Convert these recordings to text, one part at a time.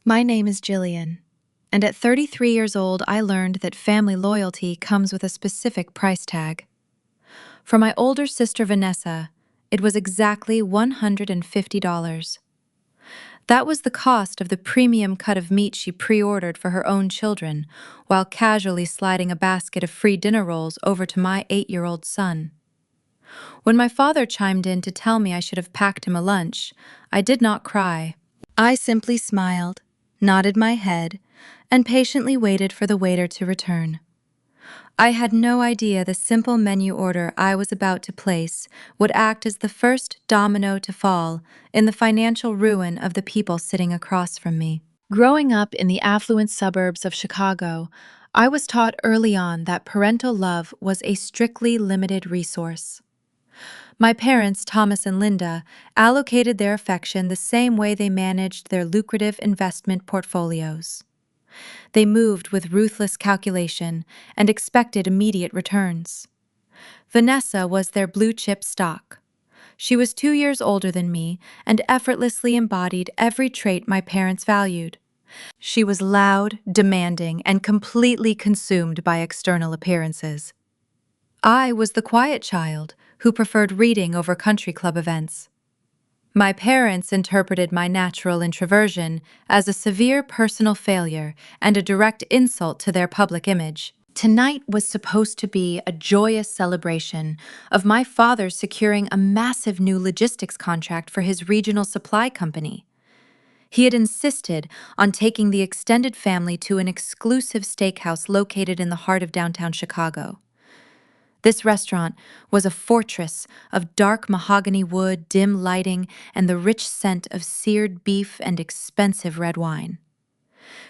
My name is Gillian, and at 33 years old, I learned that family loyalty comes with a specific price tag. For my older sister Vanessa, it was exactly $150. That was the cost of the premium cut of meat she pre-ordered for her own children, while casually sliding a basket of free dinner rolls over to my 8-year-old son. When my father chimed in to tell me I should have packed him a lunch, I did not cry. I simply smiled, nodded my head, and patiently waited for the waiter to return. I had no idea the simple menu order I was about to place would act as the first domino to fall in the financial ruin of the people sitting across from me. Growing up in the affluent suburbs of Chicago, I was taught early on that parental love was a strictly limited resource. My parents, Thomas and Linda, allocated their affection the same way they managed their lucrative investment portfolios. They moved with ruthless calculation and expected immediate returns. Vanessa was their blue-chip stock. She was 2 years older than me and effortlessly embodied every trait my parents valued. She was loud, demanding, and completely consumed by external appearances. I was the quiet child who preferred reading over country club events. My parents interpreted my natural introversion as a severe personal failure and a direct insult to their public image. Tonight was supposed to be a joyous celebration of my father securing a massive new logistics contract for his regional supply company. He had insisted on taking the extended family to an exclusive steakhouse located in the heart of downtown Chicago. This restaurant was a fortress of dark mahogany wood, dim lighting, and the rich scent of seared beef and expensive red wine.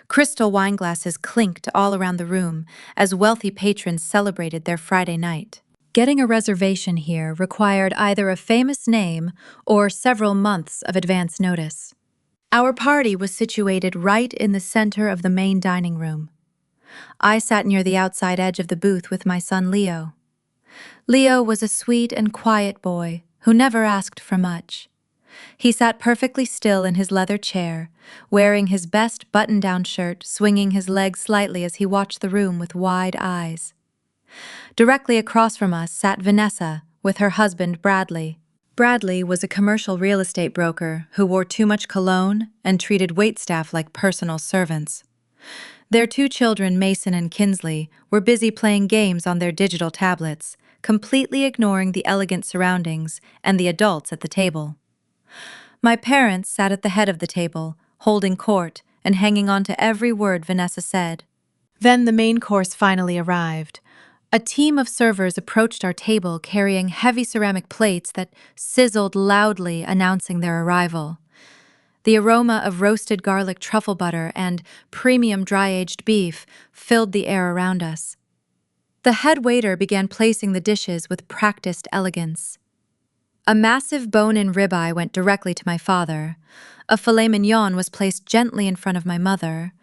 Crystal wine glasses clinked all around the room as wealthy patrons celebrated their Friday night. Getting a reservation here required either a famous name or several months of advance notice. Our party was situated right in the center of the main dining room. I sat near the outside edge of the booth with my son Leo. Leo was a sweet and quiet boy who never asked for much. He sat perfectly still in his leather chair, wearing his best button-down shirt, swinging his legs slightly as he watched the room with wide eyes. Directly across from us sat Vanessa with her husband Bradley. Bradley was a commercial real estate broker who wore too much cologne and treated waitstaff like personal servants. Their 2 children, Mason and Kinsley, were busy playing games on their digital tablets, completely ignoring the elegant surroundings and the adults at the table. My parents sat at the head of the table, holding court and hanging on to every word Vanessa said. Then the main course finally arrived. A team of servers approached our table carrying heavy ceramic plates that sizzled loudly, announcing their arrival. The aroma of roasted garlic truffle butter and premium dry-aged beef filled the air around us. The head waiter began placing the dishes with practiced elegance. A massive bone-in ribeye went directly to my father. A filet mignon was placed gently in front of my mother.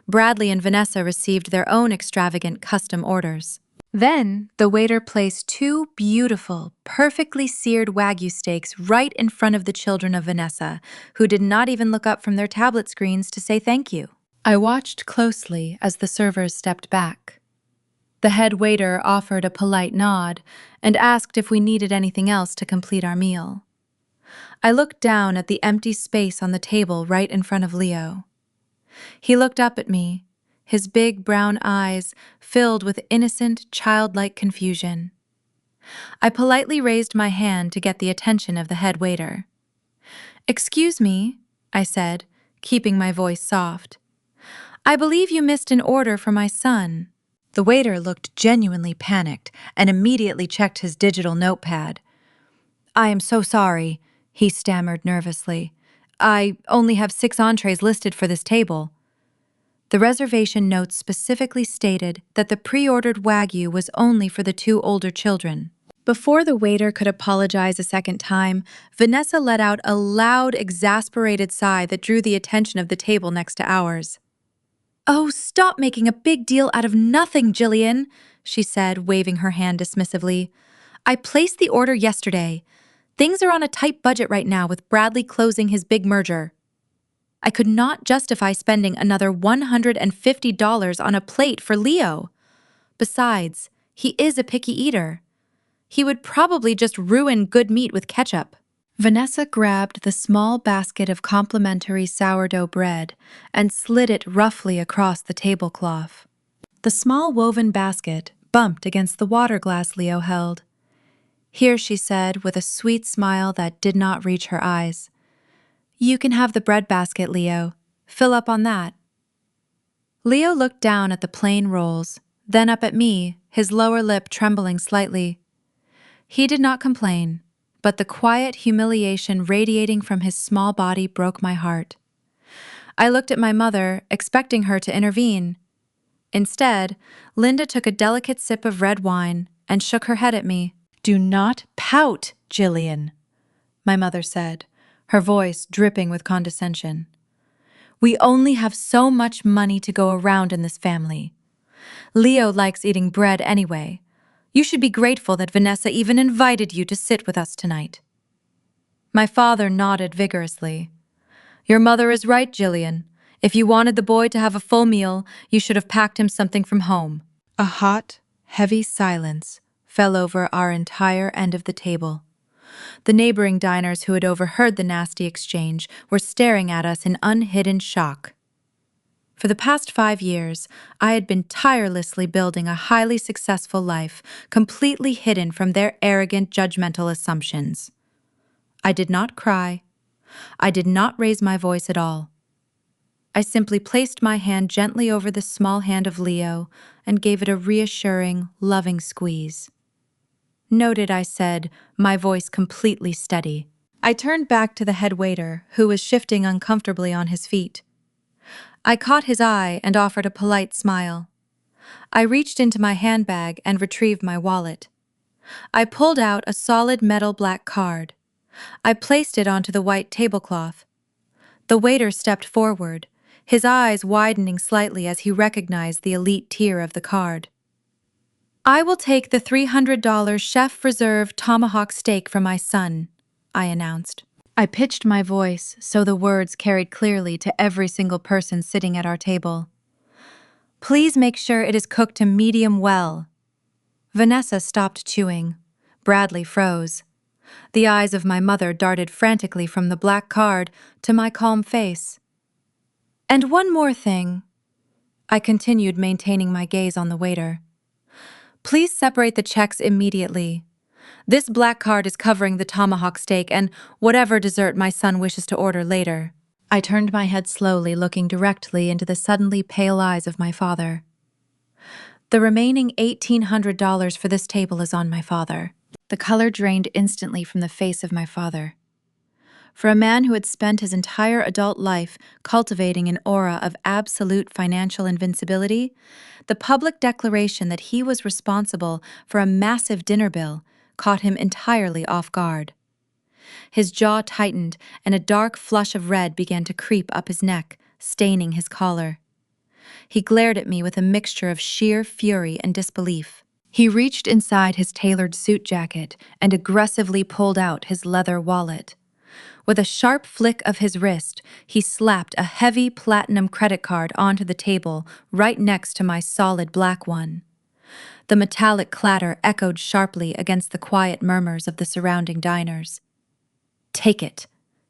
Bradley and Vanessa received their own extravagant custom orders. Then, the waiter placed 2 beautiful, perfectly seared Wagyu steaks right in front of the children of Vanessa, who did not even look up from their tablet screens to say thank you. I watched closely as the servers stepped back. The head waiter offered a polite nod and asked if we needed anything else to complete our meal. I looked down at the empty space on the table right in front of Leo. He looked up at me, his big brown eyes filled with innocent, childlike confusion. I politely raised my hand to get the attention of the head waiter. "Excuse me," I said, keeping my voice soft. "I believe you missed an order for my son." The waiter looked genuinely panicked and immediately checked his digital notepad. "I am so sorry," he stammered nervously. "I only have 6 entrees listed for this table." The reservation notes specifically stated that the pre-ordered Wagyu was only for the 2 older children. Before the waiter could apologize a second time, Vanessa let out a loud, exasperated sigh that drew the attention of the table next to ours. "Oh, stop making a big deal out of nothing, Gillian," she said, waving her hand dismissively. "I placed the order yesterday. Things are on a tight budget right now with Bradley closing his big merger." I could not justify spending another $150 on a plate for Leo. Besides, he is a picky eater. He would probably just ruin good meat with ketchup. Vanessa grabbed the small basket of complimentary sourdough bread and slid it roughly across the tablecloth. The small woven basket bumped against the water glass Leo held. "Here," she said, with a sweet smile that did not reach her eyes. "You can have the bread basket, Leo. Fill up on that." Leo looked down at the plain rolls, then up at me, his lower lip trembling slightly. He did not complain, but the quiet humiliation radiating from his small body broke my heart. I looked at my mother, expecting her to intervene. Instead, Linda took a delicate sip of red wine and shook her head at me. "Do not pout, Gillian," my mother said, her voice dripping with condescension. "We only have so much money to go around in this family. Leo likes eating bread anyway. You should be grateful that Vanessa even invited you to sit with us tonight." My father nodded vigorously. "Your mother is right, Gillian. If you wanted the boy to have a full meal, you should have packed him something from home." A hot, heavy silence fell over our entire end of the table. The neighboring diners who had overheard the nasty exchange were staring at us in unhidden shock. For the past 5 years, I had been tirelessly building a highly successful life, completely hidden from their arrogant, judgmental assumptions. I did not cry. I did not raise my voice at all. I simply placed my hand gently over the small hand of Leo and gave it a reassuring, loving squeeze. "Noted," I said, my voice completely steady. I turned back to the head waiter, who was shifting uncomfortably on his feet. I caught his eye and offered a polite smile. I reached into my handbag and retrieved my wallet. I pulled out a solid metal black card. I placed it onto the white tablecloth. The waiter stepped forward, his eyes widening slightly as he recognized the elite tier of the card. "I will take the $300 Chef Reserve tomahawk steak for my son," I announced. I pitched my voice so the words carried clearly to every single person sitting at our table. "Please make sure it is cooked to medium well." Vanessa stopped chewing. Bradley froze. The eyes of my mother darted frantically from the black card to my calm face. "And one more thing," I continued, maintaining my gaze on the waiter. "Please separate the checks immediately. This black card is covering the tomahawk steak and whatever dessert my son wishes to order later." I turned my head slowly, looking directly into the suddenly pale eyes of my father. "The remaining $1,800 for this table is on my father." The color drained instantly from the face of my father. For a man who had spent his entire adult life cultivating an aura of absolute financial invincibility, the public declaration that he was responsible for a massive dinner bill caught him entirely off guard. His jaw tightened, and a dark flush of red began to creep up his neck, staining his collar. He glared at me with a mixture of sheer fury and disbelief. He reached inside his tailored suit jacket and aggressively pulled out his leather wallet. With a sharp flick of his wrist, he slapped a heavy platinum credit card onto the table right next to my solid black one. The metallic clatter echoed sharply against the quiet murmurs of the surrounding diners. "Take it,"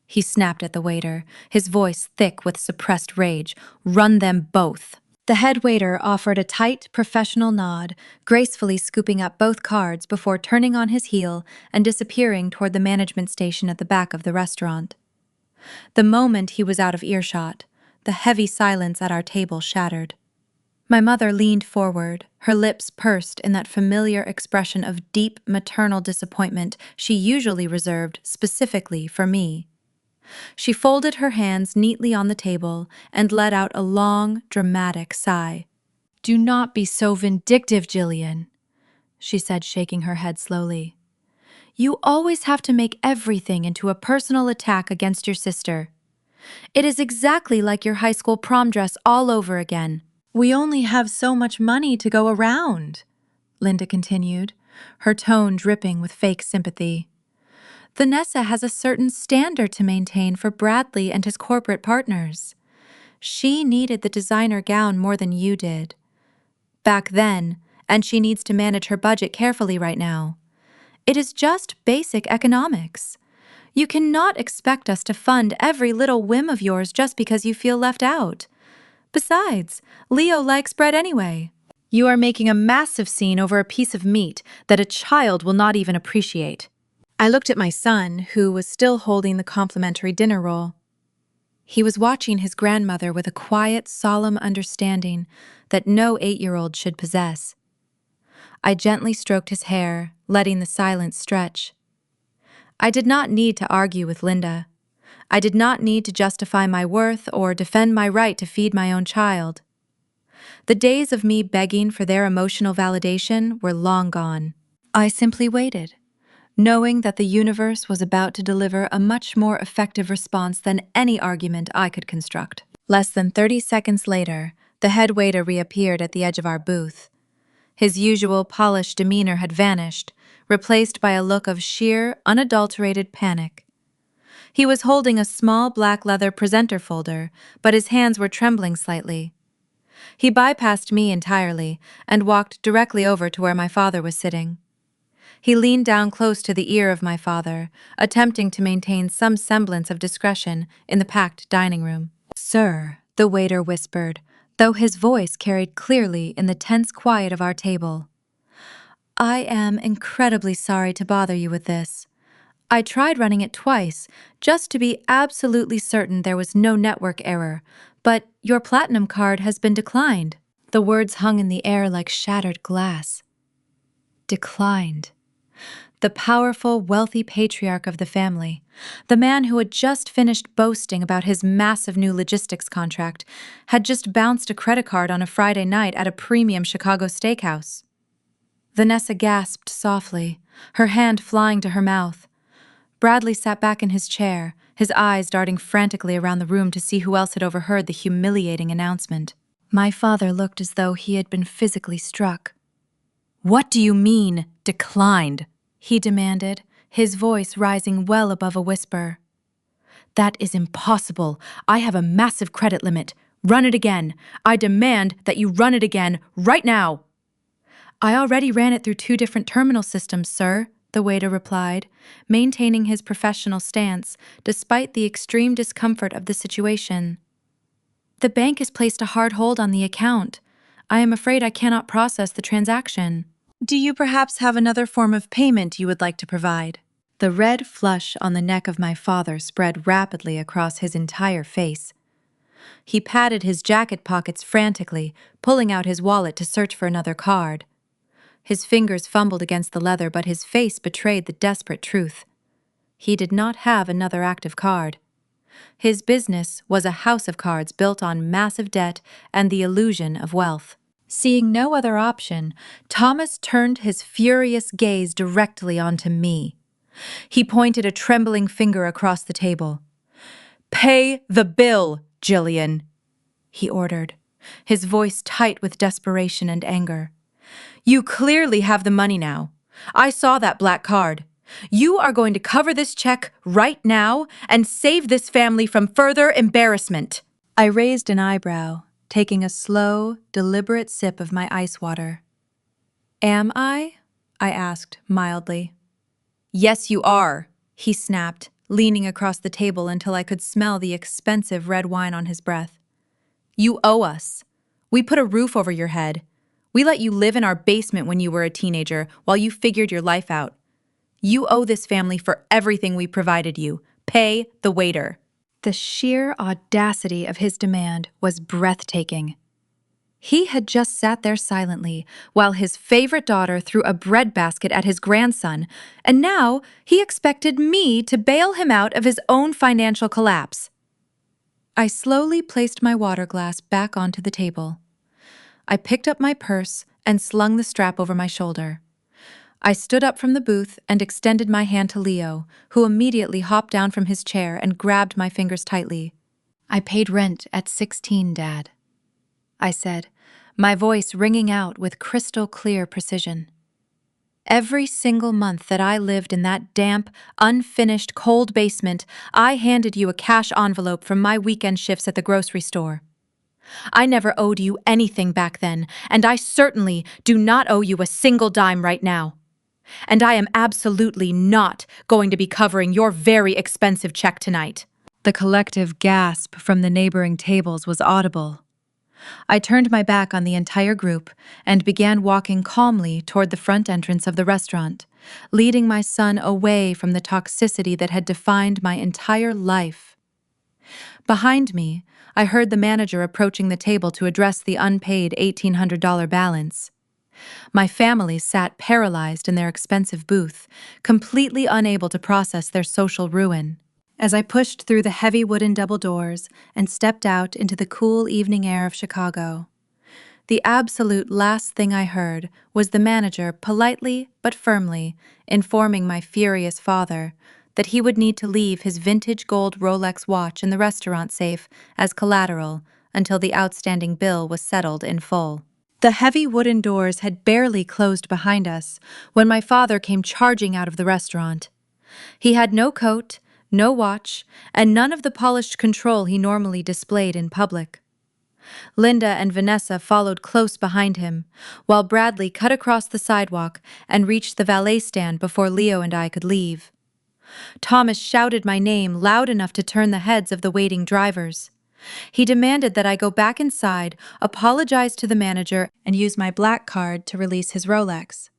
he snapped at the waiter, his voice thick with suppressed rage. "Run them both." The head waiter offered a tight, professional nod, gracefully scooping up both cards before turning on his heel and disappearing toward the management station at the back of the restaurant. The moment he was out of earshot, the heavy silence at our table shattered. My mother leaned forward, her lips pursed in that familiar expression of deep maternal disappointment she usually reserved specifically for me. She folded her hands neatly on the table and let out a long, dramatic sigh. "Do not be so vindictive, Gillian," she said, shaking her head slowly. "You always have to make everything into a personal attack against your sister. It is exactly like your high school prom dress all over again." "We only have so much money to go around," Linda continued, her tone dripping with fake sympathy. Vanessa has a certain standard to maintain for Bradley and his corporate partners. She needed the designer gown more than you did. Back then, and she needs to manage her budget carefully right now. It is just basic economics. You cannot expect us to fund every little whim of yours just because you feel left out. Besides, Leo likes bread anyway. You are making a massive scene over a piece of meat that a child will not even appreciate. I looked at my son, who was still holding the complimentary dinner roll. He was watching his grandmother with a quiet, solemn understanding that no 8-year-old should possess. I gently stroked his hair, letting the silence stretch. I did not need to argue with Linda. I did not need to justify my worth or defend my right to feed my own child. The days of me begging for their emotional validation were long gone. I simply waited, knowing that the universe was about to deliver a much more effective response than any argument I could construct. Less than 30 seconds later, the head waiter reappeared at the edge of our booth. His usual polished demeanor had vanished, replaced by a look of sheer, unadulterated panic. He was holding a small black leather presenter folder, but his hands were trembling slightly. He bypassed me entirely and walked directly over to where my father was sitting. He leaned down close to the ear of my father, attempting to maintain some semblance of discretion in the packed dining room. "Sir," the waiter whispered, though his voice carried clearly in the tense quiet of our table. "I am incredibly sorry to bother you with this. I tried running it twice, just to be absolutely certain there was no network error, but your platinum card has been declined." The words hung in the air like shattered glass. Declined. The powerful, wealthy patriarch of the family, the man who had just finished boasting about his massive new logistics contract, had just bounced a credit card on a Friday night at a premium Chicago steakhouse. Vanessa gasped softly, her hand flying to her mouth. Bradley sat back in his chair, his eyes darting frantically around the room to see who else had overheard the humiliating announcement. My father looked as though he had been physically struck. "What do you mean, declined?" he demanded, his voice rising well above a whisper. "That is impossible. I have a massive credit limit. Run it again. I demand that you run it again, right now." "I already ran it through 2 different terminal systems, sir," the waiter replied, maintaining his professional stance despite the extreme discomfort of the situation. "The bank has placed a hard hold on the account. I am afraid I cannot process the transaction." "Do you perhaps have another form of payment you would like to provide?" The red flush on the neck of my father spread rapidly across his entire face. He patted his jacket pockets frantically, pulling out his wallet to search for another card. His fingers fumbled against the leather, but his face betrayed the desperate truth. He did not have another active card. His business was a house of cards built on massive debt and the illusion of wealth. Seeing no other option, Thomas turned his furious gaze directly onto me. He pointed a trembling finger across the table. "Pay the bill, Gillian," he ordered, his voice tight with desperation and anger. "You clearly have the money now. I saw that black card. You are going to cover this check right now and save this family from further embarrassment." I raised an eyebrow, taking a slow, deliberate sip of my ice water. "Am I?" I asked mildly. "Yes, you are," he snapped, leaning across the table until I could smell the expensive red wine on his breath. "You owe us. We put a roof over your head. We let you live in our basement when you were a teenager while you figured your life out. You owe this family for everything we provided you. Pay the waiter." The sheer audacity of his demand was breathtaking. He had just sat there silently while his favorite daughter threw a breadbasket at his grandson, and now he expected me to bail him out of his own financial collapse. I slowly placed my water glass back onto the table. I picked up my purse and slung the strap over my shoulder. I stood up from the booth and extended my hand to Leo, who immediately hopped down from his chair and grabbed my fingers tightly. "I paid rent at 16, Dad," I said, my voice ringing out with crystal clear precision. Every single month that I lived in that damp, unfinished, cold basement, I handed you a cash envelope from my weekend shifts at the grocery store. I never owed you anything back then, and I certainly do not owe you a single dime right now. And I am absolutely not going to be covering your very expensive check tonight. The collective gasp from the neighboring tables was audible. I turned my back on the entire group and began walking calmly toward the front entrance of the restaurant, leading my son away from the toxicity that had defined my entire life. Behind me, I heard the manager approaching the table to address the unpaid $1,800 balance. My family sat paralyzed in their expensive booth, completely unable to process their social ruin. As I pushed through the heavy wooden double doors and stepped out into the cool evening air of Chicago, the absolute last thing I heard was the manager politely but firmly informing my furious father that he would need to leave his vintage gold Rolex watch in the restaurant safe as collateral until the outstanding bill was settled in full. The heavy wooden doors had barely closed behind us when my father came charging out of the restaurant. He had no coat, no watch, and none of the polished control he normally displayed in public. Linda and Vanessa followed close behind him, while Bradley cut across the sidewalk and reached the valet stand before Leo and I could leave. Thomas shouted my name loud enough to turn the heads of the waiting drivers. He demanded that I go back inside, apologize to the manager, and use my black card to release his Rolex.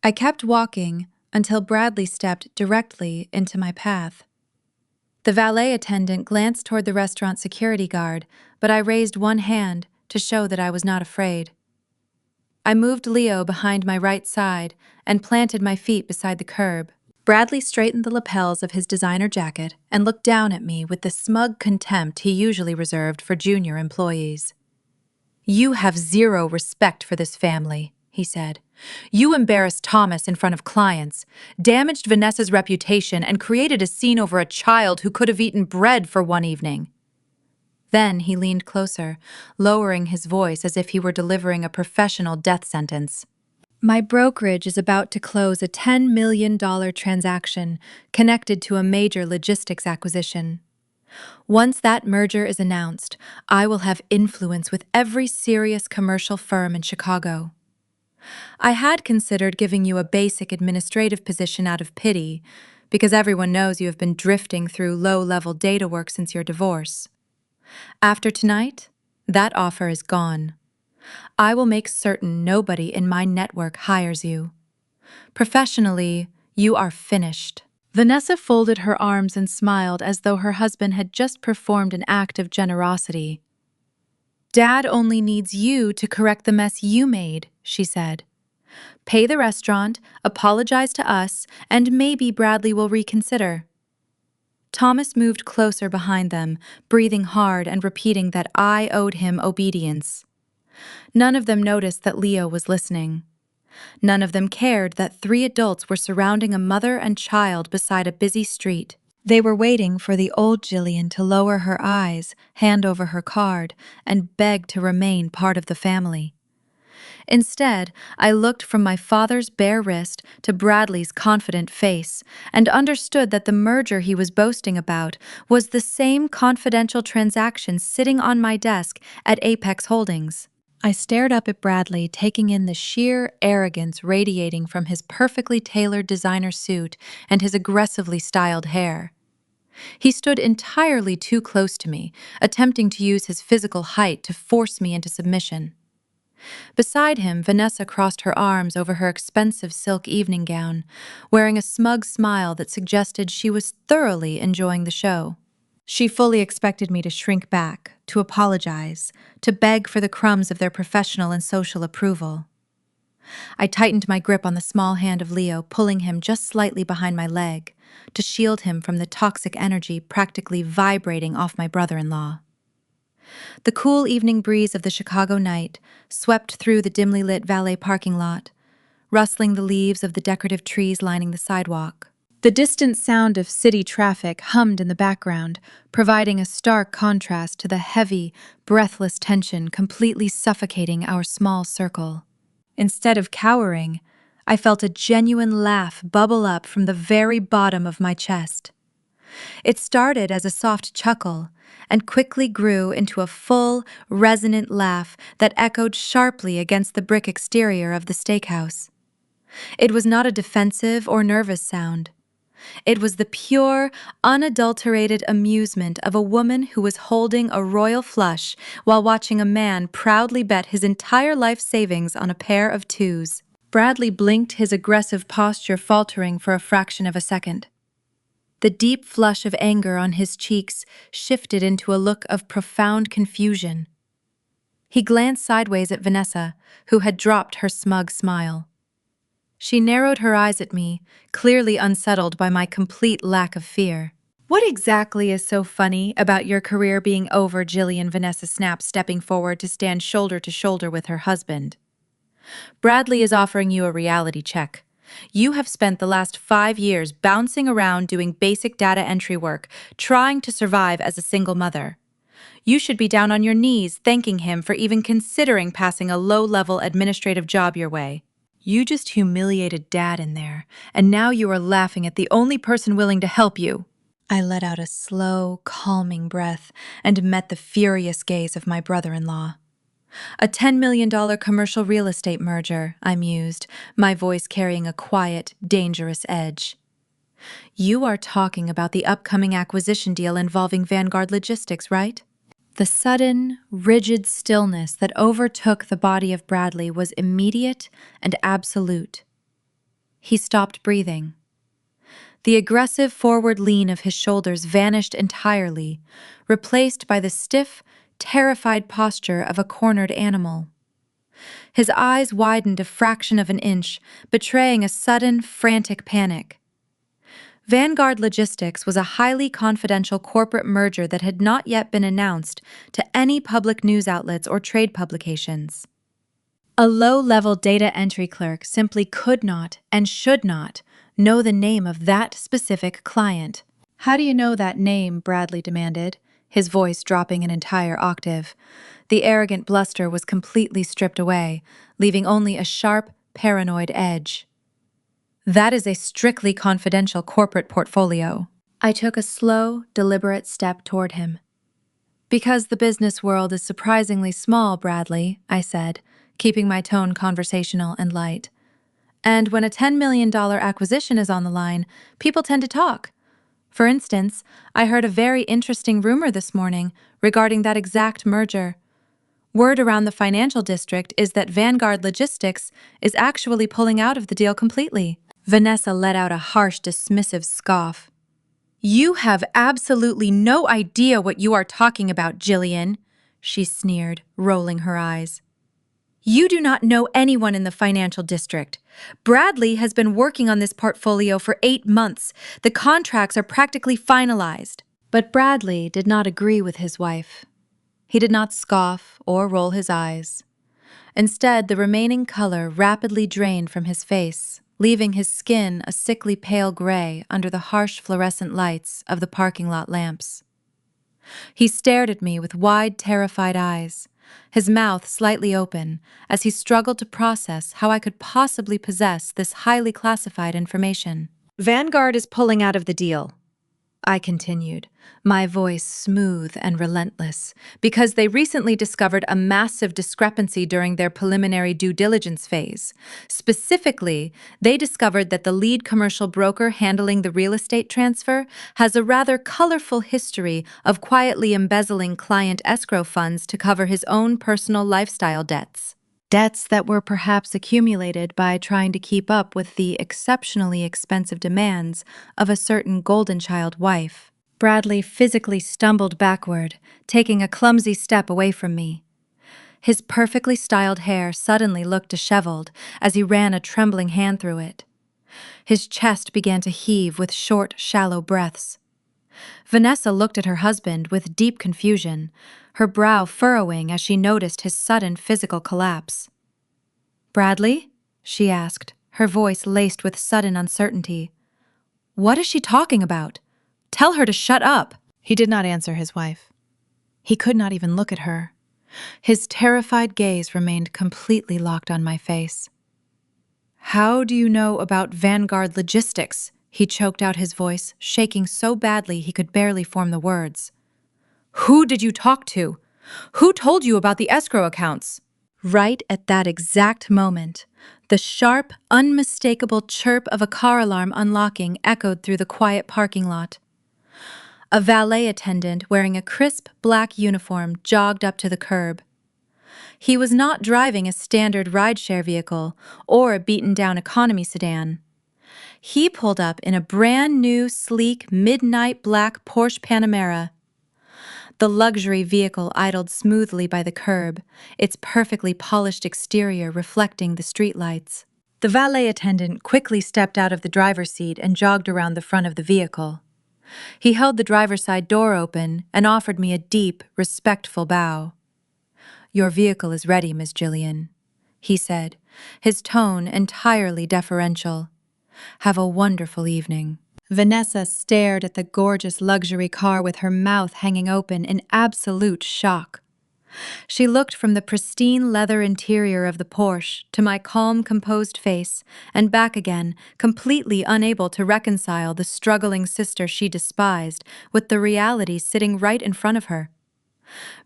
I kept walking until Bradley stepped directly into my path. The valet attendant glanced toward the restaurant security guard, but I raised one hand to show that I was not afraid. I moved Leo behind my right side and planted my feet beside the curb. Bradley straightened the lapels of his designer jacket and looked down at me with the smug contempt he usually reserved for junior employees. "You have zero respect for this family," he said. "You embarrassed Thomas in front of clients, damaged Vanessa's reputation, and created a scene over a child who could have eaten bread for one evening." Then he leaned closer, lowering his voice as if he were delivering a professional death sentence. "My brokerage is about to close a $10 million transaction connected to a major logistics acquisition. Once that merger is announced, I will have influence with every serious commercial firm in Chicago. I had considered giving you a basic administrative position out of pity, because everyone knows you have been drifting through low-level data work since your divorce. After tonight, that offer is gone. I will make certain nobody in my network hires you. Professionally, you are finished." Vanessa folded her arms and smiled as though her husband had just performed an act of generosity. "Dad only needs you to correct the mess you made," she said. "Pay the restaurant, apologize to us, and maybe Bradley will reconsider." Thomas moved closer behind them, breathing hard and repeating that I owed him obedience. None of them noticed that Leo was listening. None of them cared that 3 adults were surrounding a mother and child beside a busy street. They were waiting for the old Gillian to lower her eyes, hand over her card, and beg to remain part of the family. Instead, I looked from my father's bare wrist to Bradley's confident face and understood that the merger he was boasting about was the same confidential transaction sitting on my desk at Apex Holdings. I stared up at Bradley, taking in the sheer arrogance radiating from his perfectly tailored designer suit and his aggressively styled hair. He stood entirely too close to me, attempting to use his physical height to force me into submission. Beside him, Vanessa crossed her arms over her expensive silk evening gown, wearing a smug smile that suggested she was thoroughly enjoying the show. She fully expected me to shrink back, to apologize, to beg for the crumbs of their professional and social approval. I tightened my grip on the small hand of Leo, pulling him just slightly behind my leg, to shield him from the toxic energy practically vibrating off my brother-in-law. The cool evening breeze of the Chicago night swept through the dimly lit valet parking lot, rustling the leaves of the decorative trees lining the sidewalk. The distant sound of city traffic hummed in the background, providing a stark contrast to the heavy, breathless tension completely suffocating our small circle. Instead of cowering, I felt a genuine laugh bubble up from the very bottom of my chest. It started as a soft chuckle and quickly grew into a full, resonant laugh that echoed sharply against the brick exterior of the steakhouse. It was not a defensive or nervous sound. It was the pure, unadulterated amusement of a woman who was holding a royal flush while watching a man proudly bet his entire life savings on a pair of twos. Bradley blinked, his aggressive posture faltering for a fraction of a second. The deep flush of anger on his cheeks shifted into a look of profound confusion. He glanced sideways at Vanessa, who had dropped her smug smile. She narrowed her eyes at me, clearly unsettled by my complete lack of fear. "What exactly is so funny about your career being over?" Gillian, Vanessa snapped, stepping forward to stand shoulder to shoulder with her husband. "Bradley is offering you a reality check. You have spent the last 5 years bouncing around doing basic data entry work, trying to survive as a single mother. You should be down on your knees thanking him for even considering passing a low-level administrative job your way. You just humiliated Dad in there, and now you are laughing at the only person willing to help you." I let out a slow, calming breath and met the furious gaze of my brother-in-law. "A $10 million commercial real estate merger," I mused, my voice carrying a quiet, dangerous edge. "You are talking about the upcoming acquisition deal involving Vanguard Logistics, right?" The sudden, rigid stillness that overtook the body of Bradley was immediate and absolute. He stopped breathing. The aggressive forward lean of his shoulders vanished entirely, replaced by the stiff, terrified posture of a cornered animal. His eyes widened a fraction of an inch, betraying a sudden, frantic panic. Vanguard Logistics was a highly confidential corporate merger that had not yet been announced to any public news outlets or trade publications. A low-level data entry clerk simply could not and should not know the name of that specific client. "How do you know that name?" Bradley demanded, his voice dropping an entire octave. The arrogant bluster was completely stripped away, leaving only a sharp, paranoid edge. "That is a strictly confidential corporate portfolio." I took a slow, deliberate step toward him. "Because the business world is surprisingly small, Bradley," I said, keeping my tone conversational and light. "And when a $10 million acquisition is on the line, people tend to talk. For instance, I heard a very interesting rumor this morning regarding that exact merger. Word around the financial district is that Vanguard Logistics is actually pulling out of the deal completely." Vanessa let out a harsh, dismissive scoff. "You have absolutely no idea what you are talking about, Gillian," she sneered, rolling her eyes. "You do not know anyone in the financial district. Bradley has been working on this portfolio for 8 months. The contracts are practically finalized." But Bradley did not agree with his wife. He did not scoff or roll his eyes. Instead, the remaining color rapidly drained from his face, leaving his skin a sickly pale gray under the harsh fluorescent lights of the parking lot lamps. He stared at me with wide, terrified eyes, his mouth slightly open, as he struggled to process how I could possibly possess this highly classified information. "Vanguard is pulling out of the deal," I continued, my voice smooth and relentless, "because they recently discovered a massive discrepancy during their preliminary due diligence phase. Specifically, they discovered that the lead commercial broker handling the real estate transfer has a rather colorful history of quietly embezzling client escrow funds to cover his own personal lifestyle debts. Debts that were perhaps accumulated by trying to keep up with the exceptionally expensive demands of a certain Grandchild wife." Bradley physically stumbled backward, taking a clumsy step away from me. His perfectly styled hair suddenly looked disheveled as he ran a trembling hand through it. His chest began to heave with short, shallow breaths. Vanessa looked at her husband with deep confusion, her brow furrowing as she noticed his sudden physical collapse. "Bradley?" she asked, her voice laced with sudden uncertainty. "What is she talking about? Tell her to shut up." He did not answer his wife. He could not even look at her. His terrified gaze remained completely locked on my face. How do you know about Vanguard Logistics? He choked out his voice, shaking so badly he could barely form the words. Who did you talk to? Who told you about the escrow accounts? Right at that exact moment, the sharp, unmistakable chirp of a car alarm unlocking echoed through the quiet parking lot. A valet attendant wearing a crisp black uniform jogged up to the curb. He was not driving a standard rideshare vehicle or a beaten-down economy sedan. He pulled up in a brand new, sleek, midnight black Porsche Panamera. The luxury vehicle idled smoothly by the curb, its perfectly polished exterior reflecting the streetlights. The valet attendant quickly stepped out of the driver's seat and jogged around the front of the vehicle. He held the driver's side door open and offered me a deep, respectful bow. Your vehicle is ready, Miss Gillian, he said, his tone entirely deferential. Have a wonderful evening. Vanessa stared at the gorgeous luxury car with her mouth hanging open in absolute shock. She looked from the pristine leather interior of the Porsche to my calm, composed face and back again, completely unable to reconcile the struggling sister she despised with the reality sitting right in front of her.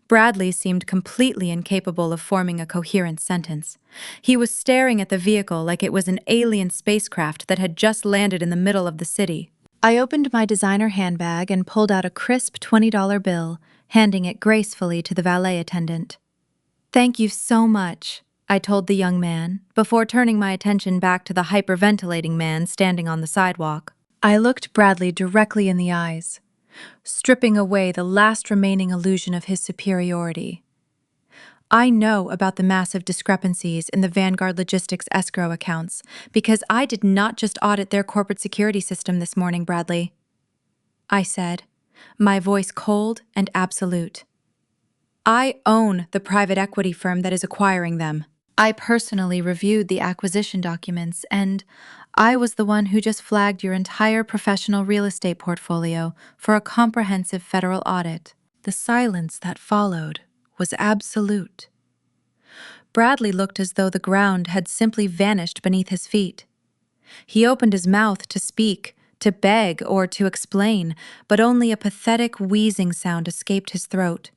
Bradley seemed completely incapable of forming a coherent sentence. He was staring at the vehicle like it was an alien spacecraft that had just landed in the middle of the city. I opened my designer handbag and pulled out a crisp $20 bill, handing it gracefully to the valet attendant. Thank you so much, I told the young man, before turning my attention back to the hyperventilating man standing on the sidewalk. I looked Bradley directly in the eyes, stripping away the last remaining illusion of his superiority. I know about the massive discrepancies in the Vanguard Logistics escrow accounts because I did not just audit their corporate security system this morning, Bradley. I said, my voice cold and absolute. I own the private equity firm that is acquiring them. I personally reviewed the acquisition documents, and I was the one who just flagged your entire professional real estate portfolio for a comprehensive federal audit. The silence that followed was absolute. Bradley looked as though the ground had simply vanished beneath his feet. He opened his mouth to speak, to beg, or to explain, but only a pathetic wheezing sound escaped his throat.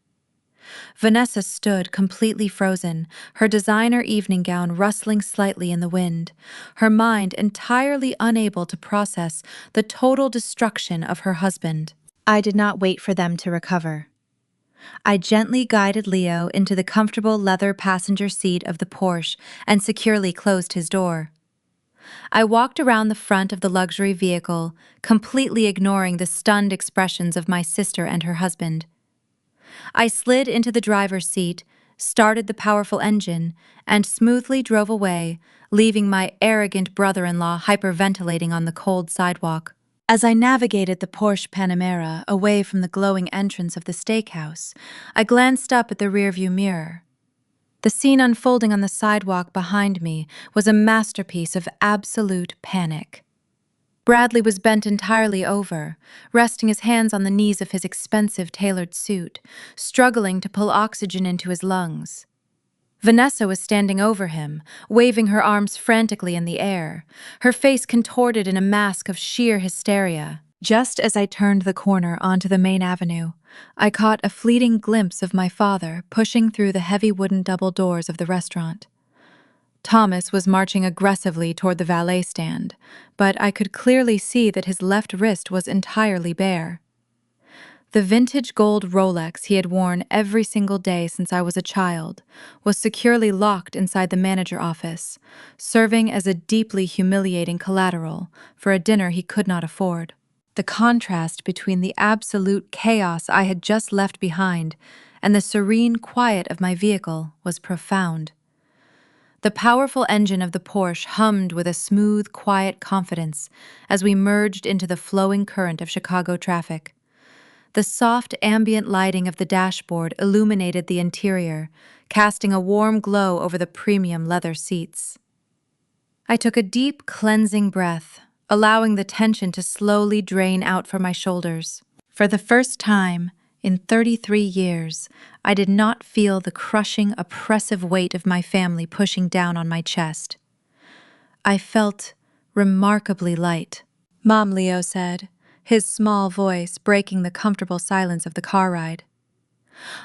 Vanessa stood completely frozen, her designer evening gown rustling slightly in the wind, her mind entirely unable to process the total destruction of her husband. I did not wait for them to recover. I gently guided Leo into the comfortable leather passenger seat of the Porsche and securely closed his door. I walked around the front of the luxury vehicle, completely ignoring the stunned expressions of my sister and her husband. I slid into the driver's seat, started the powerful engine, and smoothly drove away, leaving my arrogant brother-in-law hyperventilating on the cold sidewalk. As I navigated the Porsche Panamera away from the glowing entrance of the steakhouse, I glanced up at the rearview mirror. The scene unfolding on the sidewalk behind me was a masterpiece of absolute panic. Bradley was bent entirely over, resting his hands on the knees of his expensive tailored suit, struggling to pull oxygen into his lungs. Vanessa was standing over him, waving her arms frantically in the air, her face contorted in a mask of sheer hysteria. Just as I turned the corner onto the main avenue, I caught a fleeting glimpse of my father pushing through the heavy wooden double doors of the restaurant. Thomas was marching aggressively toward the valet stand, but I could clearly see that his left wrist was entirely bare. The vintage gold Rolex he had worn every single day since I was a child was securely locked inside the manager office, serving as a deeply humiliating collateral for a dinner he could not afford. The contrast between the absolute chaos I had just left behind and the serene quiet of my vehicle was profound. The powerful engine of the Porsche hummed with a smooth, quiet confidence as we merged into the flowing current of Chicago traffic. The soft ambient lighting of the dashboard illuminated the interior, casting a warm glow over the premium leather seats. I took a deep, cleansing breath, allowing the tension to slowly drain out from my shoulders. For the first time in 33 years, I did not feel the crushing, oppressive weight of my family pushing down on my chest. I felt remarkably light. "Mom," Leo said, his small voice breaking the comfortable silence of the car ride.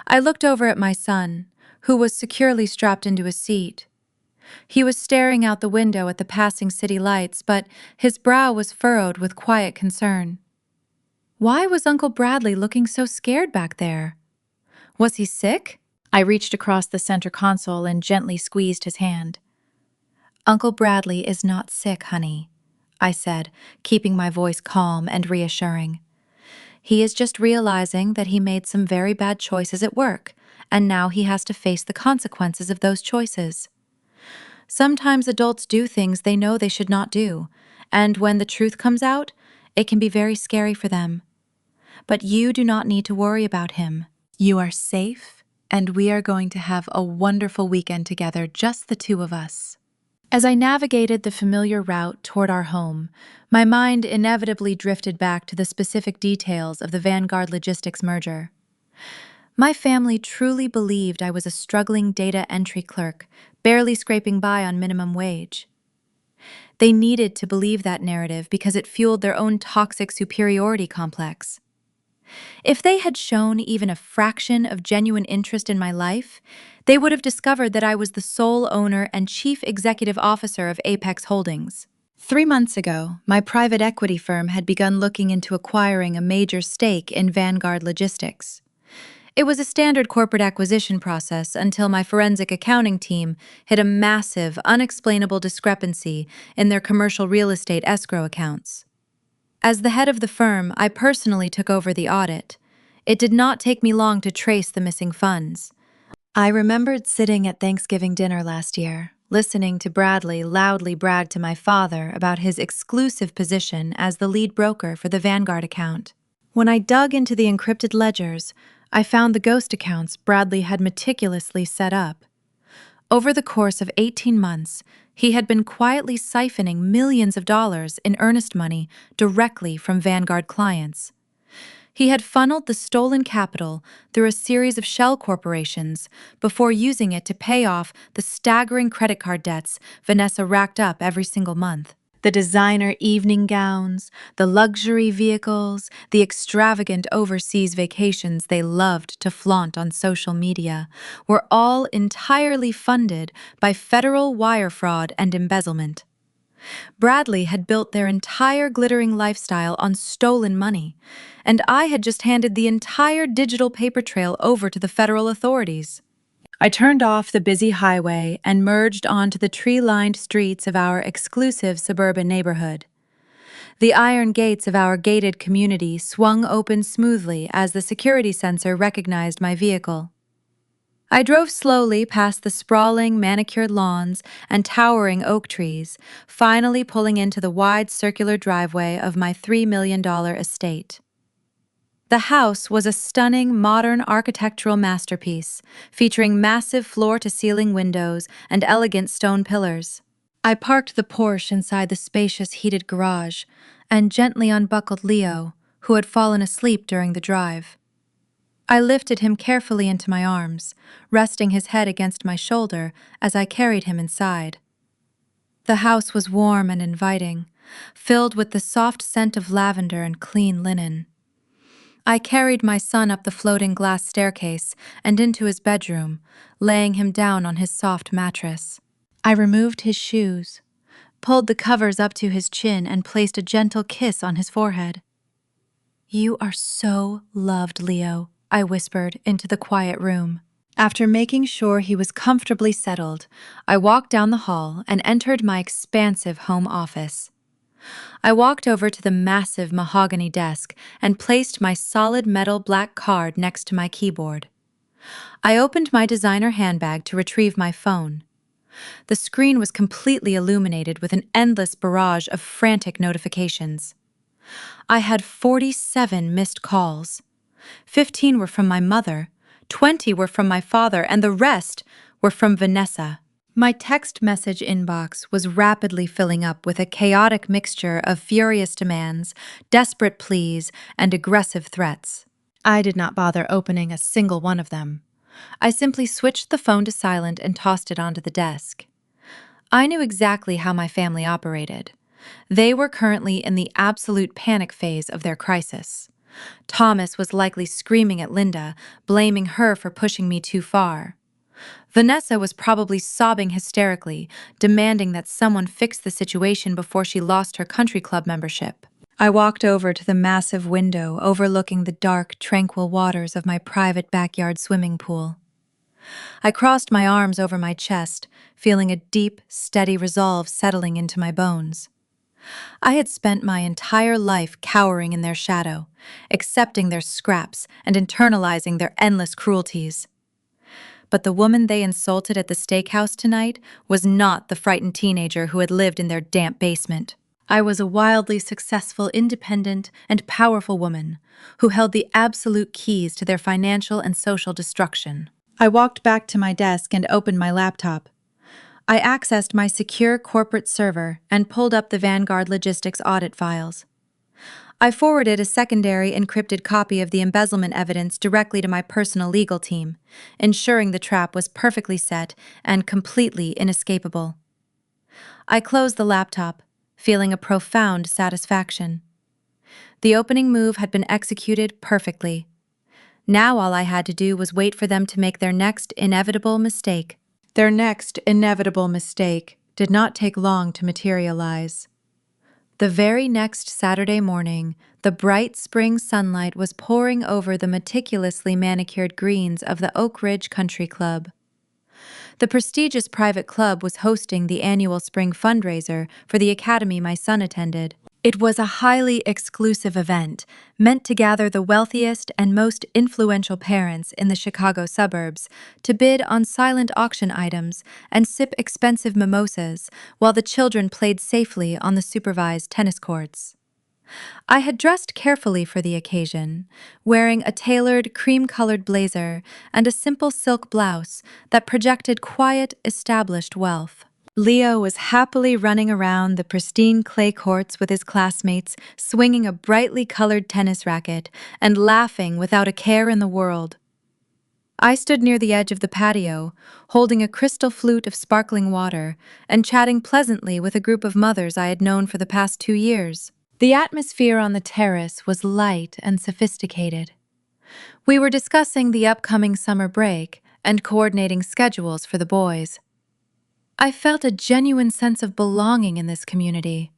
I looked over at my son, who was securely strapped into a seat. He was staring out the window at the passing city lights, but his brow was furrowed with quiet concern. Why was Uncle Bradley looking so scared back there? Was he sick? I reached across the center console and gently squeezed his hand. "Uncle Bradley is not sick, honey," I said, keeping my voice calm and reassuring. "He is just realizing that he made some very bad choices at work, and now he has to face the consequences of those choices. Sometimes adults do things they know they should not do, and when the truth comes out, it can be very scary for them. But you do not need to worry about him. You are safe, and we are going to have a wonderful weekend together, just the two of us." As I navigated the familiar route toward our home, my mind inevitably drifted back to the specific details of the Vanguard Logistics merger. My family truly believed I was a struggling data entry clerk, barely scraping by on minimum wage. They needed to believe that narrative because it fueled their own toxic superiority complex. If they had shown even a fraction of genuine interest in my life, they would have discovered that I was the sole owner and chief executive officer of Apex Holdings. 3 months ago, my private equity firm had begun looking into acquiring a major stake in Vanguard Logistics. It was a standard corporate acquisition process until my forensic accounting team hit a massive, unexplainable discrepancy in their commercial real estate escrow accounts. As the head of the firm, I personally took over the audit. It did not take me long to trace the missing funds. I remembered sitting at Thanksgiving dinner last year, listening to Bradley loudly brag to my father about his exclusive position as the lead broker for the Vanguard account. When I dug into the encrypted ledgers, I found the ghost accounts Bradley had meticulously set up. Over the course of 18 months, he had been quietly siphoning millions of dollars in earnest money directly from Vanguard clients. He had funneled the stolen capital through a series of shell corporations before using it to pay off the staggering credit card debts Vanessa racked up every single month. The designer evening gowns, the luxury vehicles, the extravagant overseas vacations they loved to flaunt on social media were all entirely funded by federal wire fraud and embezzlement. Bradley had built their entire glittering lifestyle on stolen money, and I had just handed the entire digital paper trail over to the federal authorities. I turned off the busy highway and merged onto the tree-lined streets of our exclusive suburban neighborhood. The iron gates of our gated community swung open smoothly as the security sensor recognized my vehicle. I drove slowly past the sprawling, manicured lawns and towering oak trees, finally pulling into the wide circular driveway of my $3 million estate. The house was a stunning, modern architectural masterpiece, featuring massive floor-to-ceiling windows and elegant stone pillars. I parked the Porsche inside the spacious heated garage and gently unbuckled Leo, who had fallen asleep during the drive. I lifted him carefully into my arms, resting his head against my shoulder as I carried him inside. The house was warm and inviting, filled with the soft scent of lavender and clean linen. I carried my son up the floating glass staircase and into his bedroom, laying him down on his soft mattress. I removed his shoes, pulled the covers up to his chin, and placed a gentle kiss on his forehead. "You are so loved, Leo," I whispered into the quiet room. After making sure he was comfortably settled, I walked down the hall and entered my expansive home office. I walked over to the massive mahogany desk and placed my solid metal black card next to my keyboard. I opened my designer handbag to retrieve my phone. The screen was completely illuminated with an endless barrage of frantic notifications. I had 47 missed calls. 15 were from my mother, 20 were from my father, and the rest were from Vanessa. My text message inbox was rapidly filling up with a chaotic mixture of furious demands, desperate pleas, and aggressive threats. I did not bother opening a single one of them. I simply switched the phone to silent and tossed it onto the desk. I knew exactly how my family operated. They were currently in the absolute panic phase of their crisis. Thomas was likely screaming at Linda, blaming her for pushing me too far. Vanessa was probably sobbing hysterically, demanding that someone fix the situation before she lost her country club membership. I walked over to the massive window overlooking the dark, tranquil waters of my private backyard swimming pool. I crossed my arms over my chest, feeling a deep, steady resolve settling into my bones. I had spent my entire life cowering in their shadow, accepting their scraps and internalizing their endless cruelties. But the woman they insulted at the steakhouse tonight was not the frightened teenager who had lived in their damp basement. I was a wildly successful, independent, and powerful woman who held the absolute keys to their financial and social destruction. I walked back to my desk and opened my laptop. I accessed my secure corporate server and pulled up the Vanguard Logistics audit files. I forwarded a secondary encrypted copy of the embezzlement evidence directly to my personal legal team, ensuring the trap was perfectly set and completely inescapable. I closed the laptop, feeling a profound satisfaction. The opening move had been executed perfectly. Now all I had to do was wait for them to make their next inevitable mistake. Their next inevitable mistake did not take long to materialize. The very next Saturday morning, the bright spring sunlight was pouring over the meticulously manicured greens of the Oak Ridge Country Club. The prestigious private club was hosting the annual spring fundraiser for the academy my son attended. It was a highly exclusive event, meant to gather the wealthiest and most influential parents in the Chicago suburbs to bid on silent auction items and sip expensive mimosas while the children played safely on the supervised tennis courts. I had dressed carefully for the occasion, wearing a tailored cream-colored blazer and a simple silk blouse that projected quiet, established wealth. Leo was happily running around the pristine clay courts with his classmates, swinging a brightly colored tennis racket and laughing without a care in the world. I stood near the edge of the patio, holding a crystal flute of sparkling water and chatting pleasantly with a group of mothers I had known for the past 2 years. The atmosphere on the terrace was light and sophisticated. We were discussing the upcoming summer break and coordinating schedules for the boys. I felt a genuine sense of belonging in this community.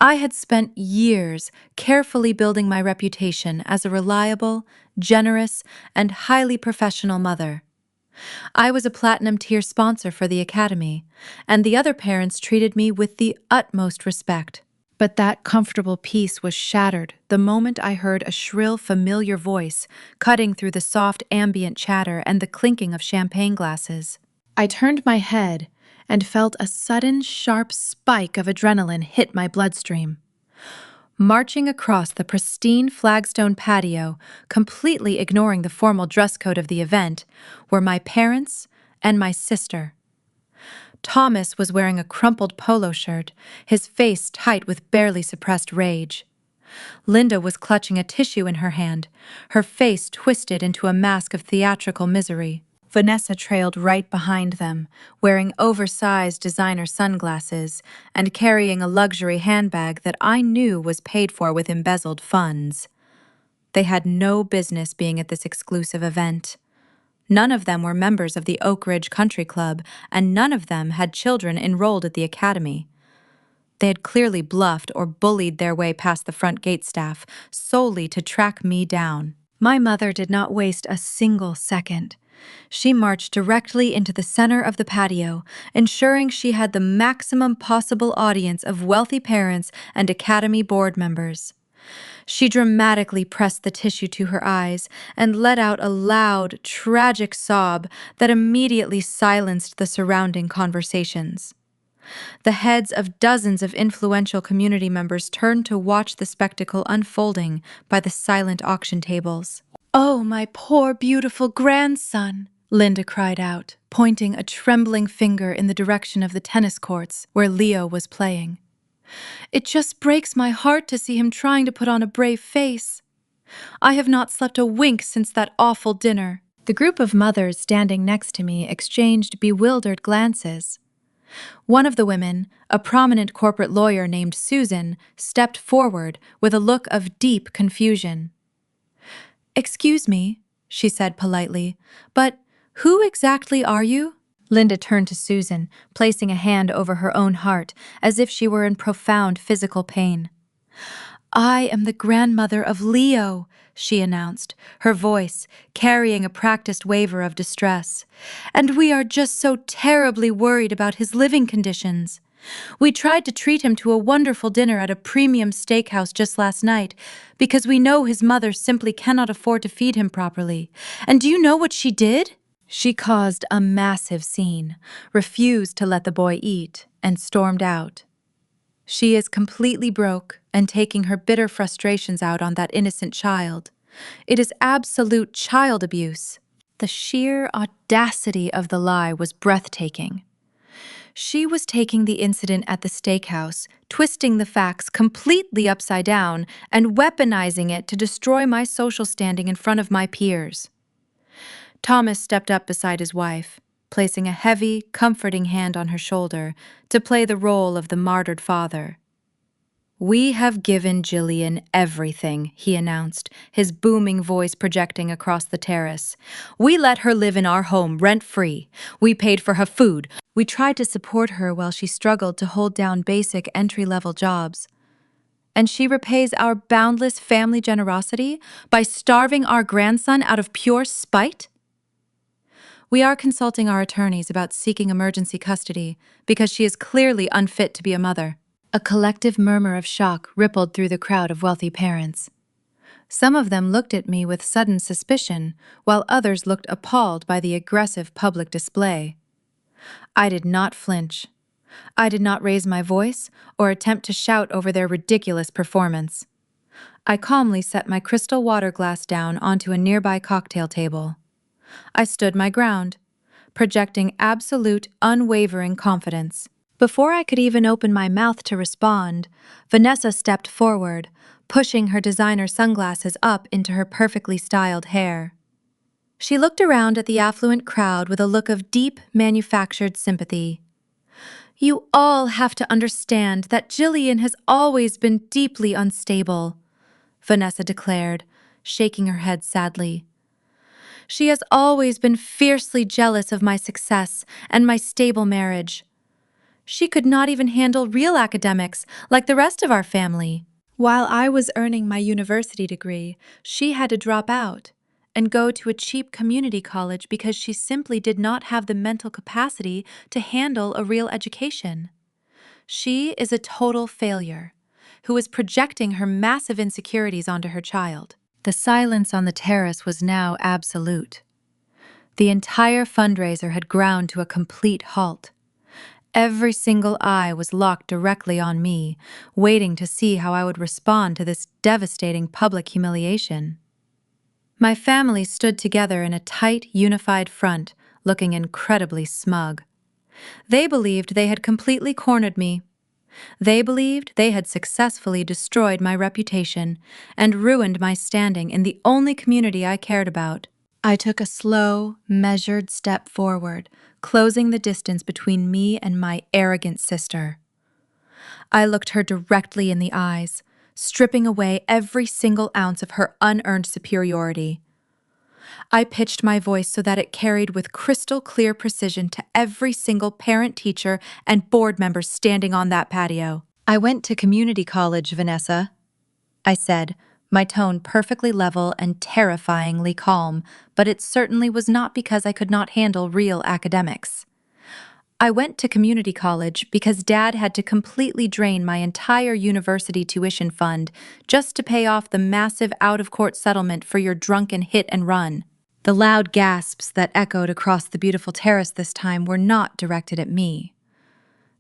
I had spent years carefully building my reputation as a reliable, generous, and highly professional mother. I was a platinum-tier sponsor for the academy, and the other parents treated me with the utmost respect. But that comfortable peace was shattered the moment I heard a shrill, familiar voice cutting through the soft ambient chatter and the clinking of champagne glasses. I turned my head and felt a sudden, sharp spike of adrenaline hit my bloodstream. Marching across the pristine flagstone patio, completely ignoring the formal dress code of the event, were my parents and my sister. Thomas was wearing a crumpled polo shirt, his face tight with barely suppressed rage. Linda was clutching a tissue in her hand, her face twisted into a mask of theatrical misery. Vanessa trailed right behind them, wearing oversized designer sunglasses and carrying a luxury handbag that I knew was paid for with embezzled funds. They had no business being at this exclusive event. None of them were members of the Oak Ridge Country Club, and none of them had children enrolled at the academy. They had clearly bluffed or bullied their way past the front gate staff solely to track me down. My mother did not waste a single second. She marched directly into the center of the patio, ensuring she had the maximum possible audience of wealthy parents and academy board members. She dramatically pressed the tissue to her eyes and let out a loud, tragic sob that immediately silenced the surrounding conversations. The heads of dozens of influential community members turned to watch the spectacle unfolding by the silent auction tables. "Oh, my poor, beautiful grandson," Linda cried out, pointing a trembling finger in the direction of the tennis courts where Leo was playing. "It just breaks my heart to see him trying to put on a brave face. I have not slept a wink since that awful dinner." The group of mothers standing next to me exchanged bewildered glances. One of the women, a prominent corporate lawyer named Susan, stepped forward with a look of deep confusion. "Excuse me," she said politely, "but who exactly are you?" Linda turned to Susan, placing a hand over her own heart, as if she were in profound physical pain. "I am the grandmother of Leo," she announced, her voice carrying a practiced waver of distress. "And we are just so terribly worried about his living conditions. We tried to treat him to a wonderful dinner at a premium steakhouse just last night because we know his mother simply cannot afford to feed him properly. And do you know what she did? She caused a massive scene, refused to let the boy eat, and stormed out. She is completely broke and taking her bitter frustrations out on that innocent child. It is absolute child abuse." The sheer audacity of the lie was breathtaking. She was taking the incident at the steakhouse, twisting the facts completely upside down, and weaponizing it to destroy my social standing in front of my peers. Thomas stepped up beside his wife, placing a heavy, comforting hand on her shoulder to play the role of the martyred father. "We have given Gillian everything," he announced, his booming voice projecting across the terrace. "We let her live in our home rent-free. We paid for her food. We tried to support her while she struggled to hold down basic entry-level jobs. And she repays our boundless family generosity by starving our grandson out of pure spite? We are consulting our attorneys about seeking emergency custody because she is clearly unfit to be a mother." A collective murmur of shock rippled through the crowd of wealthy parents. Some of them looked at me with sudden suspicion, while others looked appalled by the aggressive public display. I did not flinch. I did not raise my voice or attempt to shout over their ridiculous performance. I calmly set my crystal water glass down onto a nearby cocktail table. I stood my ground, projecting absolute, unwavering confidence. Before I could even open my mouth to respond, Vanessa stepped forward, pushing her designer sunglasses up into her perfectly styled hair. She looked around at the affluent crowd with a look of deep, manufactured sympathy. "You all have to understand that Gillian has always been deeply unstable," Vanessa declared, shaking her head sadly. "She has always been fiercely jealous of my success and my stable marriage. She could not even handle real academics like the rest of our family. While I was earning my university degree, she had to drop out and go to a cheap community college because she simply did not have the mental capacity to handle a real education. She is a total failure, who is projecting her massive insecurities onto her child." The silence on the terrace was now absolute. The entire fundraiser had ground to a complete halt. Every single eye was locked directly on me, waiting to see how I would respond to this devastating public humiliation. My family stood together in a tight, unified front, looking incredibly smug. They believed they had completely cornered me. They believed they had successfully destroyed my reputation and ruined my standing in the only community I cared about. I took a slow, measured step forward, closing the distance between me and my arrogant sister. I looked her directly in the eyes, stripping away every single ounce of her unearned superiority. I pitched my voice so that it carried with crystal clear precision to every single parent, teacher, and board member standing on that patio. "I went to community college, Vanessa," I said, my tone perfectly level and terrifyingly calm, but it certainly was not because I could not handle real academics. "I went to community college because Dad had to completely drain my entire university tuition fund just to pay off the massive out-of-court settlement for your drunken hit and run." The loud gasps that echoed across the beautiful terrace this time were not directed at me.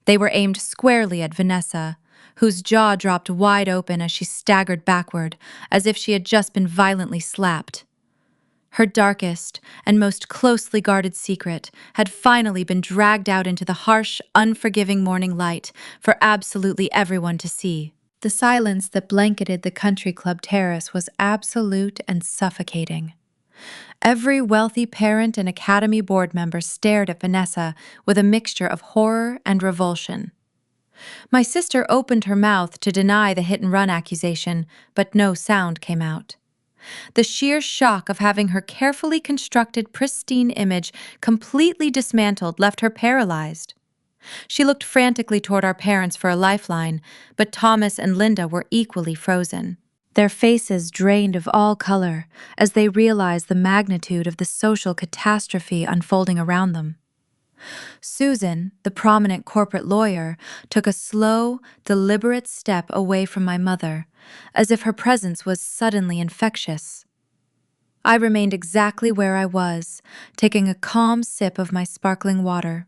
They were aimed squarely at Vanessa, whose jaw dropped wide open as she staggered backward, as if she had just been violently slapped. Her darkest and most closely guarded secret had finally been dragged out into the harsh, unforgiving morning light for absolutely everyone to see. The silence that blanketed the country club terrace was absolute and suffocating. Every wealthy parent and Academy board member stared at Vanessa with a mixture of horror and revulsion. My sister opened her mouth to deny the hit-and-run accusation, but no sound came out. The sheer shock of having her carefully constructed, pristine image completely dismantled left her paralyzed. She looked frantically toward our parents for a lifeline, but Thomas and Linda were equally frozen. Their faces drained of all color as they realized the magnitude of the social catastrophe unfolding around them. Susan, the prominent corporate lawyer, took a slow, deliberate step away from my mother, as if her presence was suddenly infectious. I remained exactly where I was, taking a calm sip of my sparkling water.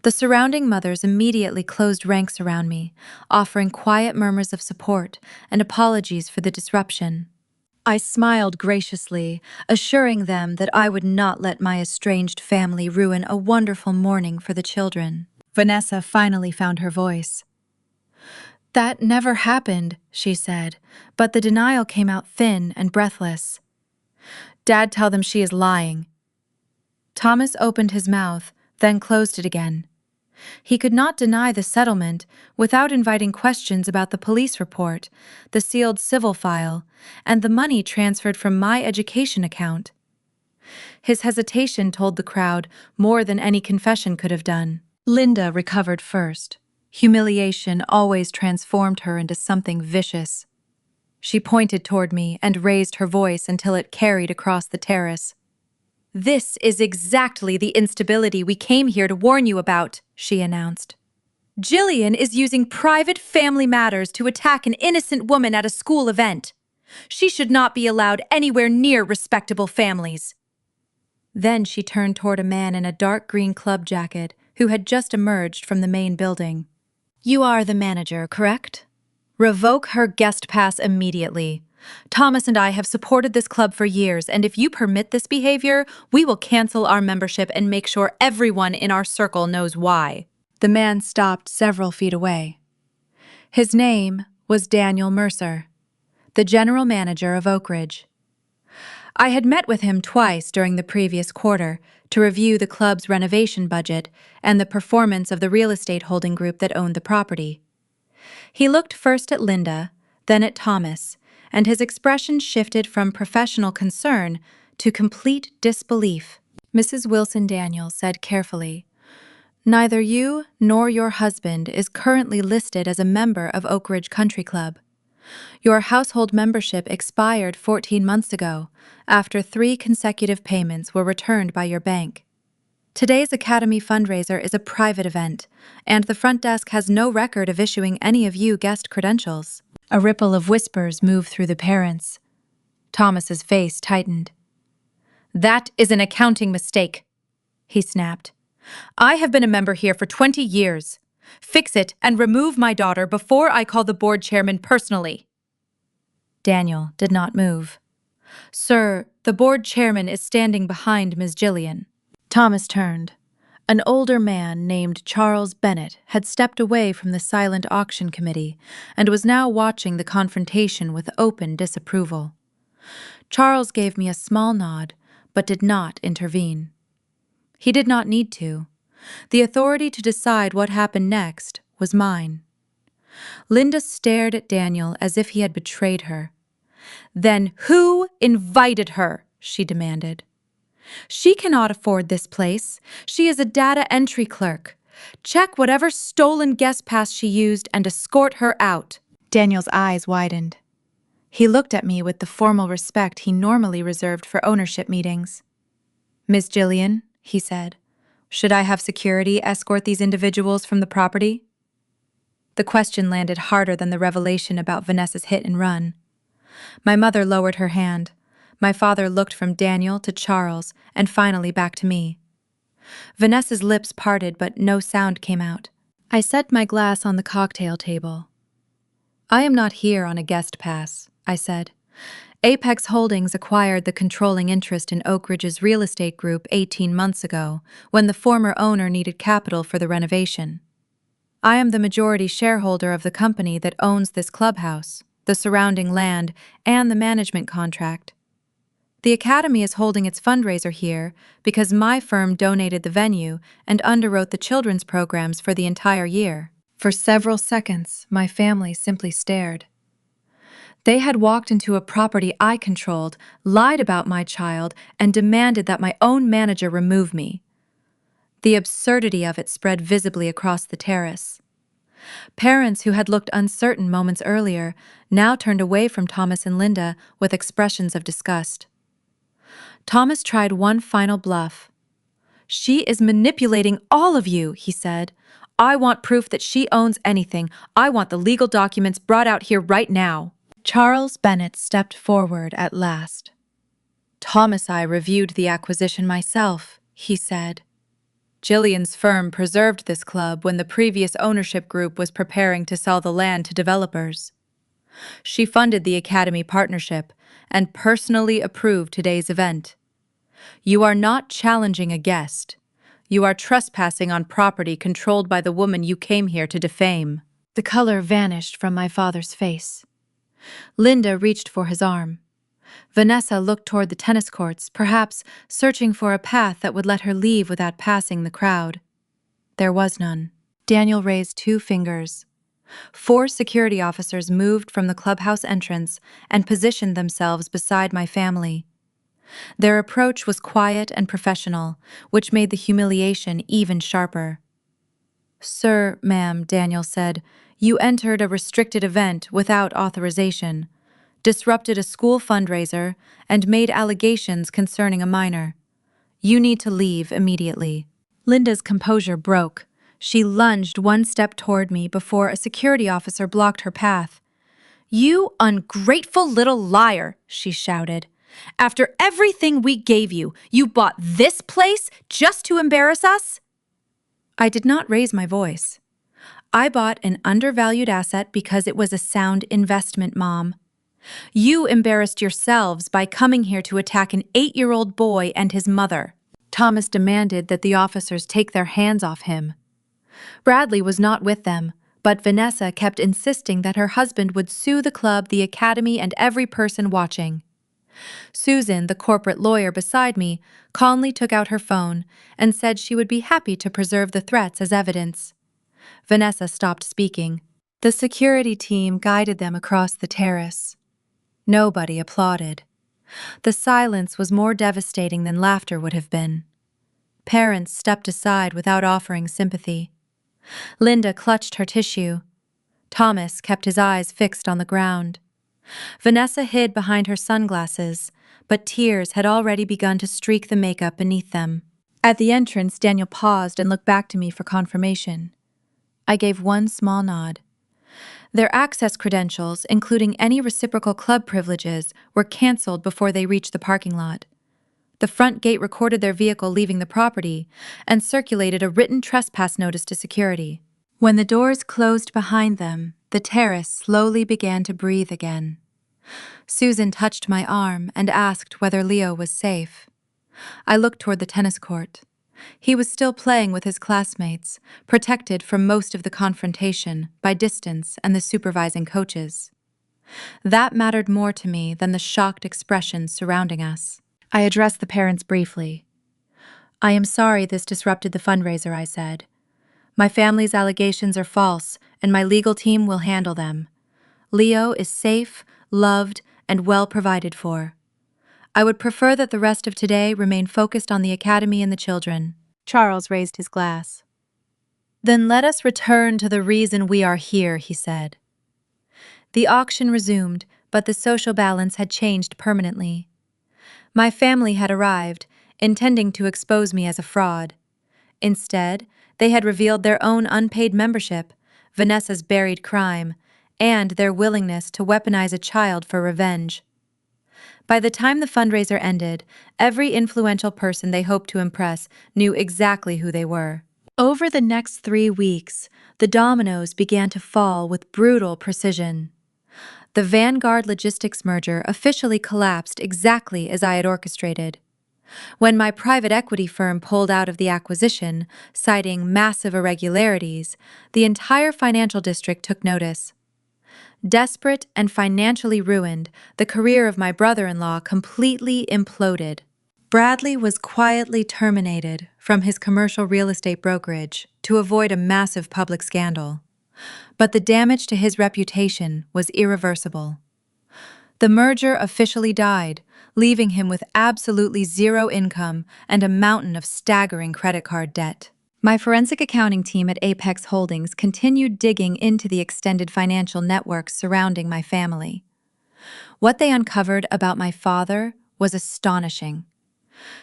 The surrounding mothers immediately closed ranks around me, offering quiet murmurs of support and apologies for the disruption. I smiled graciously, assuring them that I would not let my estranged family ruin a wonderful morning for the children. Vanessa finally found her voice. "That never happened," she said, but the denial came out thin and breathless. "Dad, tell them she is lying." Thomas opened his mouth, then closed it again. He could not deny the settlement without inviting questions about the police report, the sealed civil file, and the money transferred from my education account. His hesitation told the crowd more than any confession could have done. Linda recovered first. Humiliation always transformed her into something vicious. She pointed toward me and raised her voice until it carried across the terrace. "This is exactly the instability we came here to warn you about," she announced. "Gillian is using private family matters to attack an innocent woman at a school event. She should not be allowed anywhere near respectable families." Then she turned toward a man in a dark green club jacket who had just emerged from the main building. "You are the manager, correct? Revoke her guest pass immediately. Thomas and I have supported this club for years, and if you permit this behavior, we will cancel our membership and make sure everyone in our circle knows why." The man stopped several feet away. His name was Daniel Mercer, the general manager of Oak Ridge. I had met with him twice during the previous quarter to review the club's renovation budget and the performance of the real estate holding group that owned the property. He looked first at Linda, then at Thomas, and his expression shifted from professional concern to complete disbelief. Mrs. Wilson Daniel said carefully, "Neither you nor your husband is currently listed as a member of Oak Ridge Country Club. Your household membership expired 14 months ago, after 3 consecutive payments were returned by your bank. Today's Academy fundraiser is a private event, and the front desk has no record of issuing any of you guest credentials." A ripple of whispers moved through the parents. Thomas's face tightened. "That is an accounting mistake," he snapped. "I have been a member here for 20 years. Fix it and remove my daughter before I call the board chairman personally." Daniel did not move. "Sir, the board chairman is standing behind Ms. Gillian." Thomas turned. An older man named Charles Bennett had stepped away from the silent auction committee and was now watching the confrontation with open disapproval. Charles gave me a small nod, but did not intervene. He did not need to. The authority to decide what happened next was mine. Linda stared at Daniel as if he had betrayed her. "Then who invited her?" she demanded. "She cannot afford this place. She is a data entry clerk. Check whatever stolen guest pass she used and escort her out." Daniel's eyes widened. He looked at me with the formal respect he normally reserved for ownership meetings. "Miss Gillian," he said, "should I have security escort these individuals from the property?" The question landed harder than the revelation about Vanessa's hit and run. My mother lowered her hand. My father looked from Daniel to Charles and finally back to me. Vanessa's lips parted, but no sound came out. I set my glass on the cocktail table. "I am not here on a guest pass," I said. "Apex Holdings acquired the controlling interest in Oak Ridge's real estate group 18 months ago, when the former owner needed capital for the renovation. I am the majority shareholder of the company that owns this clubhouse, the surrounding land, and the management contract. The Academy is holding its fundraiser here because my firm donated the venue and underwrote the children's programs for the entire year. For several seconds, my family simply stared. They had walked into a property I controlled, lied about my child, and demanded that my own manager remove me. The absurdity of it spread visibly across the terrace. Parents who had looked uncertain moments earlier now turned away from Thomas and Linda with expressions of disgust. Thomas tried one final bluff. "She is manipulating all of you," he said. "I want proof that she owns anything. I want the legal documents brought out here right now." Charles Bennett stepped forward at last. "Thomas, I reviewed the acquisition myself," he said. "Gillian's firm preserved this club when the previous ownership group was preparing to sell the land to developers. She funded the Academy partnership and personally approved today's event. You are not challenging a guest. You are trespassing on property controlled by the woman you came here to defame." The color vanished from my father's face. Linda reached for his arm. Vanessa looked toward the tennis courts, perhaps searching for a path that would let her leave without passing the crowd. There was none. Daniel raised 2 fingers. 4 security officers moved from the clubhouse entrance and positioned themselves beside my family. Their approach was quiet and professional, which made the humiliation even sharper. "Sir, ma'am," Daniel said, "you entered a restricted event without authorization, disrupted a school fundraiser, and made allegations concerning a minor. You need to leave immediately." Linda's composure broke. She lunged 1 step toward me before a security officer blocked her path. "You ungrateful little liar," she shouted. "After everything we gave you, you bought this place just to embarrass us?" I did not raise my voice. "I bought an undervalued asset because it was a sound investment, Mom. You embarrassed yourselves by coming here to attack an 8-year-old boy and his mother." Thomas demanded that the officers take their hands off him. Bradley was not with them, but Vanessa kept insisting that her husband would sue the club, the Academy, and every person watching. Susan, the corporate lawyer beside me, calmly took out her phone and said she would be happy to preserve the threats as evidence. Vanessa stopped speaking. The security team guided them across the terrace. Nobody applauded. The silence was more devastating than laughter would have been. Parents stepped aside without offering sympathy. Linda clutched her tissue. Thomas kept his eyes fixed on the ground. Vanessa hid behind her sunglasses, but tears had already begun to streak the makeup beneath them. At the entrance, Daniel paused and looked back to me for confirmation. I gave one small nod. Their access credentials, including any reciprocal club privileges, were canceled before they reached the parking lot. The front gate recorded their vehicle leaving the property and circulated a written trespass notice to security. When the doors closed behind them, the terrace slowly began to breathe again. Susan touched my arm and asked whether Leo was safe. I looked toward the tennis court. He was still playing with his classmates, protected from most of the confrontation by distance and the supervising coaches. That mattered more to me than the shocked expressions surrounding us. I addressed the parents briefly. "I am sorry this disrupted the fundraiser," I said. "My family's allegations are false, and my legal team will handle them. Leo is safe, loved, and well provided for. I would prefer that the rest of today remain focused on the Academy and the children." Charles raised his glass. "Then let us return to the reason we are here," he said. The auction resumed, but the social balance had changed permanently. My family had arrived, intending to expose me as a fraud. Instead, they had revealed their own unpaid membership, Vanessa's buried crime, and their willingness to weaponize a child for revenge. By the time the fundraiser ended, every influential person they hoped to impress knew exactly who they were. Over the next 3 weeks, the dominoes began to fall with brutal precision. The Vanguard Logistics merger officially collapsed exactly as I had orchestrated. When my private equity firm pulled out of the acquisition, citing massive irregularities, the entire financial district took notice. Desperate and financially ruined, the career of my brother-in-law completely imploded. Bradley was quietly terminated from his commercial real estate brokerage to avoid a massive public scandal. But the damage to his reputation was irreversible. The merger officially died, leaving him with absolutely zero income and a mountain of staggering credit card debt. My forensic accounting team at Apex Holdings continued digging into the extended financial networks surrounding my family. What they uncovered about my father was astonishing.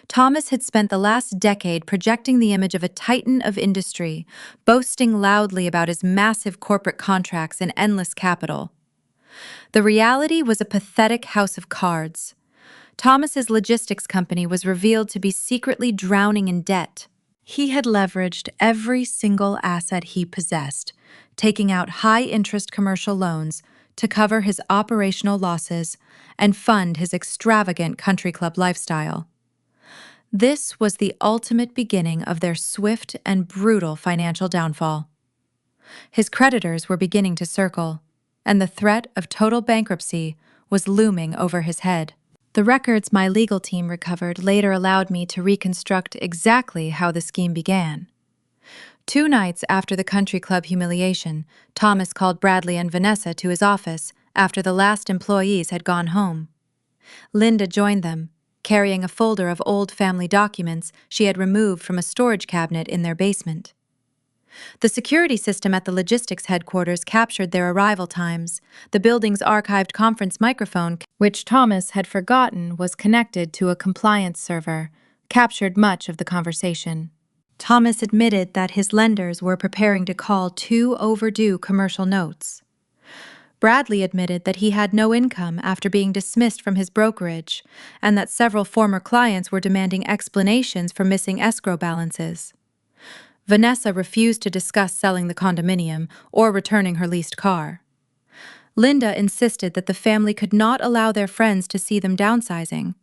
Thomas had spent the last decade projecting the image of a titan of industry, boasting loudly about his massive corporate contracts and endless capital. The reality was a pathetic house of cards. Thomas's logistics company was revealed to be secretly drowning in debt. He had leveraged every single asset he possessed, taking out high-interest commercial loans to cover his operational losses and fund his extravagant country club lifestyle. This was the ultimate beginning of their swift and brutal financial downfall. His creditors were beginning to circle, and the threat of total bankruptcy was looming over his head. The records my legal team recovered later allowed me to reconstruct exactly how the scheme began. 2 nights after the country club humiliation, Thomas called Bradley and Vanessa to his office after the last employees had gone home. Linda joined them, carrying a folder of old family documents she had removed from a storage cabinet in their basement. The security system at the logistics headquarters captured their arrival times. The building's archived conference microphone, which Thomas had forgotten was connected to a compliance server, captured much of the conversation. Thomas admitted that his lenders were preparing to call 2 overdue commercial notes. Bradley admitted that he had no income after being dismissed from his brokerage, and that several former clients were demanding explanations for missing escrow balances. Vanessa refused to discuss selling the condominium or returning her leased car. Linda insisted that the family could not allow their friends to see them downsizing.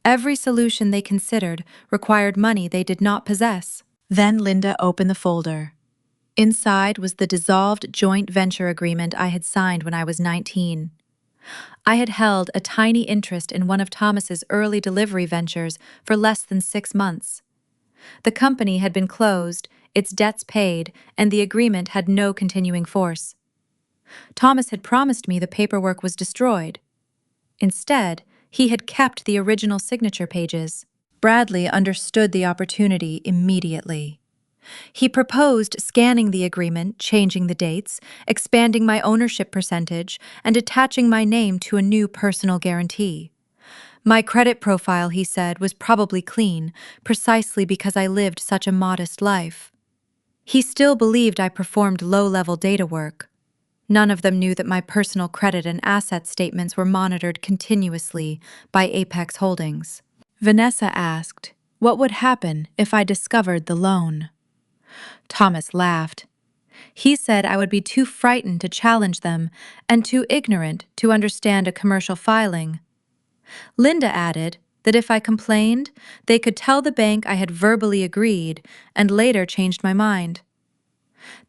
Every solution they considered required money they did not possess. Then Linda opened the folder. Inside was the dissolved joint venture agreement I had signed when I was 19. I had held a tiny interest in one of Thomas's early delivery ventures for less than 6 months. The company had been closed, its debts paid, and the agreement had no continuing force. Thomas had promised me the paperwork was destroyed. Instead, he had kept the original signature pages. Bradley understood the opportunity immediately. He proposed scanning the agreement, changing the dates, expanding my ownership percentage, and attaching my name to a new personal guarantee. My credit profile, he said, was probably clean, precisely because I lived such a modest life. He still believed I performed low-level data work. None of them knew that my personal credit and asset statements were monitored continuously by Apex Holdings. Vanessa asked, what would happen if I discovered the loan? Thomas laughed. He said I would be too frightened to challenge them and too ignorant to understand a commercial filing. Linda added that if I complained, they could tell the bank I had verbally agreed and later changed my mind.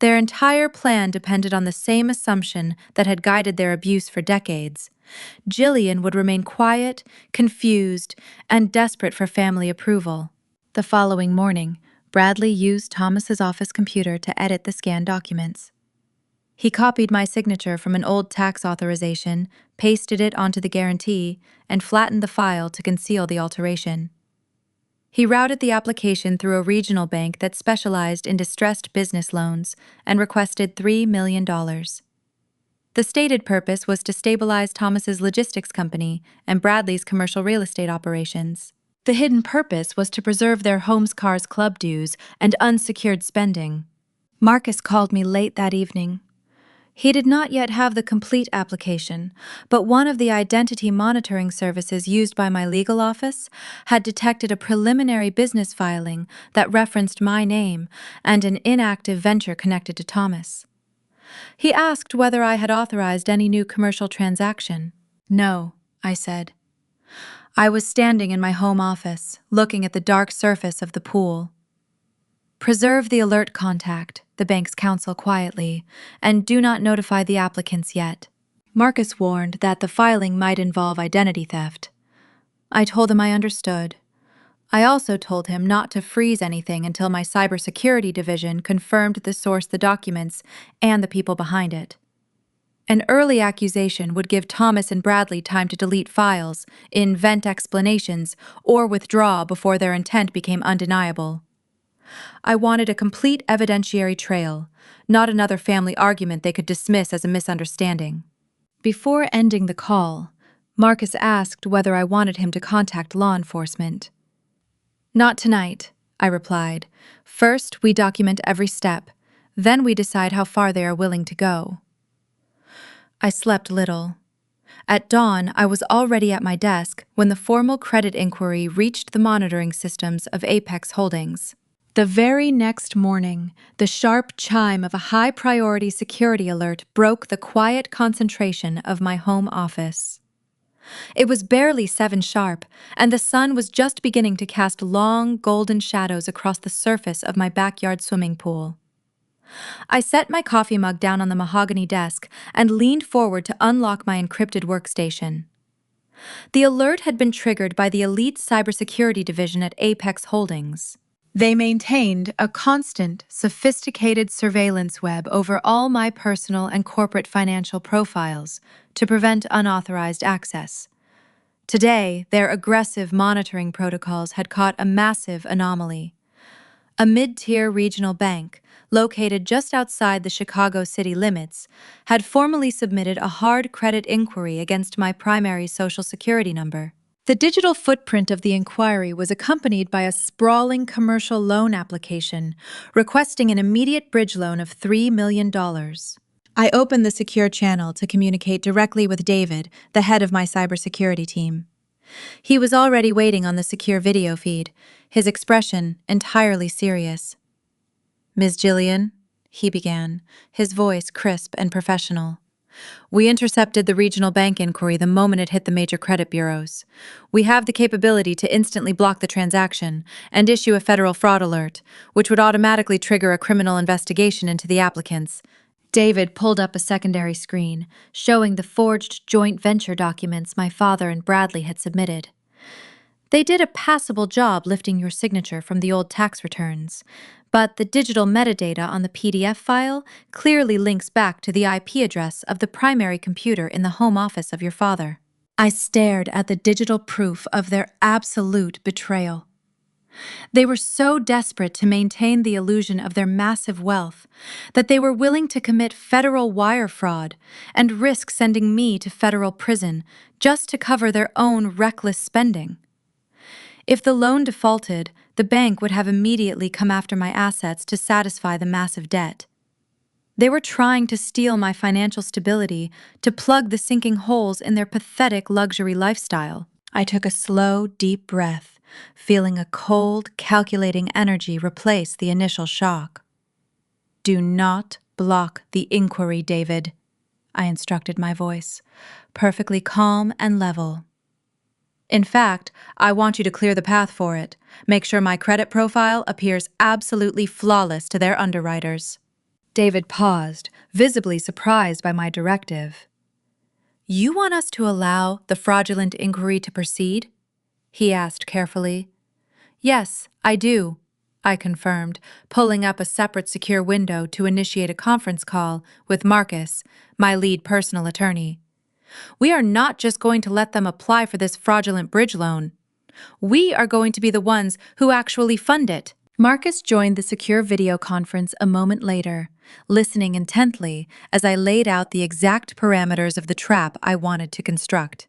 Their entire plan depended on the same assumption that had guided their abuse for decades. Gillian would remain quiet, confused, and desperate for family approval. The following morning, Bradley used Thomas's office computer to edit the scanned documents. He copied my signature from an old tax authorization, pasted it onto the guarantee, and flattened the file to conceal the alteration. He routed the application through a regional bank that specialized in distressed business loans and requested $3 million. The stated purpose was to stabilize Thomas's logistics company and Bradley's commercial real estate operations. The hidden purpose was to preserve their Homes Cars Club dues and unsecured spending. Marcus called me late that evening. He did not yet have the complete application, but one of the identity monitoring services used by my legal office had detected a preliminary business filing that referenced my name and an inactive venture connected to Thomas. He asked whether I had authorized any new commercial transaction. No, I said. I was standing in my home office, looking at the dark surface of the pool. Preserve the alert contact, the bank's counsel quietly, and do not notify the applicants yet. Marcus warned that the filing might involve identity theft. I told him I understood. I also told him not to freeze anything until my cybersecurity division confirmed the source of the documents and the people behind it. An early accusation would give Thomas and Bradley time to delete files, invent explanations, or withdraw before their intent became undeniable. I wanted a complete evidentiary trail, not another family argument they could dismiss as a misunderstanding. Before ending the call, Marcus asked whether I wanted him to contact law enforcement. "Not tonight," I replied. "First, we document every step. Then we decide how far they are willing to go." I slept little. At dawn, I was already at my desk when the formal credit inquiry reached the monitoring systems of Apex Holdings. The very next morning, the sharp chime of a high-priority security alert broke the quiet concentration of my home office. It was barely 7 sharp, and the sun was just beginning to cast long, golden shadows across the surface of my backyard swimming pool. I set my coffee mug down on the mahogany desk and leaned forward to unlock my encrypted workstation. The alert had been triggered by the elite cybersecurity division at Apex Holdings. They maintained a constant, sophisticated surveillance web over all my personal and corporate financial profiles to prevent unauthorized access. Today, their aggressive monitoring protocols had caught a massive anomaly. A mid-tier regional bank, located just outside the Chicago city limits, had formally submitted a hard credit inquiry against my primary Social Security number. The digital footprint of the inquiry was accompanied by a sprawling commercial loan application requesting an immediate bridge loan of $3 million. I opened the secure channel to communicate directly with David, the head of my cybersecurity team. He was already waiting on the secure video feed, his expression entirely serious. "Ms. Gillian," he began, his voice crisp and professional. "We intercepted the regional bank inquiry the moment it hit the major credit bureaus. We have the capability to instantly block the transaction and issue a federal fraud alert, which would automatically trigger a criminal investigation into the applicants." David pulled up a secondary screen, showing the forged joint venture documents my father and Bradley had submitted. "They did a passable job lifting your signature from the old tax returns, but the digital metadata on the PDF file clearly links back to the IP address of the primary computer in the home office of your father." I stared at the digital proof of their absolute betrayal. They were so desperate to maintain the illusion of their massive wealth that they were willing to commit federal wire fraud and risk sending me to federal prison just to cover their own reckless spending. If the loan defaulted, the bank would have immediately come after my assets to satisfy the massive debt. They were trying to steal my financial stability to plug the sinking holes in their pathetic luxury lifestyle. I took a slow, deep breath, feeling a cold, calculating energy replace the initial shock. "Do not block the inquiry, David," I instructed my voice, perfectly calm and level. "In fact, I want you to clear the path for it. Make sure my credit profile appears absolutely flawless to their underwriters." David paused, visibly surprised by my directive. "You want us to allow the fraudulent inquiry to proceed?" he asked carefully. "Yes, I do," I confirmed, pulling up a separate secure window to initiate a conference call with Marcus, my lead personal attorney. "We are not just going to let them apply for this fraudulent bridge loan. We are going to be the ones who actually fund it." Marcus joined the secure video conference a moment later, listening intently as I laid out the exact parameters of the trap I wanted to construct.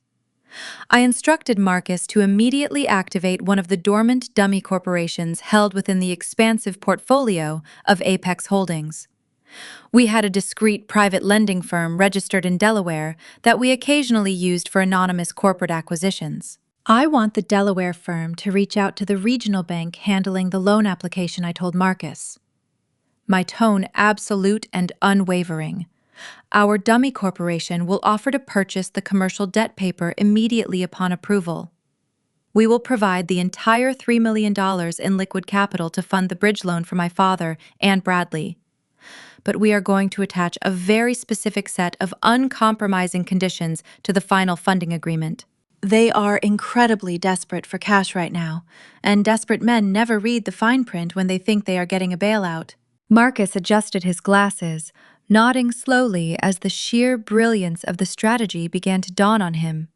I instructed Marcus to immediately activate one of the dormant dummy corporations held within the expansive portfolio of Apex Holdings. We had a discreet private lending firm registered in Delaware that we occasionally used for anonymous corporate acquisitions. I want the Delaware firm to reach out to the regional bank handling the loan application, I told Marcus. My tone absolute and unwavering. Our dummy corporation will offer to purchase the commercial debt paper immediately upon approval. We will provide the entire $3 million in liquid capital to fund the bridge loan for my father and Bradley. But we are going to attach a very specific set of uncompromising conditions to the final funding agreement. They are incredibly desperate for cash right now, and desperate men never read the fine print when they think they are getting a bailout. Marcus adjusted his glasses, nodding slowly as the sheer brilliance of the strategy began to dawn on him.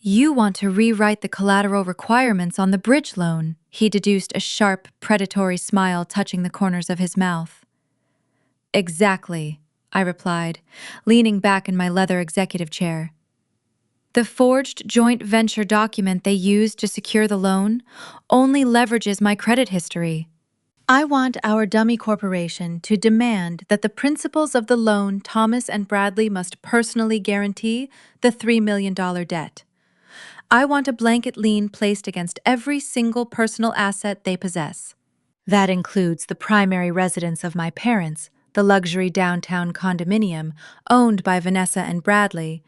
You want to rewrite the collateral requirements on the bridge loan, he deduced, a sharp, predatory smile touching the corners of his mouth. Exactly, I replied, leaning back in my leather executive chair. The forged joint venture document they used to secure the loan only leverages my credit history. I want our dummy corporation to demand that the principals of the loan Thomas and Bradley must personally guarantee the $3 million debt. I want a blanket lien placed against every single personal asset they possess. That includes the primary residence of my parents, the luxury downtown condominium owned by Vanessa and Bradley,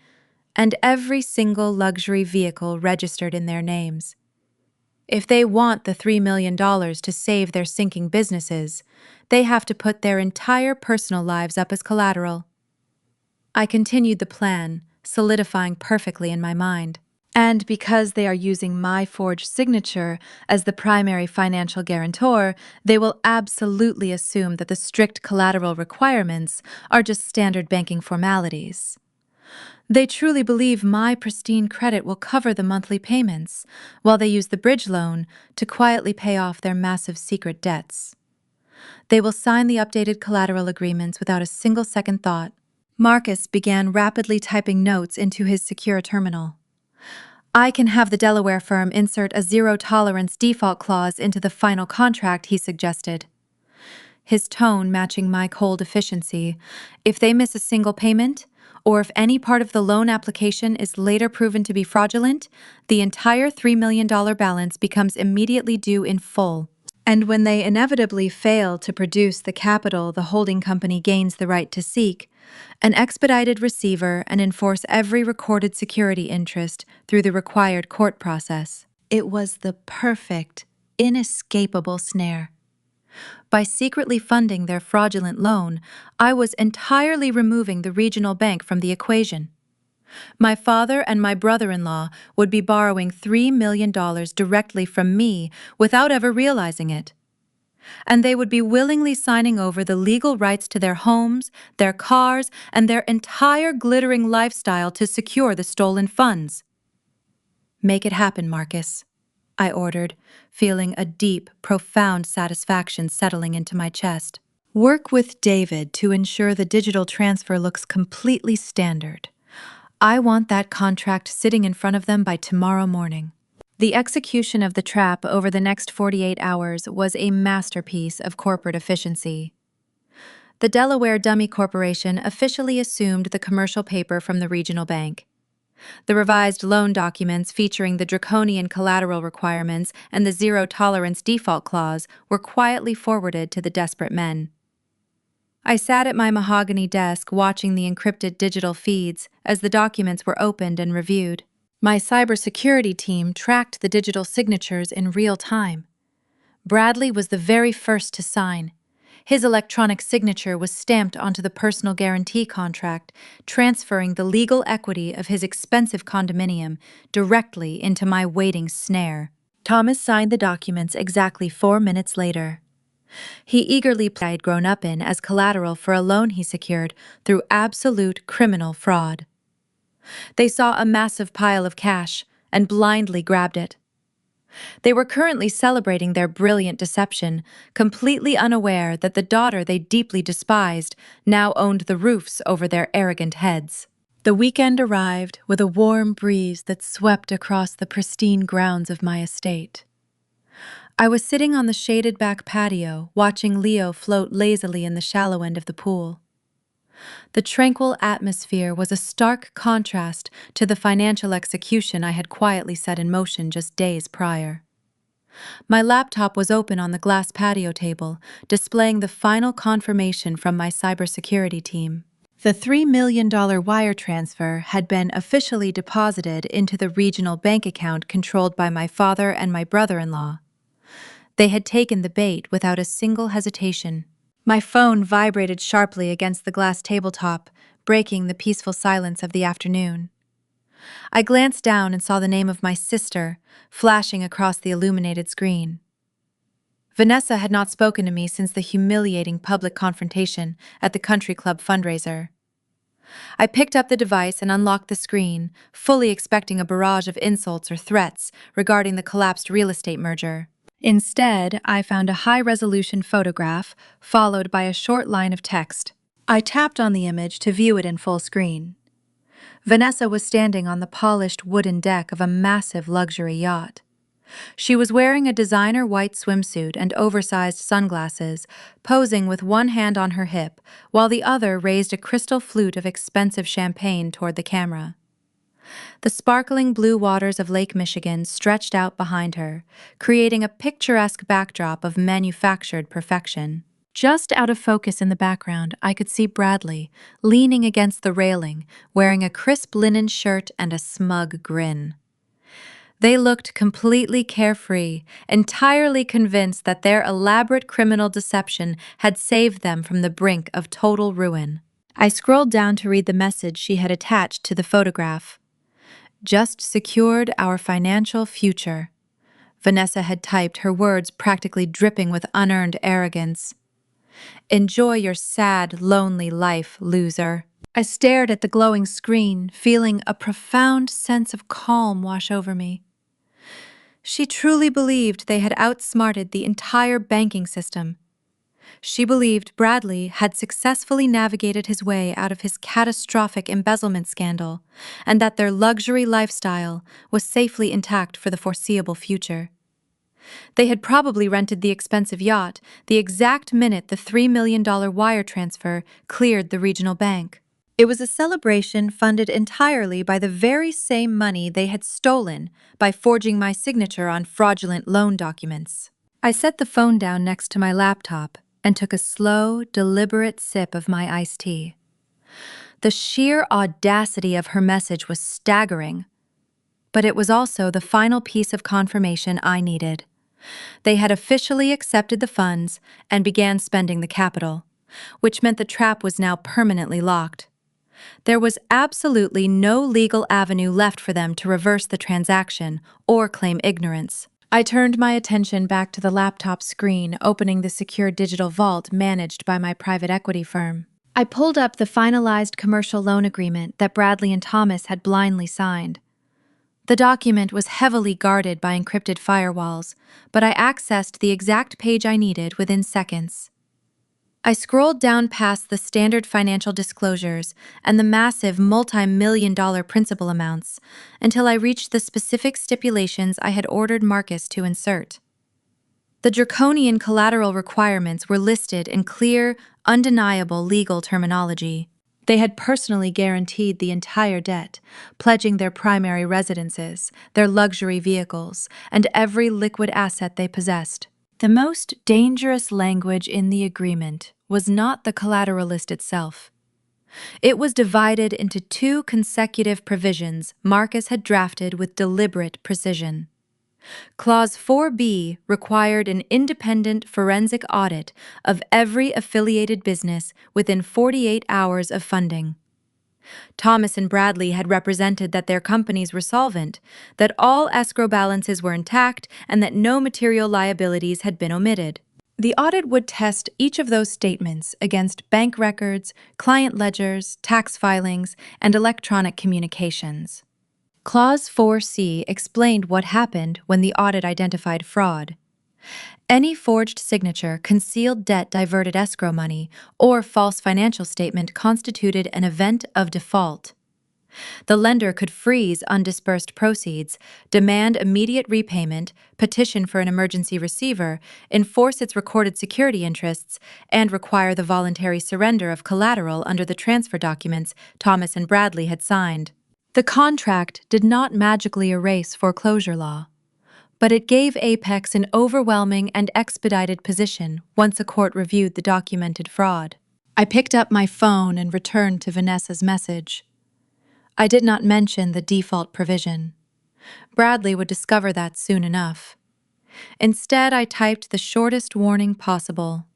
and every single luxury vehicle registered in their names. If they want the $3 million to save their sinking businesses, they have to put their entire personal lives up as collateral. I continued the plan, solidifying perfectly in my mind. And because they are using my forged signature as the primary financial guarantor, they will absolutely assume that the strict collateral requirements are just standard banking formalities. They truly believe my pristine credit will cover the monthly payments, while they use the bridge loan to quietly pay off their massive secret debts. They will sign the updated collateral agreements without a single second thought. Marcus began rapidly typing notes into his secure terminal. I can have the Delaware firm insert a zero-tolerance default clause into the final contract, he suggested, his tone matching my cold efficiency. If they miss a single payment, or if any part of the loan application is later proven to be fraudulent, the entire $3 million balance becomes immediately due in full. And when they inevitably fail to produce the capital the holding company gains the right to seek, an expedited receiver and enforce every recorded security interest through the required court process. It was the perfect, inescapable snare. By secretly funding their fraudulent loan, I was entirely removing the regional bank from the equation. My father and my brother-in-law would be borrowing $3 million directly from me without ever realizing it. And they would be willingly signing over the legal rights to their homes, their cars, and their entire glittering lifestyle to secure the stolen funds. Make it happen, Marcus, I ordered, feeling a deep, profound satisfaction settling into my chest. Work with David to ensure the digital transfer looks completely standard. I want that contract sitting in front of them by tomorrow morning. The execution of the trap over the next 48 hours was a masterpiece of corporate efficiency. The Delaware Dummy Corporation officially assumed the commercial paper from the regional bank. The revised loan documents featuring the draconian collateral requirements and the zero-tolerance default clause were quietly forwarded to the desperate men. I sat at my mahogany desk watching the encrypted digital feeds as the documents were opened and reviewed. My cybersecurity team tracked the digital signatures in real time. Bradley was the very first to sign. His electronic signature was stamped onto the personal guarantee contract, transferring the legal equity of his expensive condominium directly into my waiting snare. Thomas signed the documents exactly 4 minutes later. He eagerly pledged I had grown up in as collateral for a loan he secured through absolute criminal fraud. They saw a massive pile of cash and blindly grabbed it. They were currently celebrating their brilliant deception, completely unaware that the daughter they deeply despised now owned the roofs over their arrogant heads. The weekend arrived with a warm breeze that swept across the pristine grounds of my estate. I was sitting on the shaded back patio, watching Leo float lazily in the shallow end of the pool. The tranquil atmosphere was a stark contrast to the financial execution I had quietly set in motion just days prior. My laptop was open on the glass patio table, displaying the final confirmation from my cybersecurity team. The $3 million wire transfer had been officially deposited into the regional bank account controlled by my father and my brother-in-law. They had taken the bait without a single hesitation. My phone vibrated sharply against the glass tabletop, breaking the peaceful silence of the afternoon. I glanced down and saw the name of my sister flashing across the illuminated screen. Vanessa had not spoken to me since the humiliating public confrontation at the country club fundraiser. I picked up the device and unlocked the screen, fully expecting a barrage of insults or threats regarding the collapsed real estate merger. Instead, I found a high-resolution photograph, followed by a short line of text. I tapped on the image to view it in full screen. Vanessa was standing on the polished wooden deck of a massive luxury yacht. She was wearing a designer white swimsuit and oversized sunglasses, posing with one hand on her hip, while the other raised a crystal flute of expensive champagne toward the camera. The sparkling blue waters of Lake Michigan stretched out behind her, creating a picturesque backdrop of manufactured perfection. Just out of focus in the background, I could see Bradley, leaning against the railing, wearing a crisp linen shirt and a smug grin. They looked completely carefree, entirely convinced that their elaborate criminal deception had saved them from the brink of total ruin. I scrolled down to read the message she had attached to the photograph. "Just secured our financial future." Vanessa had typed, her words practically dripping with unearned arrogance. "Enjoy your sad, lonely life, loser." I stared at the glowing screen, feeling a profound sense of calm wash over me. She truly believed they had outsmarted the entire banking system. She believed Bradley had successfully navigated his way out of his catastrophic embezzlement scandal, and that their luxury lifestyle was safely intact for the foreseeable future. They had probably rented the expensive yacht the exact minute the $3 million wire transfer cleared the regional bank. It was a celebration funded entirely by the very same money they had stolen by forging my signature on fraudulent loan documents. I set the phone down next to my laptop and took a slow, deliberate sip of my iced tea. The sheer audacity of her message was staggering, but it was also the final piece of confirmation I needed. They had officially accepted the funds and began spending the capital, which meant the trap was now permanently locked. There was absolutely no legal avenue left for them to reverse the transaction or claim ignorance. I turned my attention back to the laptop screen, opening the secure digital vault managed by my private equity firm. I pulled up the finalized commercial loan agreement that Bradley and Thomas had blindly signed. The document was heavily guarded by encrypted firewalls, but I accessed the exact page I needed within seconds. I scrolled down past the standard financial disclosures and the massive multi-million-dollar principal amounts until I reached the specific stipulations I had ordered Marcus to insert. The draconian collateral requirements were listed in clear, undeniable legal terminology. They had personally guaranteed the entire debt, pledging their primary residences, their luxury vehicles, and every liquid asset they possessed. The most dangerous language in the agreement was not the collateral list itself. It was divided into two consecutive provisions Marcus had drafted with deliberate precision. Clause 4B required an independent forensic audit of every affiliated business within 48 hours of funding. Thomas and Bradley had represented that their companies were solvent, that all escrow balances were intact, and that no material liabilities had been omitted. The audit would test each of those statements against bank records, client ledgers, tax filings, and electronic communications. Clause 4C explained what happened when the audit identified fraud. Any forged signature, concealed debt diverted escrow money, or false financial statement constituted an event of default. The lender could freeze undisbursed proceeds, demand immediate repayment, petition for an emergency receiver, enforce its recorded security interests, and require the voluntary surrender of collateral under the transfer documents Thomas and Bradley had signed. The contract did not magically erase foreclosure law, but it gave Apex an overwhelming and expedited position once a court reviewed the documented fraud. I picked up my phone and returned to Vanessa's message. I did not mention the default provision. Bradley would discover that soon enough. Instead, I typed the shortest warning possible.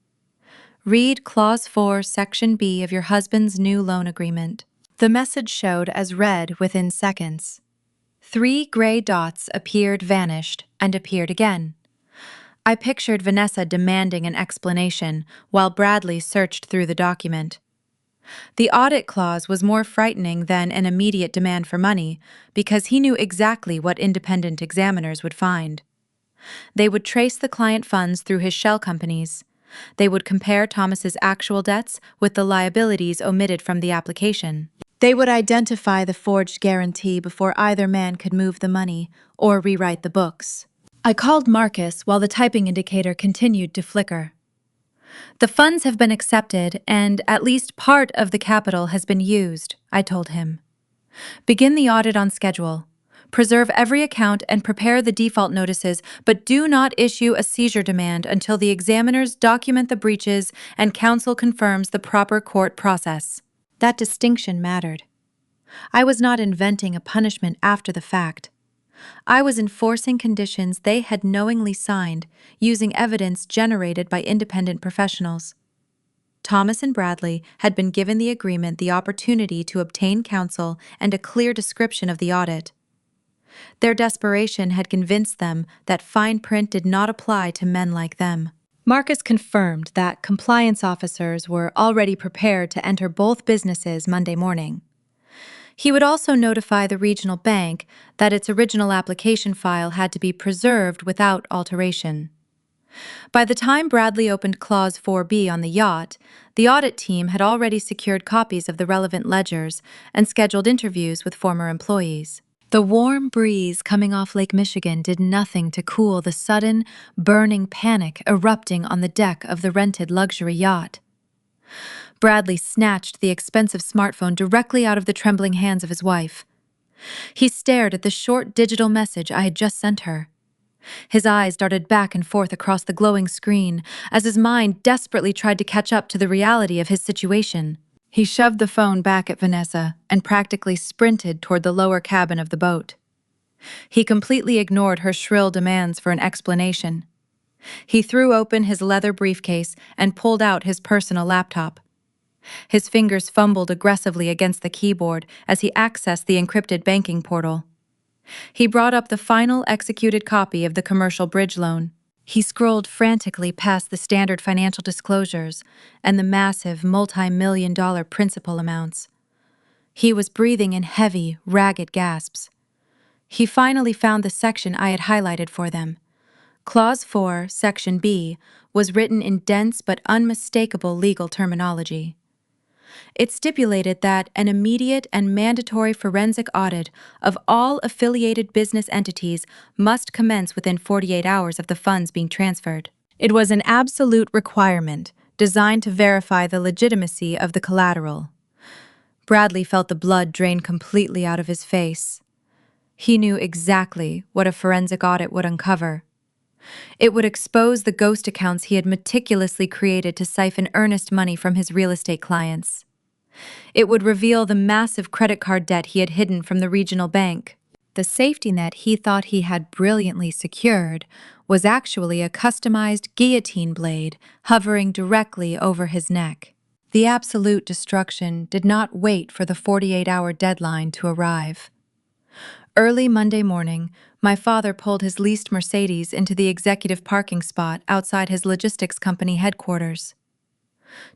Read Clause 4, Section B of your husband's new loan agreement. The message showed as read within seconds. 3 gray dots appeared, vanished, and appeared again. I pictured Vanessa demanding an explanation while Bradley searched through the document. The audit clause was more frightening than an immediate demand for money because he knew exactly what independent examiners would find. They would trace the client funds through his shell companies. They would compare Thomas's actual debts with the liabilities omitted from the application. They would identify the forged guarantee before either man could move the money or rewrite the books. I called Marcus while the typing indicator continued to flicker. The funds have been accepted and at least part of the capital has been used, I told him. Begin the audit on schedule. Preserve every account and prepare the default notices, but do not issue a seizure demand until the examiners document the breaches and counsel confirms the proper court process. That distinction mattered. I was not inventing a punishment after the fact. I was enforcing conditions they had knowingly signed, using evidence generated by independent professionals. Thomas and Bradley had been given the agreement the opportunity to obtain counsel and a clear description of the audit. Their desperation had convinced them that fine print did not apply to men like them. Marcus confirmed that compliance officers were already prepared to enter both businesses Monday morning. He would also notify the regional bank that its original application file had to be preserved without alteration. By the time Bradley opened Clause 4B on the yacht, the audit team had already secured copies of the relevant ledgers and scheduled interviews with former employees. The warm breeze coming off Lake Michigan did nothing to cool the sudden, burning panic erupting on the deck of the rented luxury yacht. Bradley snatched the expensive smartphone directly out of the trembling hands of his wife. He stared at the short digital message I had just sent her. His eyes darted back and forth across the glowing screen as his mind desperately tried to catch up to the reality of his situation. He shoved the phone back at Vanessa and practically sprinted toward the lower cabin of the boat. He completely ignored her shrill demands for an explanation. He threw open his leather briefcase and pulled out his personal laptop. His fingers fumbled aggressively against the keyboard as he accessed the encrypted banking portal. He brought up the final executed copy of the commercial bridge loan. He scrolled frantically past the standard financial disclosures and the massive multi-million-dollar principal amounts. He was breathing in heavy, ragged gasps. He finally found the section I had highlighted for them. Clause 4, Section B, was written in dense but unmistakable legal terminology. It stipulated that an immediate and mandatory forensic audit of all affiliated business entities must commence within 48 hours of the funds being transferred. It was an absolute requirement designed to verify the legitimacy of the collateral. Bradley felt the blood drain completely out of his face. He knew exactly what a forensic audit would uncover. It would expose the ghost accounts he had meticulously created to siphon earnest money from his real estate clients. It would reveal the massive credit card debt he had hidden from the regional bank. The safety net he thought he had brilliantly secured was actually a customized guillotine blade hovering directly over his neck. The absolute destruction did not wait for the 48-hour deadline to arrive. Early Monday morning, my father pulled his leased Mercedes into the executive parking spot outside his logistics company headquarters.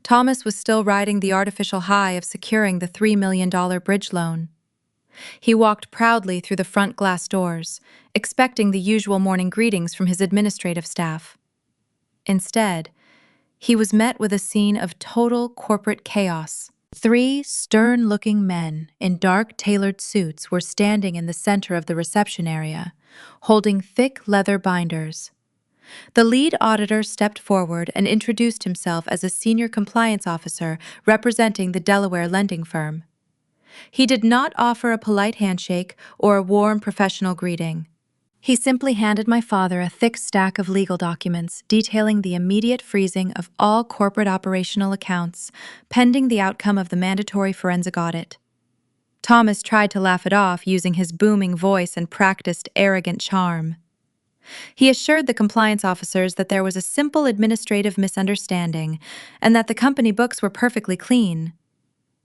Thomas was still riding the artificial high of securing the $3 million bridge loan. He walked proudly through the front glass doors, expecting the usual morning greetings from his administrative staff. Instead, he was met with a scene of total corporate chaos. 3 stern-looking men in dark tailored suits were standing in the center of the reception area, holding thick leather binders. The lead auditor stepped forward and introduced himself as a senior compliance officer representing the Delaware lending firm. He did not offer a polite handshake or a warm professional greeting. He simply handed my father a thick stack of legal documents detailing the immediate freezing of all corporate operational accounts, pending the outcome of the mandatory forensic audit. Thomas tried to laugh it off using his booming voice and practiced arrogant charm. He assured the compliance officers that there was a simple administrative misunderstanding and that the company books were perfectly clean.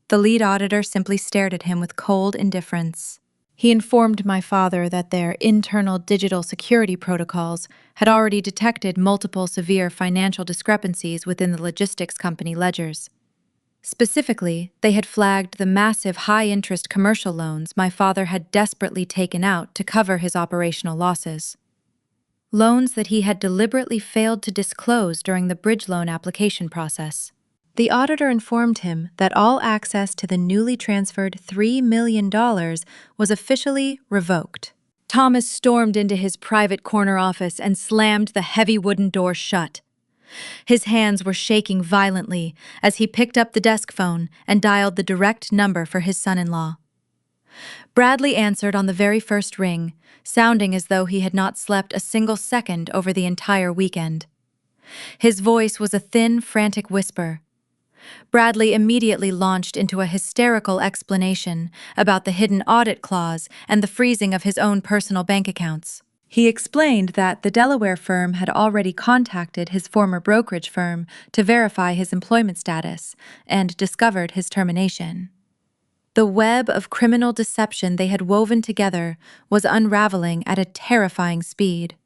The lead auditor simply stared at him with cold indifference. He informed my father that their internal digital security protocols had already detected multiple severe financial discrepancies within the logistics company ledgers. Specifically, they had flagged the massive high-interest commercial loans my father had desperately taken out to cover his operational losses. Loans that he had deliberately failed to disclose during the bridge loan application process. The auditor informed him that all access to the newly transferred $3 million was officially revoked. Thomas stormed into his private corner office and slammed the heavy wooden door shut. His hands were shaking violently as he picked up the desk phone and dialed the direct number for his son-in-law. Bradley answered on the very first ring, sounding as though he had not slept a single second over the entire weekend. His voice was a thin, frantic whisper. Bradley immediately launched into a hysterical explanation about the hidden audit clause and the freezing of his own personal bank accounts. He explained that the Delaware firm had already contacted his former brokerage firm to verify his employment status and discovered his termination. The web of criminal deception they had woven together was unraveling at a terrifying speed.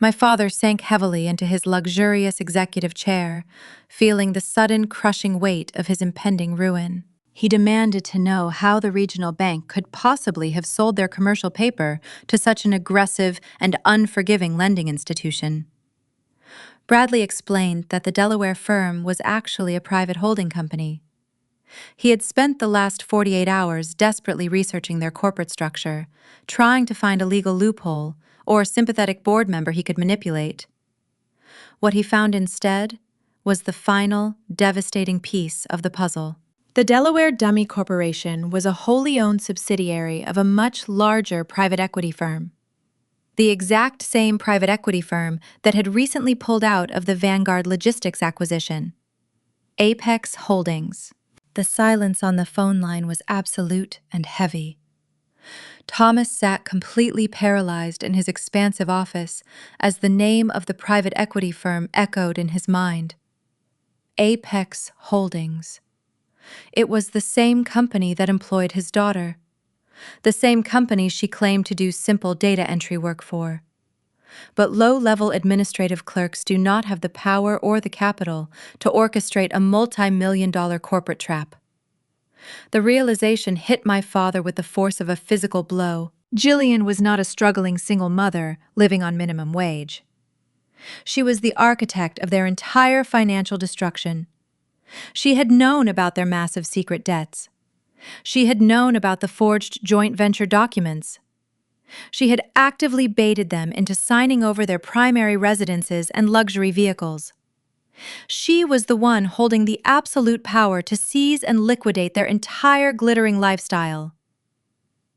My father sank heavily into his luxurious executive chair, feeling the sudden crushing weight of his impending ruin. He demanded to know how the regional bank could possibly have sold their commercial paper to such an aggressive and unforgiving lending institution. Bradley explained that the Delaware firm was actually a private holding company. He had spent the last 48 hours desperately researching their corporate structure, trying to find a legal loophole or sympathetic board member he could manipulate. What he found instead was the final, devastating piece of the puzzle. The Delaware Dummy Corporation was a wholly owned subsidiary of a much larger private equity firm. The exact same private equity firm that had recently pulled out of the Vanguard Logistics acquisition. Apex Holdings. The silence on the phone line was absolute and heavy. Thomas sat completely paralyzed in his expansive office as the name of the private equity firm echoed in his mind. Apex Holdings. It was the same company that employed his daughter. The same company she claimed to do simple data entry work for. But low-level administrative clerks do not have the power or the capital to orchestrate a multi-million-dollar corporate trap. The realization hit my father with the force of a physical blow. Gillian was not a struggling single mother living on minimum wage. She was the architect of their entire financial destruction. She had known about their massive secret debts. She had known about the forged joint venture documents. She had actively baited them into signing over their primary residences and luxury vehicles. She was the one holding the absolute power to seize and liquidate their entire glittering lifestyle.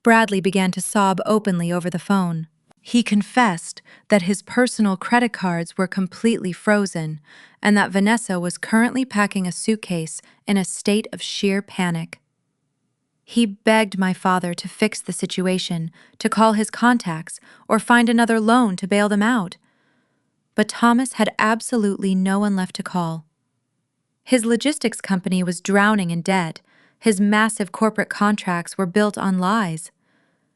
Bradley began to sob openly over the phone. He confessed that his personal credit cards were completely frozen and that Vanessa was currently packing a suitcase in a state of sheer panic. He begged my father to fix the situation, to call his contacts, or find another loan to bail them out. But Thomas had absolutely no one left to call. His logistics company was drowning in debt. His massive corporate contracts were built on lies.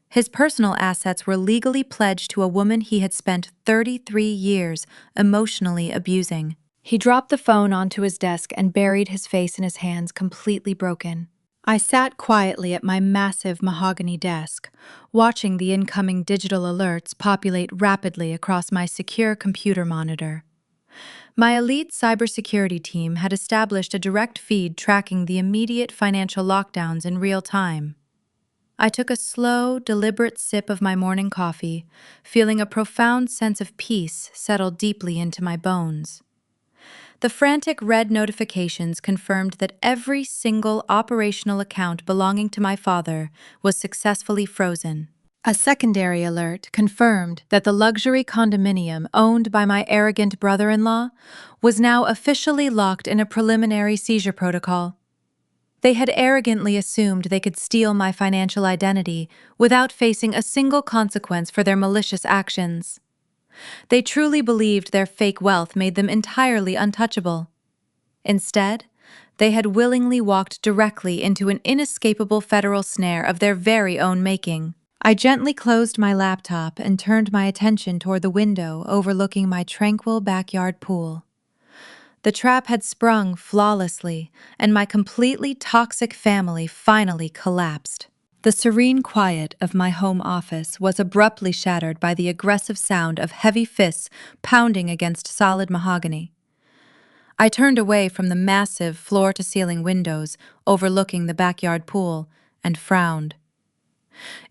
His personal assets were legally pledged to a woman he had spent 33 years emotionally abusing. He dropped the phone onto his desk and buried his face in his hands, completely broken. I sat quietly at my massive mahogany desk, watching the incoming digital alerts populate rapidly across my secure computer monitor. My elite cybersecurity team had established a direct feed tracking the immediate financial lockdowns in real time. I took a slow, deliberate sip of my morning coffee, feeling a profound sense of peace settle deeply into my bones. The frantic red notifications confirmed that every single operational account belonging to my father was successfully frozen. A secondary alert confirmed that the luxury condominium owned by my arrogant brother-in-law was now officially locked in a preliminary seizure protocol. They had arrogantly assumed they could steal my financial identity without facing a single consequence for their malicious actions. They truly believed their fake wealth made them entirely untouchable. Instead, they had willingly walked directly into an inescapable federal snare of their very own making. I gently closed my laptop and turned my attention toward the window overlooking my tranquil backyard pool. The trap had sprung flawlessly, and my completely toxic family finally collapsed. The serene quiet of my home office was abruptly shattered by the aggressive sound of heavy fists pounding against solid mahogany. I turned away from the massive floor-to-ceiling windows overlooking the backyard pool and frowned.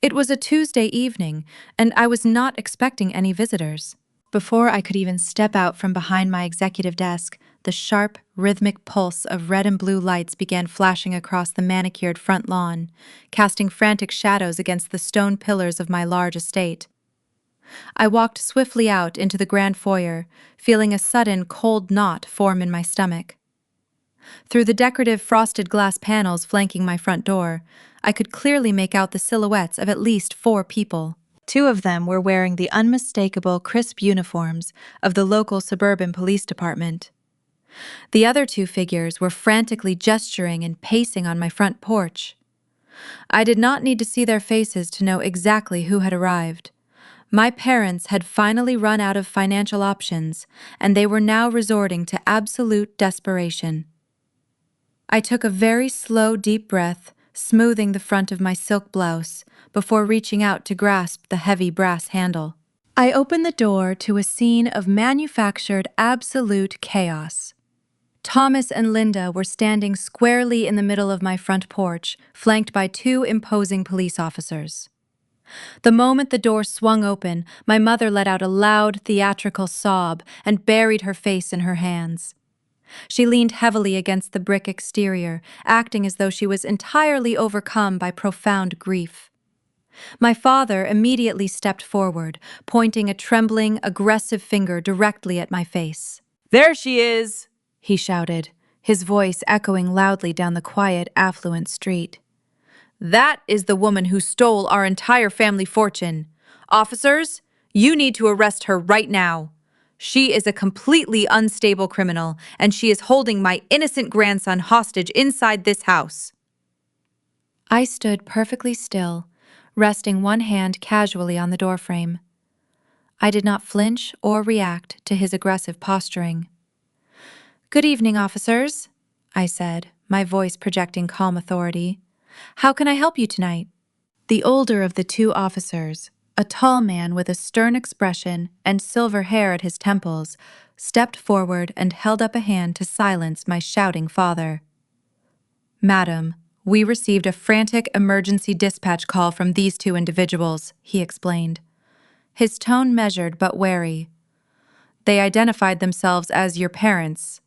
It was a Tuesday evening, and I was not expecting any visitors. Before I could even step out from behind my executive desk, the sharp, rhythmic pulse of red and blue lights began flashing across the manicured front lawn, casting frantic shadows against the stone pillars of my large estate. I walked swiftly out into the grand foyer, feeling a sudden cold knot form in my stomach. Through the decorative frosted glass panels flanking my front door, I could clearly make out the silhouettes of at least 4 people. 2 of them were wearing the unmistakable crisp uniforms of the local suburban police department. The other 2 figures were frantically gesturing and pacing on my front porch. I did not need to see their faces to know exactly who had arrived. My parents had finally run out of financial options, and they were now resorting to absolute desperation. I took a very slow, deep breath, smoothing the front of my silk blouse before reaching out to grasp the heavy brass handle. I opened the door to a scene of manufactured absolute chaos. Thomas and Linda were standing squarely in the middle of my front porch, flanked by 2 imposing police officers. The moment the door swung open, my mother let out a loud, theatrical sob and buried her face in her hands. She leaned heavily against the brick exterior, acting as though she was entirely overcome by profound grief. My father immediately stepped forward, pointing a trembling, aggressive finger directly at my face. "There she is!" He shouted, his voice echoing loudly down the quiet, affluent street. "That is the woman who stole our entire family fortune. Officers, you need to arrest her right now. She is a completely unstable criminal, and she is holding my innocent grandson hostage inside this house." I stood perfectly still, resting one hand casually on the doorframe. I did not flinch or react to his aggressive posturing. "Good evening, officers," I said, my voice projecting calm authority. "How can I help you tonight?" The older of the 2 officers, a tall man with a stern expression and silver hair at his temples, stepped forward and held up a hand to silence my shouting father. "Madam, we received a frantic emergency dispatch call from these 2 individuals," he explained, his tone measured but wary. "They identified themselves as your parents.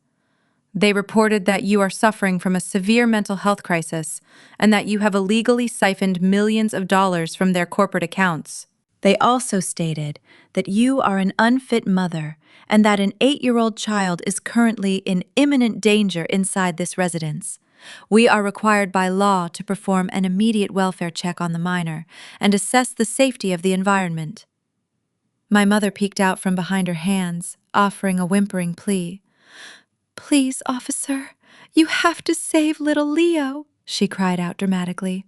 They reported that you are suffering from a severe mental health crisis and that you have illegally siphoned millions of dollars from their corporate accounts. They also stated that you are an unfit mother and that an 8-year-old child is currently in imminent danger inside this residence. We are required by law to perform an immediate welfare check on the minor and assess the safety of the environment." My mother peeked out from behind her hands, offering a whimpering plea. "Please, officer, you have to save little Leo," she cried out dramatically.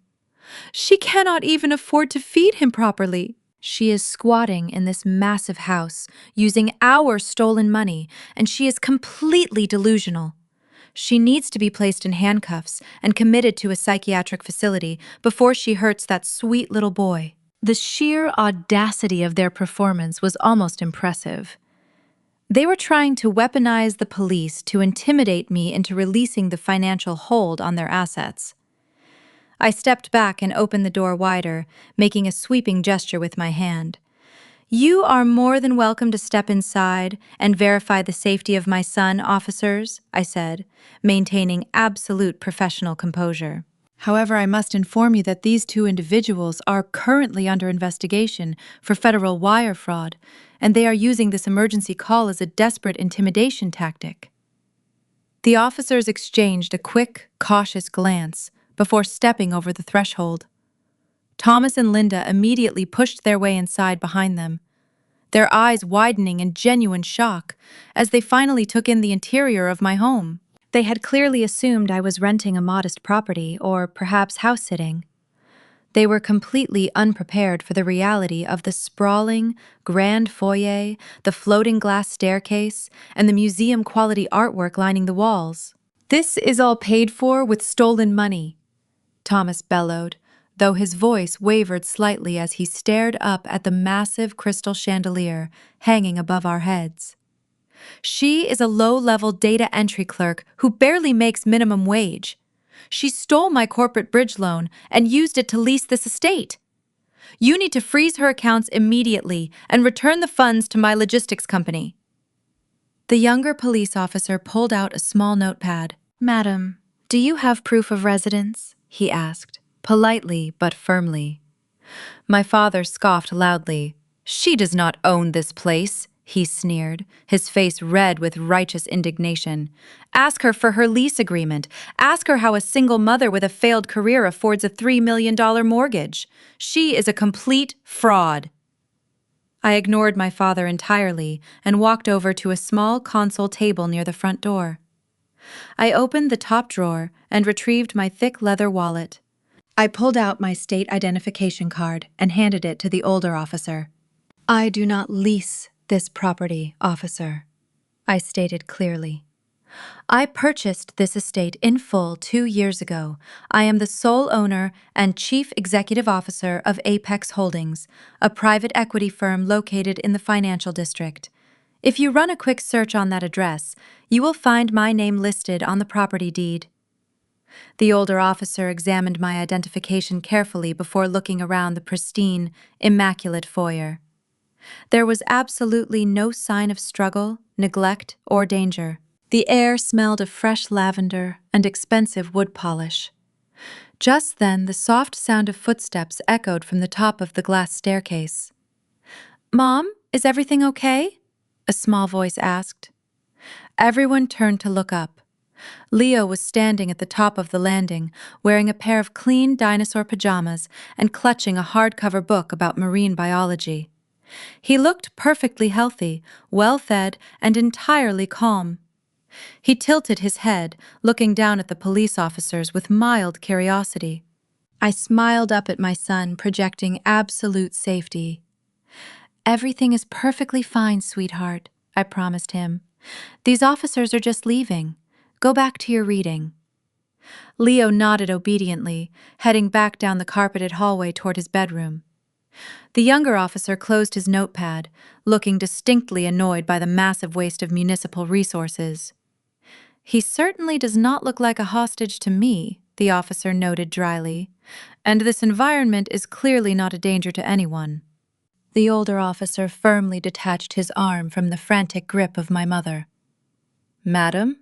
"She cannot even afford to feed him properly. She is squatting in this massive house, using our stolen money, and she is completely delusional. She needs to be placed in handcuffs and committed to a psychiatric facility before she hurts that sweet little boy." The sheer audacity of their performance was almost impressive. They were trying to weaponize the police to intimidate me into releasing the financial hold on their assets. I stepped back and opened the door wider, making a sweeping gesture with my hand. "You are more than welcome to step inside and verify the safety of my son, officers," I said, maintaining absolute professional composure. However, I must inform you that these two individuals are currently under investigation for federal wire fraud, and they are using this emergency call as a desperate intimidation tactic. The officers exchanged a quick, cautious glance before stepping over the threshold. Thomas and Linda immediately pushed their way inside behind them, their eyes widening in genuine shock as they finally took in the interior of my home. They had clearly assumed I was renting a modest property or perhaps house-sitting. They were completely unprepared for the reality of the sprawling, grand foyer, the floating glass staircase, and the museum-quality artwork lining the walls. "This is all paid for with stolen money," Thomas bellowed, though his voice wavered slightly as he stared up at the massive crystal chandelier hanging above our heads. "She is a low-level data entry clerk who barely makes minimum wage. She stole my corporate bridge loan and used it to lease this estate. You need to freeze her accounts immediately and return the funds to my logistics company." The younger police officer pulled out a small notepad. "Madam, do you have proof of residence?" he asked, politely but firmly. My father scoffed loudly. "She does not own this place," he sneered, his face red with righteous indignation. "Ask her for her lease agreement. Ask her how a single mother with a failed career affords a $3 million mortgage. She is a complete fraud." I ignored my father entirely and walked over to a small console table near the front door. I opened the top drawer and retrieved my thick leather wallet. I pulled out my state identification card and handed it to the older officer. "I do not lease this property, officer," I stated clearly. "I purchased this estate in full 2 years ago. I am the sole owner and chief executive officer of Apex Holdings, a private equity firm located in the financial district. If you run a quick search on that address, you will find my name listed on the property deed." The older officer examined my identification carefully before looking around the pristine, immaculate foyer. There was absolutely no sign of struggle, neglect, or danger. The air smelled of fresh lavender and expensive wood polish. Just then, the soft sound of footsteps echoed from the top of the glass staircase. "Mom, is everything okay?" a small voice asked. Everyone turned to look up. Leo was standing at the top of the landing, wearing a pair of clean dinosaur pajamas and clutching a hardcover book about marine biology. He looked perfectly healthy, well-fed, and entirely calm. He tilted his head, looking down at the police officers with mild curiosity. I smiled up at my son, projecting absolute safety. "Everything is perfectly fine, sweetheart," I promised him. "These officers are just leaving. Go back to your reading." Leo nodded obediently, heading back down the carpeted hallway toward his bedroom. The younger officer closed his notepad, looking distinctly annoyed by the massive waste of municipal resources. "He certainly does not look like a hostage to me," the officer noted dryly, "and this environment is clearly not a danger to anyone." The older officer firmly detached his arm from the frantic grip of my mother. "Madam,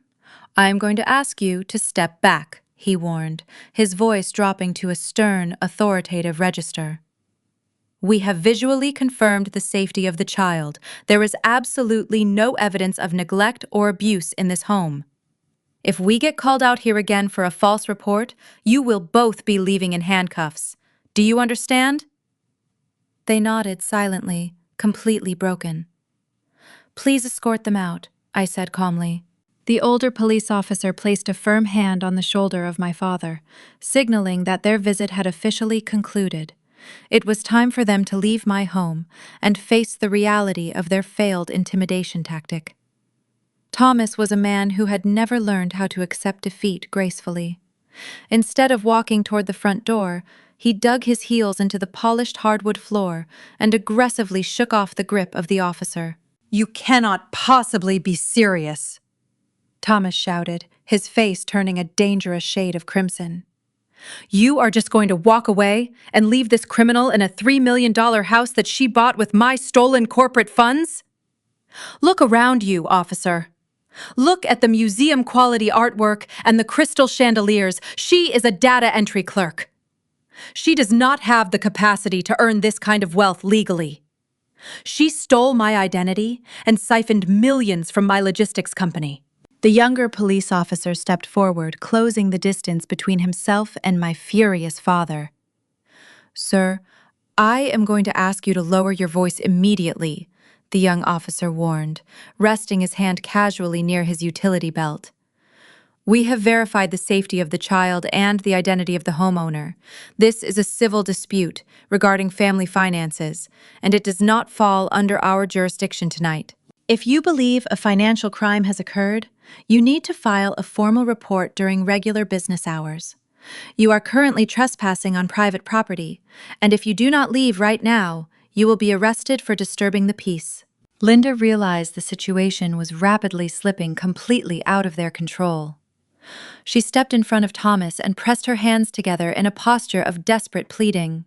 I am going to ask you to step back," he warned, his voice dropping to a stern, authoritative register. "We have visually confirmed the safety of the child. There is absolutely no evidence of neglect or abuse in this home. If we get called out here again for a false report, you will both be leaving in handcuffs. Do you understand?" They nodded silently, completely broken. "Please escort them out," I said calmly. The older police officer placed a firm hand on the shoulder of my father, signaling that their visit had officially concluded. It was time for them to leave my home and face the reality of their failed intimidation tactic. Thomas was a man who had never learned how to accept defeat gracefully. Instead of walking toward the front door, he dug his heels into the polished hardwood floor and aggressively shook off the grip of the officer. "You cannot possibly be serious," Thomas shouted, his face turning a dangerous shade of crimson. "You are just going to walk away and leave this criminal in a $3 million house that she bought with my stolen corporate funds? Look around you, officer. Look at the museum-quality artwork and the crystal chandeliers. She is a data entry clerk. She does not have the capacity to earn this kind of wealth legally. She stole my identity and siphoned millions from my logistics company. The younger police officer stepped forward, closing the distance between himself and my furious father. "Sir, I am going to ask you to lower your voice immediately," the young officer warned, resting his hand casually near his utility belt. "We have verified the safety of the child and the identity of the homeowner. This is a civil dispute regarding family finances, and it does not fall under our jurisdiction tonight. If you believe a financial crime has occurred, you need to file a formal report during regular business hours. You are currently trespassing on private property, and if you do not leave right now, you will be arrested for disturbing the peace." Linda realized the situation was rapidly slipping completely out of their control. She stepped in front of Thomas and pressed her hands together in a posture of desperate pleading.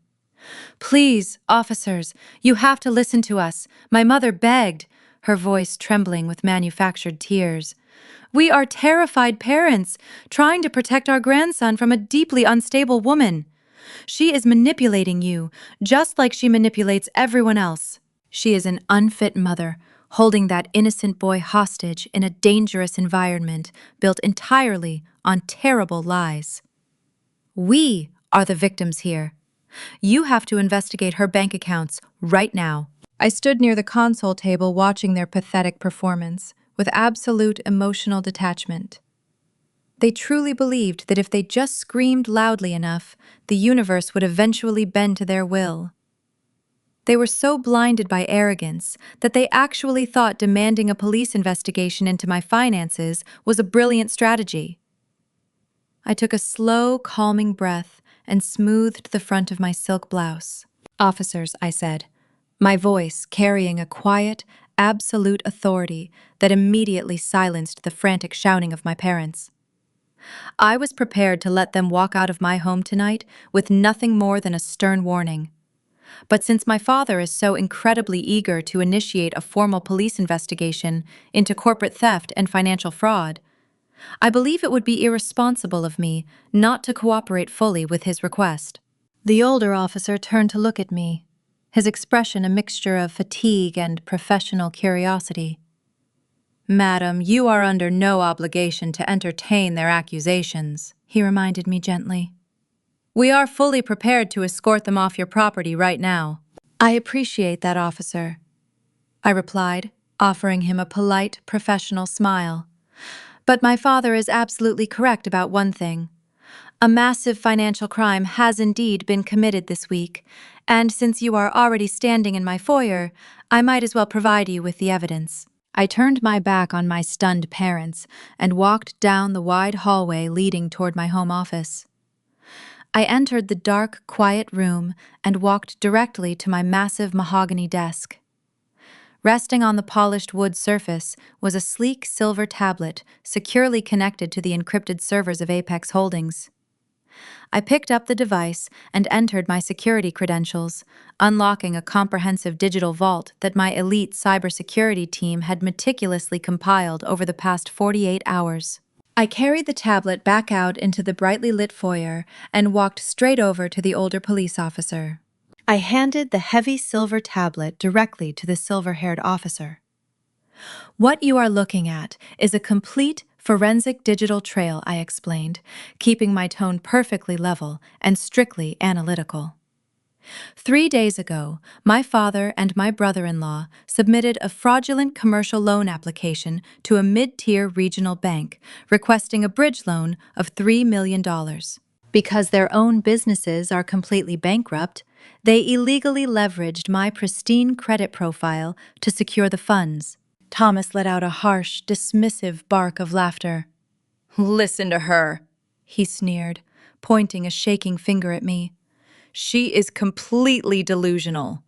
"Please, officers, you have to listen to us. My mother begged," her voice trembling with manufactured tears. "We are terrified parents, trying to protect our grandson from a deeply unstable woman. She is manipulating you, just like she manipulates everyone else. She is an unfit mother, holding that innocent boy hostage in a dangerous environment built entirely on terrible lies. We are the victims here. You have to investigate her bank accounts right now." I stood near the console table watching their pathetic performance, with absolute emotional detachment. They truly believed that if they just screamed loudly enough, the universe would eventually bend to their will. They were so blinded by arrogance that they actually thought demanding a police investigation into my finances was a brilliant strategy. I took a slow, calming breath and smoothed the front of my silk blouse. "Officers," I said, my voice carrying a quiet, absolute authority that immediately silenced the frantic shouting of my parents. I was prepared to let them walk out of my home tonight with nothing more than a stern warning. But since my father is so incredibly eager to initiate a formal police investigation into corporate theft and financial fraud, I believe it would be irresponsible of me not to cooperate fully with his request. The older officer turned to look at me, his expression a mixture of fatigue and professional curiosity. "Madam, you are under no obligation to entertain their accusations," he reminded me gently. "We are fully prepared to escort them off your property right now." "I appreciate that, officer," I replied, offering him a polite, professional smile. "But my father is absolutely correct about one thing. A massive financial crime has indeed been committed this week, and since you are already standing in my foyer, I might as well provide you with the evidence." I turned my back on my stunned parents and walked down the wide hallway leading toward my home office. I entered the dark, quiet room and walked directly to my massive mahogany desk. Resting on the polished wood surface was a sleek silver tablet securely connected to the encrypted servers of Apex Holdings. I picked up the device and entered my security credentials, unlocking a comprehensive digital vault that my elite cybersecurity team had meticulously compiled over the past 48 hours. I carried the tablet back out into the brightly lit foyer and walked straight over to the older police officer. I handed the heavy silver tablet directly to the silver-haired officer. "What you are looking at is a complete forensic digital trail," I explained, keeping my tone perfectly level and strictly analytical. 3 days ago, my father and my brother-in-law submitted a fraudulent commercial loan application to a mid-tier regional bank requesting a bridge loan of $3 million. Because their own businesses are completely bankrupt, they illegally leveraged my pristine credit profile to secure the funds. Thomas let out a harsh, dismissive bark of laughter. "Listen to her," He sneered, pointing a shaking finger at me. "She is completely delusional.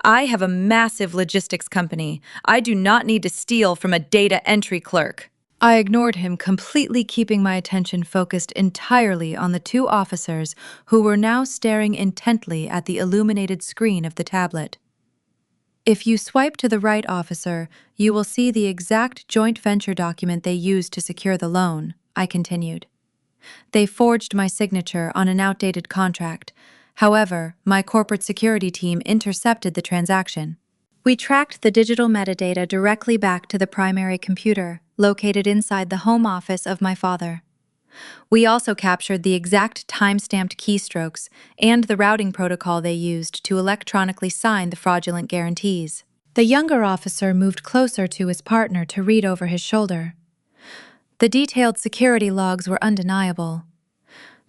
I have a massive logistics company. I do not need to steal from a data entry clerk." I ignored him, completely keeping my attention focused entirely on the two officers who were now staring intently at the illuminated screen of the tablet. If you swipe to the right, officer, you will see the exact joint venture document they used to secure the loan, I continued. They forged my signature on an outdated contract. However, my corporate security team intercepted the transaction. We tracked the digital metadata directly back to the primary computer, located inside the home office of my father. We also captured the exact time-stamped keystrokes and the routing protocol they used to electronically sign the fraudulent guarantees. The younger officer moved closer to his partner to read over his shoulder. The detailed security logs were undeniable.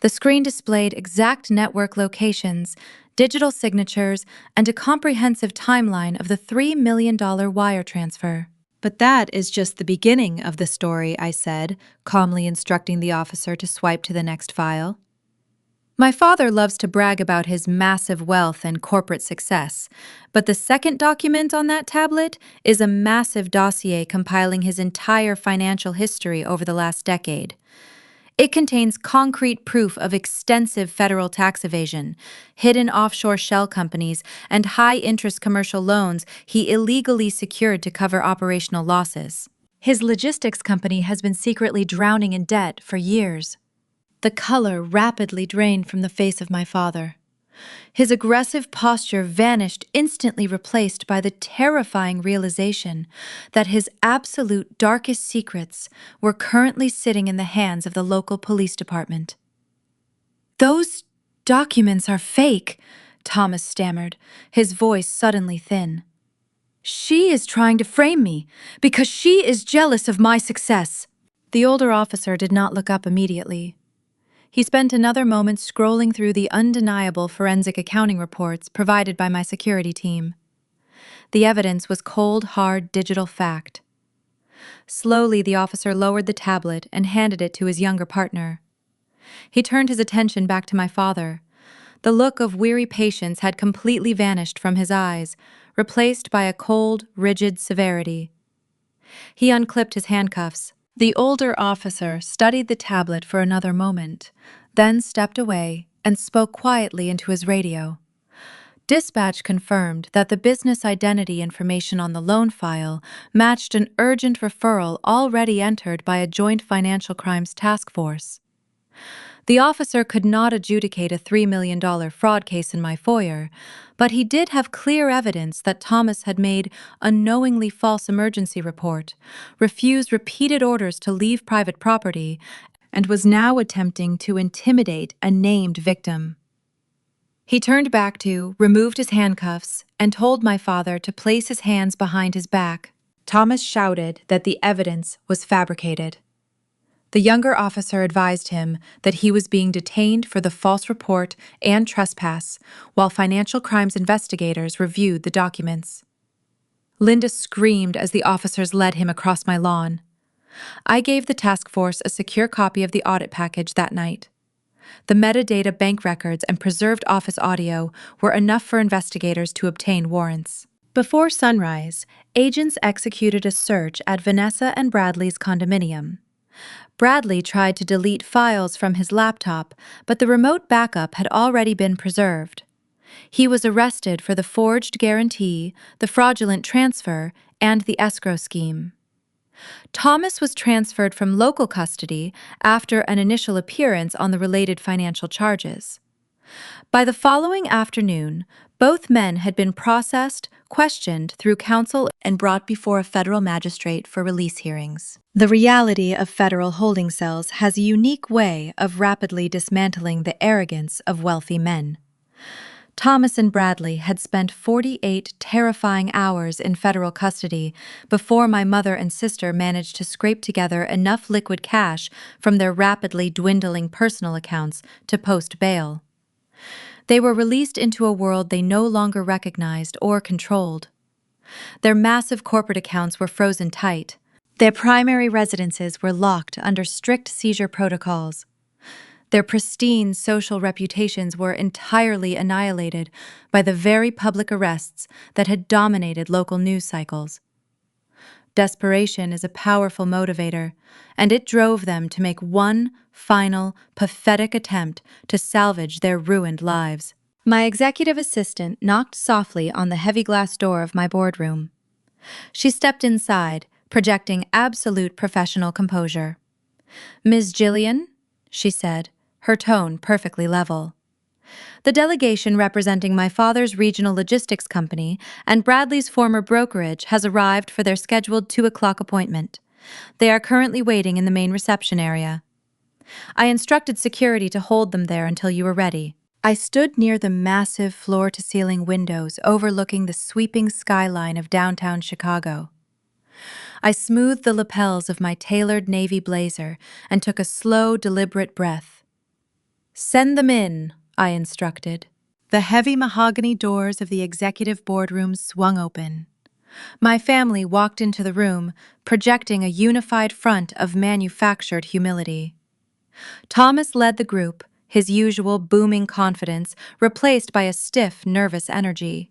The screen displayed exact network locations, digital signatures, and a comprehensive timeline of the $3 million wire transfer. But that is just the beginning of the story, I said, calmly instructing the officer to swipe to the next file. My father loves to brag about his massive wealth and corporate success, but the second document on that tablet is a massive dossier compiling his entire financial history over the last decade. It contains concrete proof of extensive federal tax evasion, hidden offshore shell companies, and high-interest commercial loans he illegally secured to cover operational losses. His logistics company has been secretly drowning in debt for years. The color rapidly drained from the face of my father. His aggressive posture vanished, instantly replaced by the terrifying realization that his absolute darkest secrets were currently sitting in the hands of the local police department. "Those documents are fake," Thomas stammered, his voice suddenly thin. "She is trying to frame me because she is jealous of my success." The older officer did not look up immediately. He spent another moment scrolling through the undeniable forensic accounting reports provided by my security team. The evidence was cold, hard digital fact. Slowly, the officer lowered the tablet and handed it to his younger partner. He turned his attention back to my father. The look of weary patience had completely vanished from his eyes, replaced by a cold, rigid severity. He unclipped his handcuffs. The older officer studied the tablet for another moment, then stepped away and spoke quietly into his radio. Dispatch confirmed that the business identity information on the loan file matched an urgent referral already entered by a joint financial crimes task force. The officer could not adjudicate a $3 million fraud case in my foyer, but he did have clear evidence that Thomas had made a knowingly false emergency report, refused repeated orders to leave private property, and was now attempting to intimidate a named victim. He turned back to, removed his handcuffs, and told my father to place his hands behind his back. Thomas shouted that the evidence was fabricated. The younger officer advised him that he was being detained for the false report and trespass, while financial crimes investigators reviewed the documents. Linda screamed as the officers led him across my lawn. I gave the task force a secure copy of the audit package that night. The metadata bank records and preserved office audio were enough for investigators to obtain warrants. Before sunrise, agents executed a search at Vanessa and Bradley's condominium. Bradley tried to delete files from his laptop, but the remote backup had already been preserved. He was arrested for the forged guarantee, the fraudulent transfer, and the escrow scheme. Thomas was transferred from local custody after an initial appearance on the related financial charges. By the following afternoon, both men had been processed, questioned through counsel, and brought before a federal magistrate for release hearings. The reality of federal holding cells has a unique way of rapidly dismantling the arrogance of wealthy men. Thomas and Bradley had spent 48 terrifying hours in federal custody before my mother and sister managed to scrape together enough liquid cash from their rapidly dwindling personal accounts to post bail. They were released into a world they no longer recognized or controlled. Their massive corporate accounts were frozen tight. Their primary residences were locked under strict seizure protocols. Their pristine social reputations were entirely annihilated by the very public arrests that had dominated local news cycles. Desperation is a powerful motivator, and it drove them to make one final, pathetic attempt to salvage their ruined lives. My executive assistant knocked softly on the heavy glass door of my boardroom. She stepped inside, projecting absolute professional composure. "Ms. Gillian," she said, her tone perfectly level. "The delegation representing my father's regional logistics company and Bradley's former brokerage has arrived for their scheduled 2 o'clock appointment. They are currently waiting in the main reception area. I instructed security to hold them there until you are ready." I stood near the massive floor-to-ceiling windows overlooking the sweeping skyline of downtown Chicago. I smoothed the lapels of my tailored navy blazer and took a slow, deliberate breath. "Send them in," I instructed. The heavy mahogany doors of the executive boardroom swung open. My family walked into the room, projecting a unified front of manufactured humility. Thomas led the group, his usual booming confidence replaced by a stiff, nervous energy.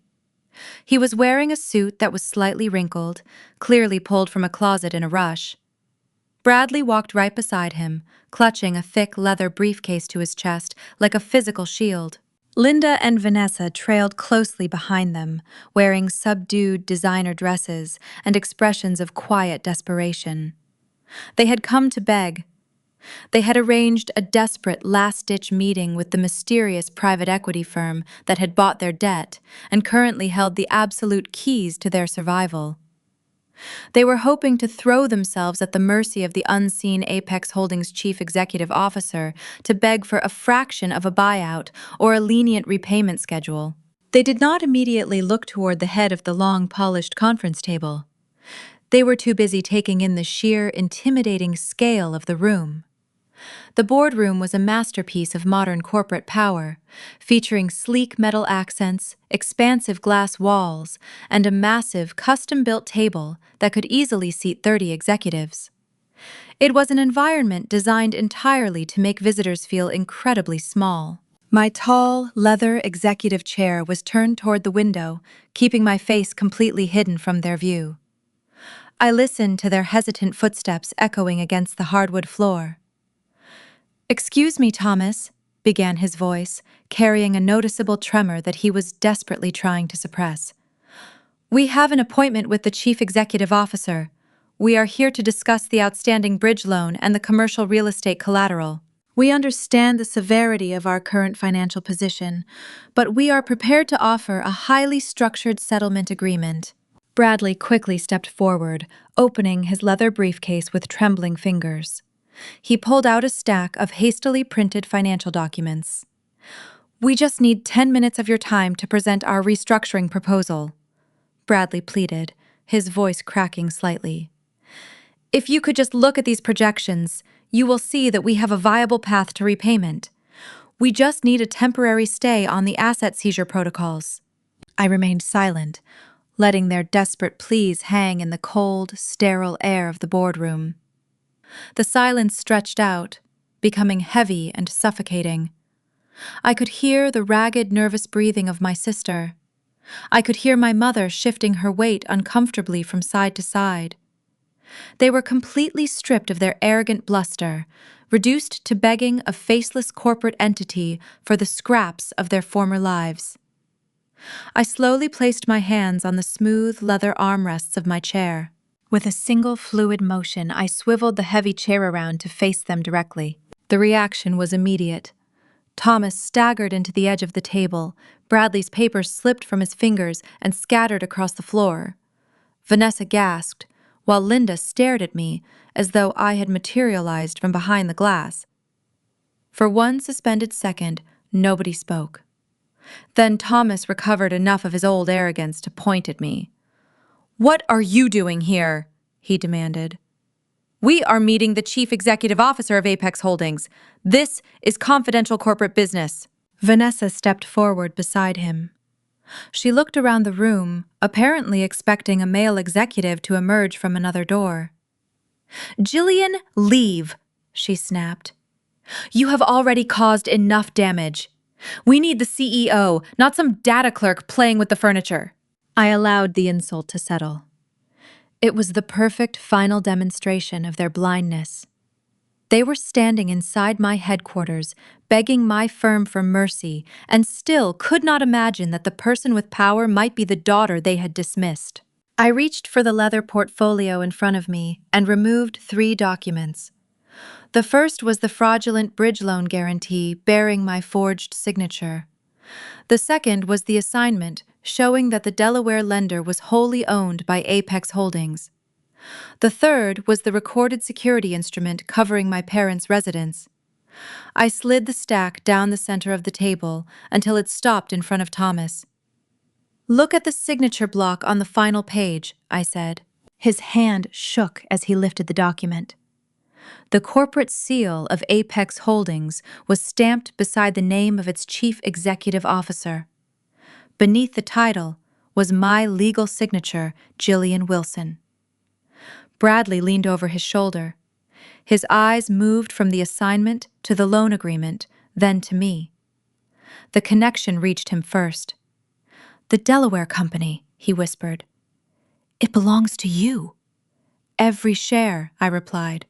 He was wearing a suit that was slightly wrinkled, clearly pulled from a closet in a rush. Bradley walked right beside him, clutching a thick leather briefcase to his chest like a physical shield. Linda and Vanessa trailed closely behind them, wearing subdued designer dresses and expressions of quiet desperation. They had come to beg. They had arranged a desperate last-ditch meeting with the mysterious private equity firm that had bought their debt and currently held the absolute keys to their survival. They were hoping to throw themselves at the mercy of the unseen Apex Holdings chief executive officer to beg for a fraction of a buyout or a lenient repayment schedule. They did not immediately look toward the head of the long, polished conference table. They were too busy taking in the sheer, intimidating scale of the room. The boardroom was a masterpiece of modern corporate power, featuring sleek metal accents, expansive glass walls, and a massive, custom-built table that could easily seat 30 executives. It was an environment designed entirely to make visitors feel incredibly small. My tall, leather executive chair was turned toward the window, keeping my face completely hidden from their view. I listened to their hesitant footsteps echoing against the hardwood floor. "Excuse me, Thomas," began his voice, carrying a noticeable tremor that he was desperately trying to suppress. "We have an appointment with the chief executive officer. We are here to discuss the outstanding bridge loan and the commercial real estate collateral. We understand the severity of our current financial position, but we are prepared to offer a highly structured settlement agreement." Bradley quickly stepped forward, opening his leather briefcase with trembling fingers. He pulled out a stack of hastily printed financial documents. "We just need 10 minutes of your time to present our restructuring proposal," Bradley pleaded, his voice cracking slightly. "If you could just look at these projections, you will see that we have a viable path to repayment. We just need a temporary stay on the asset seizure protocols." I remained silent, letting their desperate pleas hang in the cold, sterile air of the boardroom. The silence stretched out, becoming heavy and suffocating. I could hear the ragged, nervous breathing of my sister. I could hear my mother shifting her weight uncomfortably from side to side. They were completely stripped of their arrogant bluster, reduced to begging a faceless corporate entity for the scraps of their former lives. I slowly placed my hands on the smooth leather armrests of my chair. With a single fluid motion, I swiveled the heavy chair around to face them directly. The reaction was immediate. Thomas staggered into the edge of the table. Bradley's papers slipped from his fingers and scattered across the floor. Vanessa gasped, while Linda stared at me as though I had materialized from behind the glass. For one suspended second, nobody spoke. Then Thomas recovered enough of his old arrogance to point at me. "What are you doing here?" he demanded. "We are meeting the chief executive officer of Apex Holdings. This is confidential corporate business." Vanessa stepped forward beside him. She looked around the room, apparently expecting a male executive to emerge from another door. "Gillian, leave," she snapped. "You have already caused enough damage. We need the CEO, not some data clerk playing with the furniture." I allowed the insult to settle. It was the perfect final demonstration of their blindness. They were standing inside my headquarters, begging my firm for mercy, and still could not imagine that the person with power might be the daughter they had dismissed. I reached for the leather portfolio in front of me and removed 3 documents. The first was the fraudulent bridge loan guarantee bearing my forged signature. The second was the assignment showing that the Delaware lender was wholly owned by Apex Holdings. The third was the recorded security instrument covering my parents' residence. I slid the stack down the center of the table until it stopped in front of Thomas. "Look at the signature block on the final page," I said. His hand shook as he lifted the document. The corporate seal of Apex Holdings was stamped beside the name of its chief executive officer. Beneath the title was my legal signature, Gillian Wilson. Bradley leaned over his shoulder. His eyes moved from the assignment to the loan agreement, then to me. The connection reached him first. "The Delaware Company," he whispered. "It belongs to you." "Every share," I replied.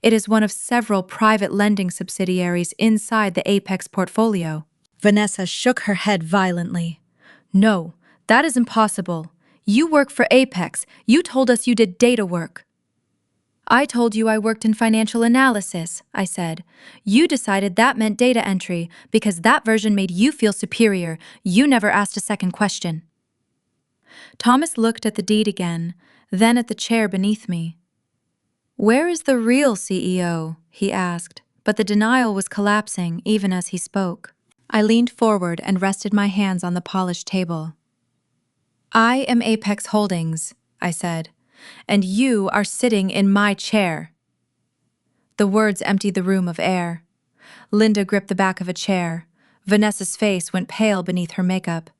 "It is one of several private lending subsidiaries inside the Apex portfolio." Vanessa shook her head violently. "No, that is impossible. You work for Apex. You told us you did data work." "I told you I worked in financial analysis," I said. "You decided that meant data entry because that version made you feel superior. You never asked a second question." Thomas looked at the deed again, then at the chair beneath me. "Where is the real CEO?" he asked, but the denial was collapsing even as he spoke. I leaned forward and rested my hands on the polished table. "I am Apex Holdings," I said, "and you are sitting in my chair." The words emptied the room of air. Linda gripped the back of a chair. Vanessa's face went pale beneath her makeup.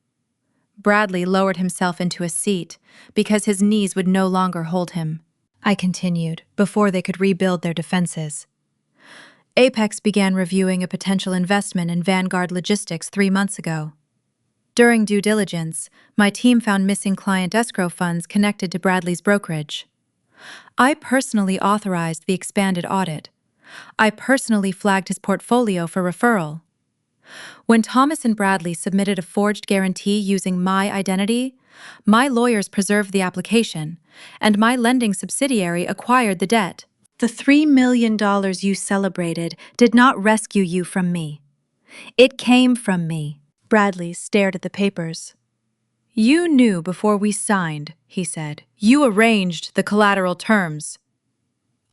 Bradley lowered himself into a seat because his knees would no longer hold him. I continued, before they could rebuild their defenses. "Apex began reviewing a potential investment in Vanguard Logistics 3 months ago. During due diligence, my team found missing client escrow funds connected to Bradley's brokerage. I personally authorized the expanded audit. I personally flagged his portfolio for referral. When Thomas and Bradley submitted a forged guarantee using my identity, my lawyers preserved the application, and my lending subsidiary acquired the debt. The $3 million you celebrated did not rescue you from me. It came from me." Bradley stared at the papers. "You knew before we signed," he said. "You arranged the collateral terms."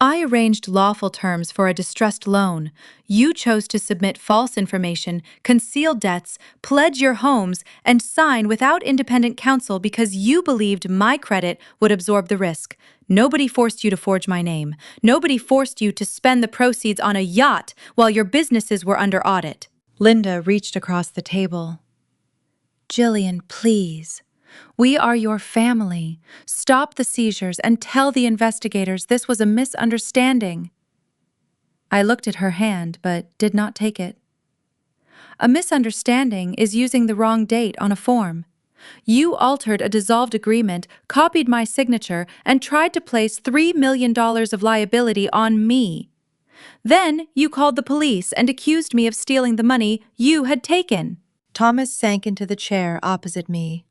"I arranged lawful terms for a distressed loan. You chose to submit false information, conceal debts, pledge your homes, and sign without independent counsel because you believed my credit would absorb the risk. Nobody forced you to forge my name. Nobody forced you to spend the proceeds on a yacht while your businesses were under audit." Linda reached across the table. "Gillian, please. We are your family. Stop the seizures and tell the investigators this was a misunderstanding." I looked at her hand, but did not take it. "A misunderstanding is using the wrong date on a form. You altered a dissolved agreement, copied my signature, and tried to place $3 million of liability on me. Then you called the police and accused me of stealing the money you had taken." Thomas sank into the chair opposite me.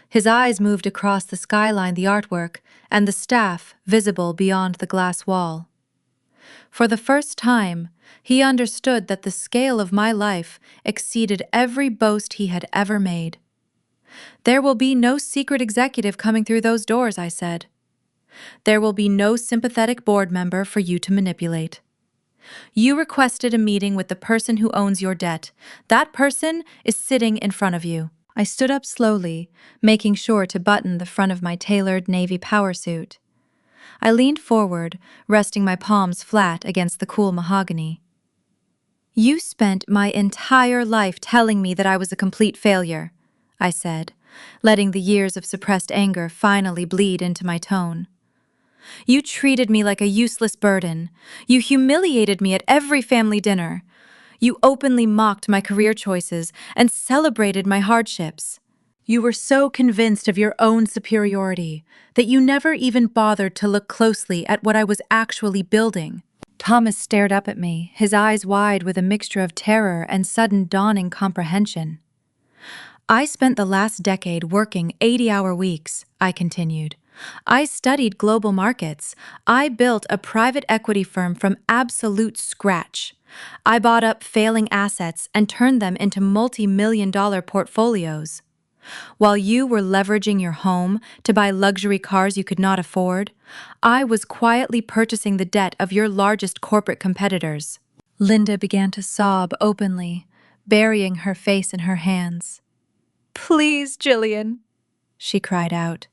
His eyes moved across the skyline, the artwork, and the staff visible beyond the glass wall. For the first time, he understood that the scale of my life exceeded every boast he had ever made. "There will be no secret executive coming through those doors," I said. "There will be no sympathetic board member for you to manipulate. You requested a meeting with the person who owns your debt. That person is sitting in front of you." I stood up slowly, making sure to button the front of my tailored navy power suit. I leaned forward, resting my palms flat against the cool mahogany. "You spent my entire life telling me that I was a complete failure," I said, letting the years of suppressed anger finally bleed into my tone. "You treated me like a useless burden. You humiliated me at every family dinner. You openly mocked my career choices and celebrated my hardships. You were so convinced of your own superiority that you never even bothered to look closely at what I was actually building." Thomas stared up at me, his eyes wide with a mixture of terror and sudden dawning comprehension. I spent the last decade working 80-hour weeks, I continued. I studied global markets. I built a private equity firm from absolute scratch. I bought up failing assets and turned them into multi-million-dollar portfolios. While you were leveraging your home to buy luxury cars you could not afford, I was quietly purchasing the debt of your largest corporate competitors. Linda began to sob openly, burying her face in her hands. "Please, Gillian," she cried out.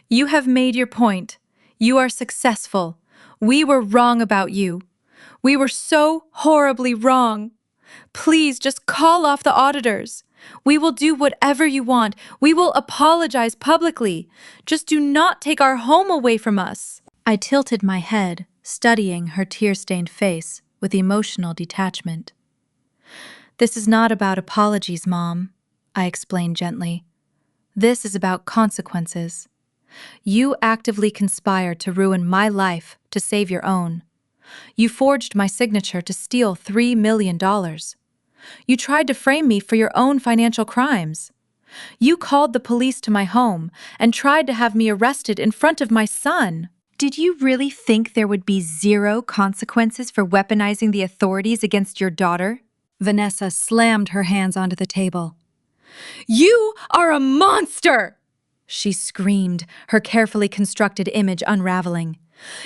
"You have made your point. You are successful. We were wrong about you. We were so horribly wrong. Please just call off the auditors. We will do whatever you want. We will apologize publicly. Just do not take our home away from us." I tilted my head, studying her tear-stained face with emotional detachment. "This is not about apologies, Mom," I explained gently. "This is about consequences. You actively conspired to ruin my life to save your own. You forged my signature to steal $3 million. You tried to frame me for your own financial crimes. You called the police to my home and tried to have me arrested in front of my son. Did you really think there would be zero consequences for weaponizing the authorities against your daughter?" Vanessa slammed her hands onto the table. "You are a monster!" she screamed, her carefully constructed image unraveling.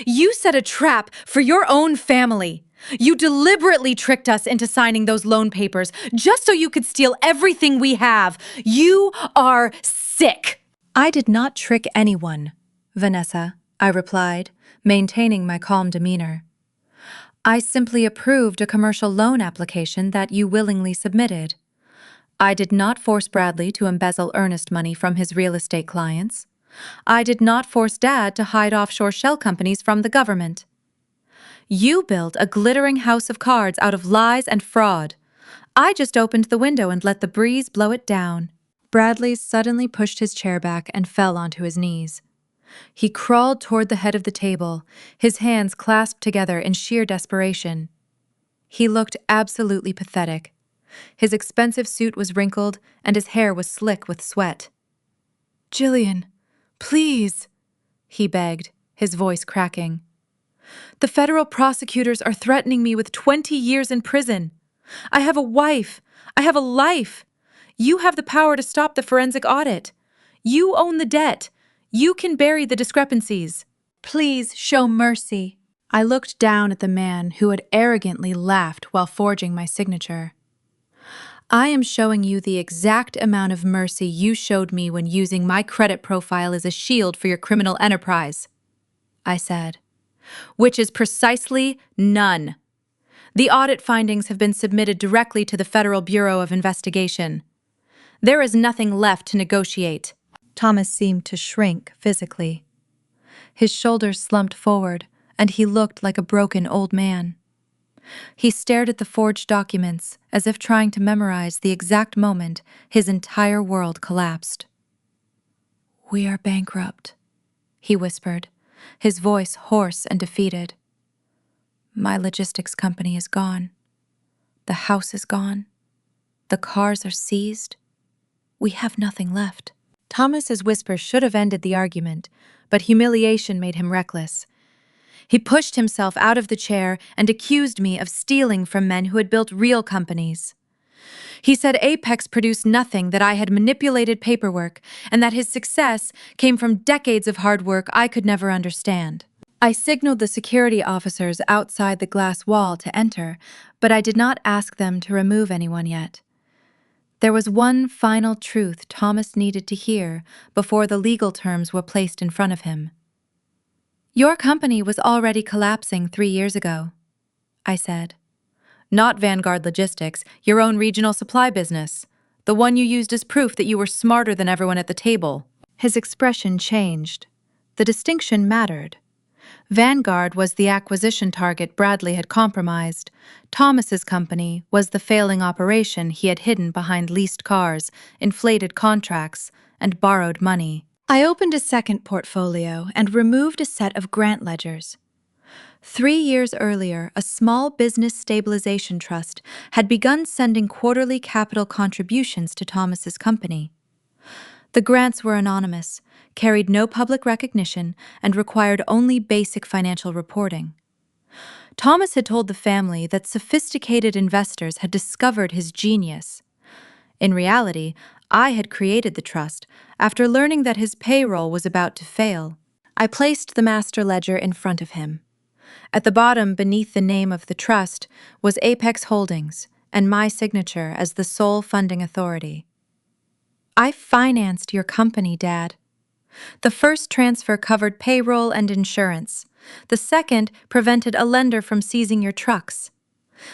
"You set a trap for your own family. You deliberately tricked us into signing those loan papers just so you could steal everything we have. You are sick." "I did not trick anyone, Vanessa," I replied, maintaining my calm demeanor. "I simply approved a commercial loan application that you willingly submitted. I did not force Bradley to embezzle earnest money from his real estate clients. I did not force Dad to hide offshore shell companies from the government. You built a glittering house of cards out of lies and fraud. I just opened the window and let the breeze blow it down." Bradley suddenly pushed his chair back and fell onto his knees. He crawled toward the head of the table, his hands clasped together in sheer desperation. He looked absolutely pathetic. His expensive suit was wrinkled and his hair was slick with sweat. "Gillian, please," he begged, his voice cracking. "The federal prosecutors are threatening me with 20 years in prison. I have a wife. I have a life. You have the power to stop the forensic audit. You own the debt. You can bury the discrepancies. Please show mercy." I looked down at the man who had arrogantly laughed while forging my signature. "I am showing you the exact amount of mercy you showed me when using my credit profile as a shield for your criminal enterprise," I said. "Which is precisely none. The audit findings have been submitted directly to the Federal Bureau of Investigation. There is nothing left to negotiate." Thomas seemed to shrink physically. His shoulders slumped forward, and he looked like a broken old man. He stared at the forged documents as if trying to memorize the exact moment his entire world collapsed. "We are bankrupt," he whispered, his voice hoarse and defeated. "My logistics company is gone. The house is gone. The cars are seized. We have nothing left." Thomas's whisper should have ended the argument, but humiliation made him reckless. He pushed himself out of the chair and accused me of stealing from men who had built real companies. He said Apex produced nothing, that I had manipulated paperwork, and that his success came from decades of hard work I could never understand. I signaled the security officers outside the glass wall to enter, but I did not ask them to remove anyone yet. There was one final truth Thomas needed to hear before the legal terms were placed in front of him. "Your company was already collapsing 3 years ago," I said. "Not Vanguard Logistics, your own regional supply business, the one you used as proof that you were smarter than everyone at the table." His expression changed. The distinction mattered. Vanguard was the acquisition target Bradley had compromised. Thomas's company was the failing operation he had hidden behind leased cars, inflated contracts, and borrowed money. I opened a second portfolio and removed a set of grant ledgers. 3 years earlier, a small business stabilization trust had begun sending quarterly capital contributions to Thomas's company. The grants were anonymous, carried no public recognition, and required only basic financial reporting. Thomas had told the family that sophisticated investors had discovered his genius. In reality, I had created the trust after learning that his payroll was about to fail. I placed the master ledger in front of him. At the bottom, beneath the name of the trust, was Apex Holdings and my signature as the sole funding authority. I financed your company, Dad. The first transfer covered payroll and insurance. The second prevented a lender from seizing your trucks.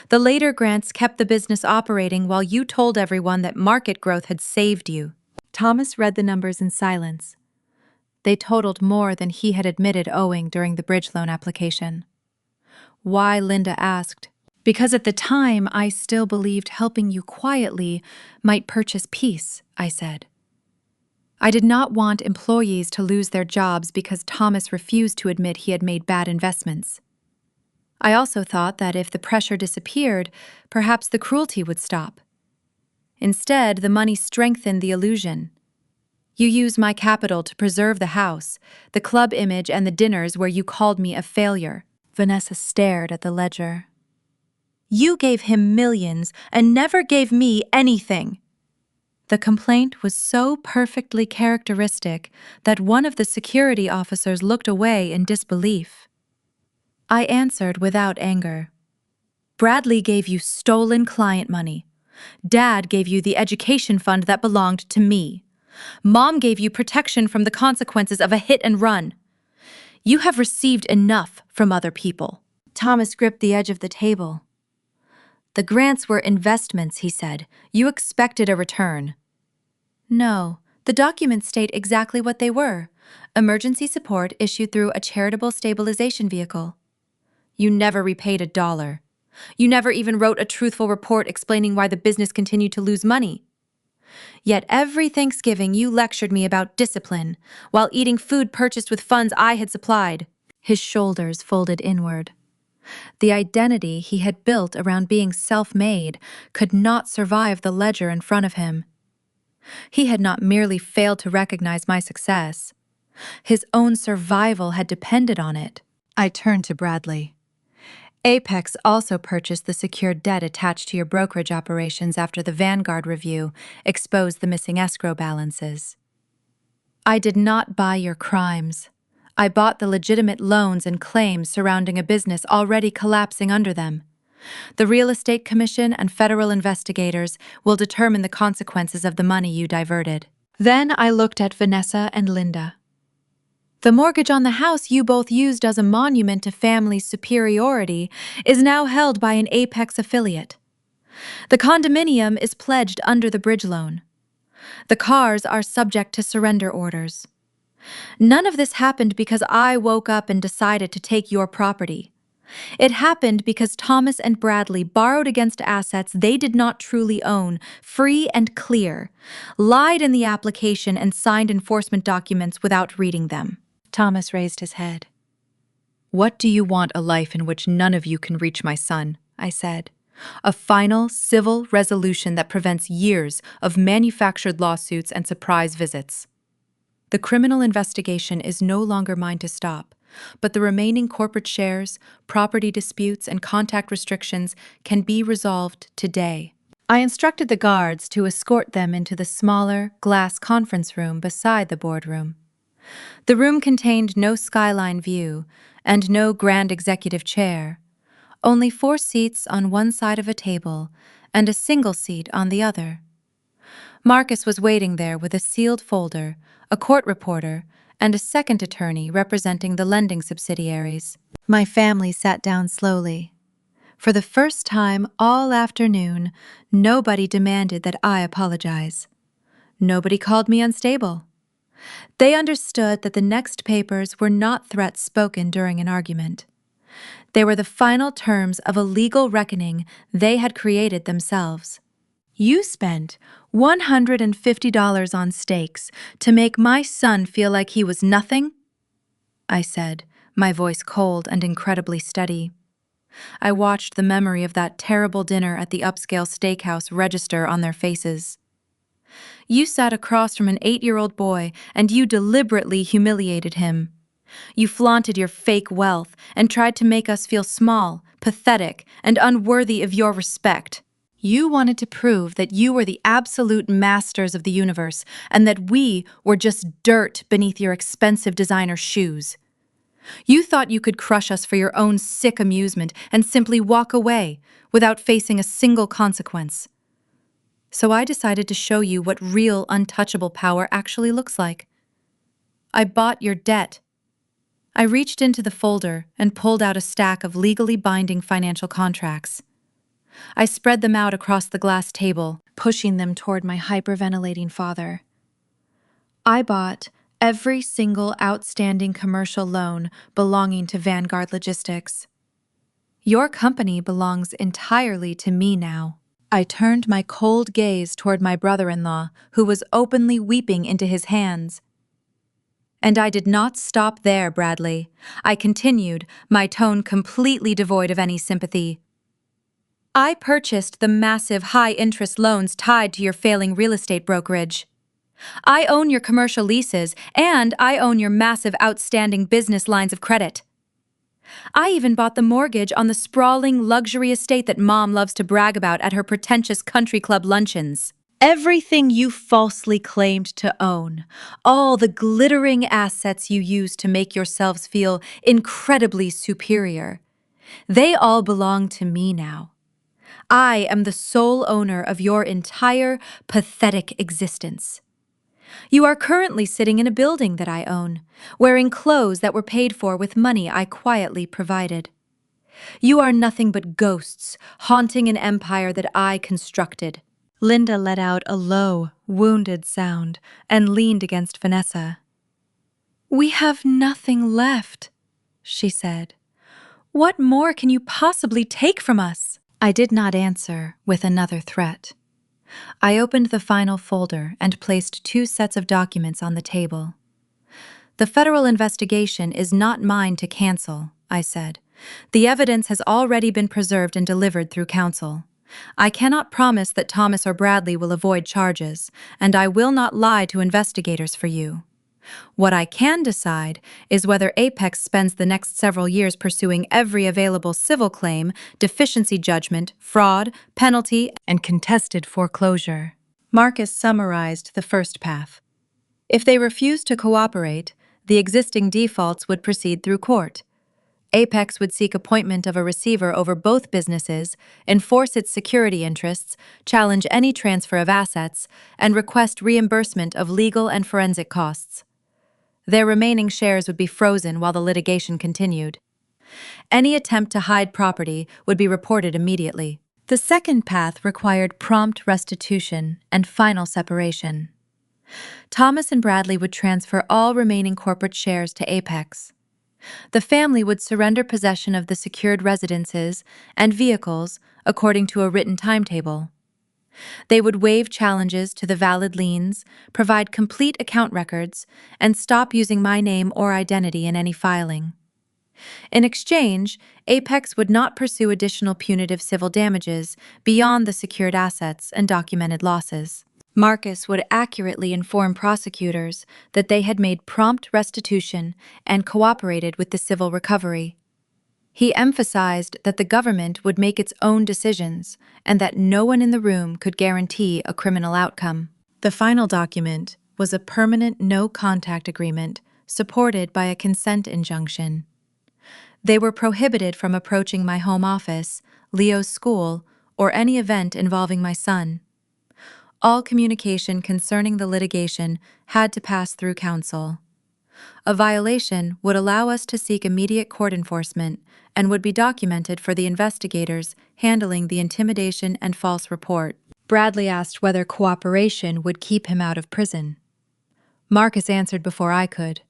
The later grants kept the business operating while you told everyone that market growth had saved you. Thomas read the numbers in silence. They totaled more than he had admitted owing during the bridge loan application. Why, Linda asked. Because at the time I still believed helping you quietly might purchase peace, I said. I did not want employees to lose their jobs because Thomas refused to admit he had made bad investments. I also thought that if the pressure disappeared, perhaps the cruelty would stop. Instead, the money strengthened the illusion. You used my capital to preserve the house, the club image, and the dinners where you called me a failure. Vanessa stared at the ledger. You gave him millions and never gave me anything. The complaint was so perfectly characteristic that one of the security officers looked away in disbelief. I answered without anger. Bradley gave you stolen client money. Dad gave you the education fund that belonged to me. Mom gave you protection from the consequences of a hit and run. You have received enough from other people. Thomas gripped the edge of the table. The grants were investments, he said. You expected a return. No, the documents state exactly what they were. Emergency support issued through a charitable stabilization vehicle. You never repaid $1. You never even wrote a truthful report explaining why the business continued to lose money. Yet every Thanksgiving you lectured me about discipline, while eating food purchased with funds I had supplied. His shoulders folded inward. The identity he had built around being self-made could not survive the ledger in front of him. He had not merely failed to recognize my success. His own survival had depended on it. I turned to Bradley. Apex also purchased the secured debt attached to your brokerage operations after the Vanguard review exposed the missing escrow balances. I did not buy your crimes. I bought the legitimate loans and claims surrounding a business already collapsing under them. The Real Estate Commission and federal investigators will determine the consequences of the money you diverted. Then I looked at Vanessa and Linda. The mortgage on the house you both used as a monument to family superiority is now held by an Apex affiliate. The condominium is pledged under the bridge loan. The cars are subject to surrender orders. None of this happened because I woke up and decided to take your property. It happened because Thomas and Bradley borrowed against assets they did not truly own, free and clear, lied in the application and signed enforcement documents without reading them. Thomas raised his head. What do you want a life in which none of you can reach my son? I said. A final civil resolution that prevents years of manufactured lawsuits and surprise visits. The criminal investigation is no longer mine to stop, but the remaining corporate shares, property disputes, and contact restrictions can be resolved today. I instructed the guards to escort them into the smaller, glass conference room beside the boardroom. The room contained no skyline view and no grand executive chair, only 4 seats on one side of a table and a single seat on the other. Marcus was waiting there with a sealed folder, a court reporter, and a second attorney representing the lending subsidiaries. My family sat down slowly. For the first time all afternoon, nobody demanded that I apologize. Nobody called me unstable. They understood that the next papers were not threats spoken during an argument. They were the final terms of a legal reckoning they had created themselves. You spent $150 on steaks to make my son feel like he was nothing? I said, my voice cold and incredibly steady. I watched the memory of that terrible dinner at the upscale steakhouse register on their faces. You sat across from an 8-year-old boy and you deliberately humiliated him. You flaunted your fake wealth and tried to make us feel small, pathetic, and unworthy of your respect. You wanted to prove that you were the absolute masters of the universe and that we were just dirt beneath your expensive designer shoes. You thought you could crush us for your own sick amusement and simply walk away without facing a single consequence. So I decided to show you what real untouchable power actually looks like. I bought your debt. I reached into the folder and pulled out a stack of legally binding financial contracts. I spread them out across the glass table, pushing them toward my hyperventilating father. I bought every single outstanding commercial loan belonging to Vanguard Logistics. Your company belongs entirely to me now. I turned my cold gaze toward my brother-in-law, who was openly weeping into his hands. And I did not stop there, Bradley. I continued, my tone completely devoid of any sympathy. I purchased the massive high-interest loans tied to your failing real estate brokerage. I own your commercial leases, and I own your massive outstanding business lines of credit. I even bought the mortgage on the sprawling luxury estate that Mom loves to brag about at her pretentious country club luncheons. Everything you falsely claimed to own, all the glittering assets you used to make yourselves feel incredibly superior, they all belong to me now. I am the sole owner of your entire pathetic existence. You are currently sitting in a building that I own, wearing clothes that were paid for with money I quietly provided. You are nothing but ghosts, haunting an empire that I constructed. Linda let out a low, wounded sound and leaned against Vanessa. We have nothing left, she said. What more can you possibly take from us? I did not answer with another threat. I opened the final folder and placed 2 sets of documents on the table. The federal investigation is not mine to cancel, I said. The evidence has already been preserved and delivered through counsel. I cannot promise that Thomas or Bradley will avoid charges, and I will not lie to investigators for you. What I can decide is whether Apex spends the next several years pursuing every available civil claim, deficiency judgment, fraud, penalty, and contested foreclosure. Marcus summarized the first path. If they refuse to cooperate, the existing defaults would proceed through court. Apex would seek appointment of a receiver over both businesses, enforce its security interests, challenge any transfer of assets, and request reimbursement of legal and forensic costs. Their remaining shares would be frozen while the litigation continued. Any attempt to hide property would be reported immediately. The second path required prompt restitution and final separation. Thomas and Bradley would transfer all remaining corporate shares to Apex. The family would surrender possession of the secured residences and vehicles according to a written timetable. They would waive challenges to the valid liens, provide complete account records, and stop using my name or identity in any filing. In exchange, Apex would not pursue additional punitive civil damages beyond the secured assets and documented losses. Marcus would accurately inform prosecutors that they had made prompt restitution and cooperated with the civil recovery. He emphasized that the government would make its own decisions and that no one in the room could guarantee a criminal outcome. The final document was a permanent no-contact agreement supported by a consent injunction. They were prohibited from approaching my home office, Leo's school, or any event involving my son. All communication concerning the litigation had to pass through counsel. A violation would allow us to seek immediate court enforcement and would be documented for the investigators handling the intimidation and false report. Bradley asked whether cooperation would keep him out of prison. Marcus answered before I could.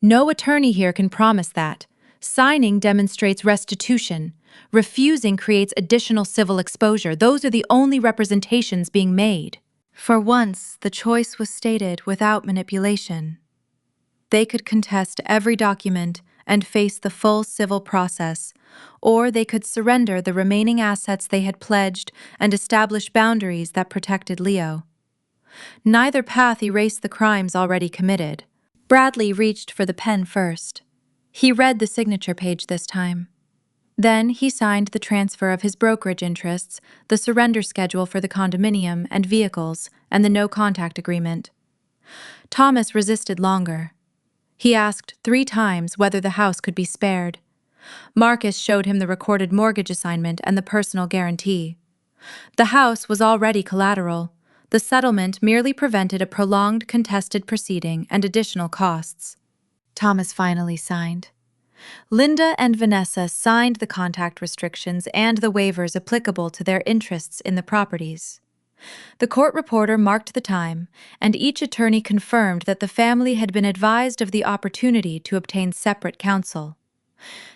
No attorney here can promise that. Signing demonstrates restitution. Refusing creates additional civil exposure. Those are the only representations being made. For once, the choice was stated without manipulation. They could contest every document, and face the full civil process, or they could surrender the remaining assets they had pledged and establish boundaries that protected Leo. Neither path erased the crimes already committed. Bradley reached for the pen first. He read the signature page this time. Then he signed the transfer of his brokerage interests, the surrender schedule for the condominium and vehicles, and the no-contact agreement. Thomas resisted longer. He asked 3 times whether the house could be spared. Marcus showed him the recorded mortgage assignment and the personal guarantee. The house was already collateral. The settlement merely prevented a prolonged contested proceeding and additional costs. Thomas finally signed. Linda and Vanessa signed the contact restrictions and the waivers applicable to their interests in the properties. The court reporter marked the time, and each attorney confirmed that the family had been advised of the opportunity to obtain separate counsel.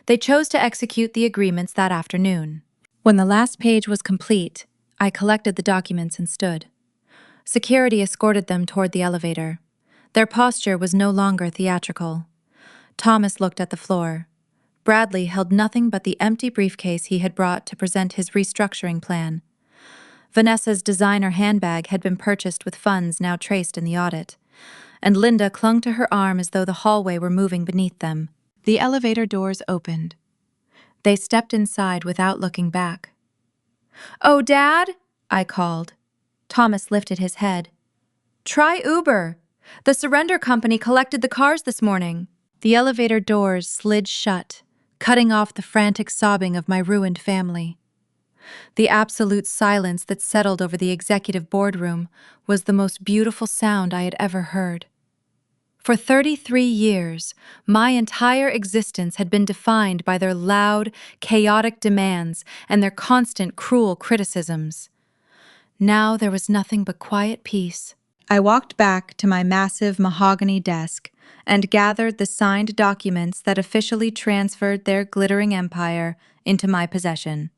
They chose to execute the agreements that afternoon. When the last page was complete, I collected the documents and stood. Security escorted them toward the elevator. Their posture was no longer theatrical. Thomas looked at the floor. Bradley held nothing but the empty briefcase he had brought to present his restructuring plan. Vanessa's designer handbag had been purchased with funds now traced in the audit, and Linda clung to her arm as though the hallway were moving beneath them. The elevator doors opened. They stepped inside without looking back. "Oh, Dad," I called. Thomas lifted his head. "Try Uber. The surrender company collected the cars this morning." The elevator doors slid shut, cutting off the frantic sobbing of my ruined family. The absolute silence that settled over the executive boardroom was the most beautiful sound I had ever heard. For 33 years, my entire existence had been defined by their loud, chaotic demands and their constant, cruel criticisms. Now there was nothing but quiet peace. I walked back to my massive mahogany desk and gathered the signed documents that officially transferred their glittering empire into my possession.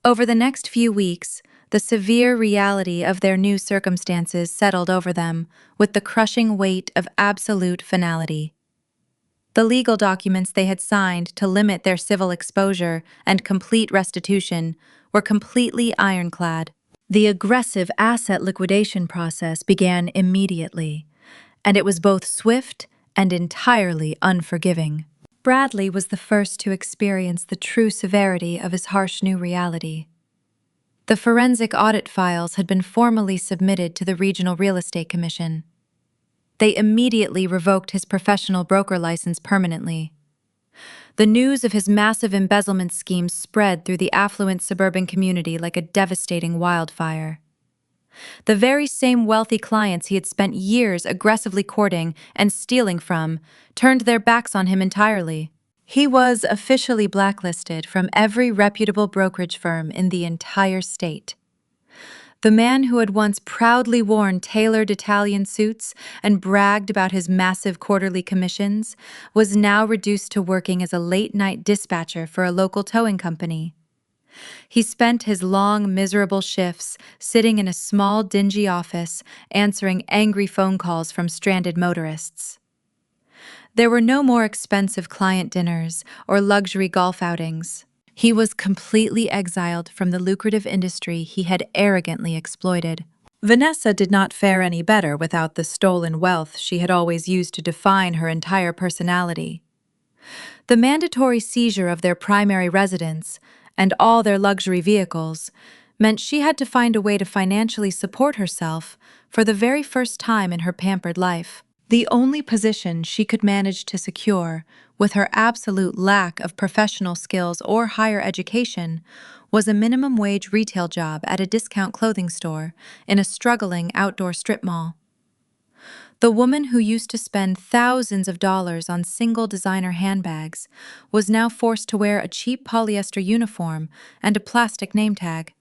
Over the next few weeks, the severe reality of their new circumstances settled over them with the crushing weight of absolute finality. The legal documents they had signed to limit their civil exposure and complete restitution were completely ironclad. The aggressive asset liquidation process began immediately, and it was both swift and entirely unforgiving. Bradley was the first to experience the true severity of his harsh new reality. The forensic audit files had been formally submitted to the Regional Real Estate Commission. They immediately revoked his professional broker license permanently. The news of his massive embezzlement scheme spread through the affluent suburban community like a devastating wildfire. The very same wealthy clients he had spent years aggressively courting and stealing from turned their backs on him entirely. He was officially blacklisted from every reputable brokerage firm in the entire state. The man who had once proudly worn tailored Italian suits and bragged about his massive quarterly commissions was now reduced to working as a late-night dispatcher for a local towing company. He spent his long, miserable shifts sitting in a small, dingy office, answering angry phone calls from stranded motorists. There were no more expensive client dinners or luxury golf outings. He was completely exiled from the lucrative industry he had arrogantly exploited. Vanessa did not fare any better without the stolen wealth she had always used to define her entire personality. The mandatory seizure of their primary residence and all their luxury vehicles meant she had to find a way to financially support herself for the very first time in her pampered life. The only position she could manage to secure, with her absolute lack of professional skills or higher education, was a minimum wage retail job at a discount clothing store in a struggling outdoor strip mall. The woman who used to spend thousands of dollars on single designer handbags was now forced to wear a cheap polyester uniform and a plastic name tag.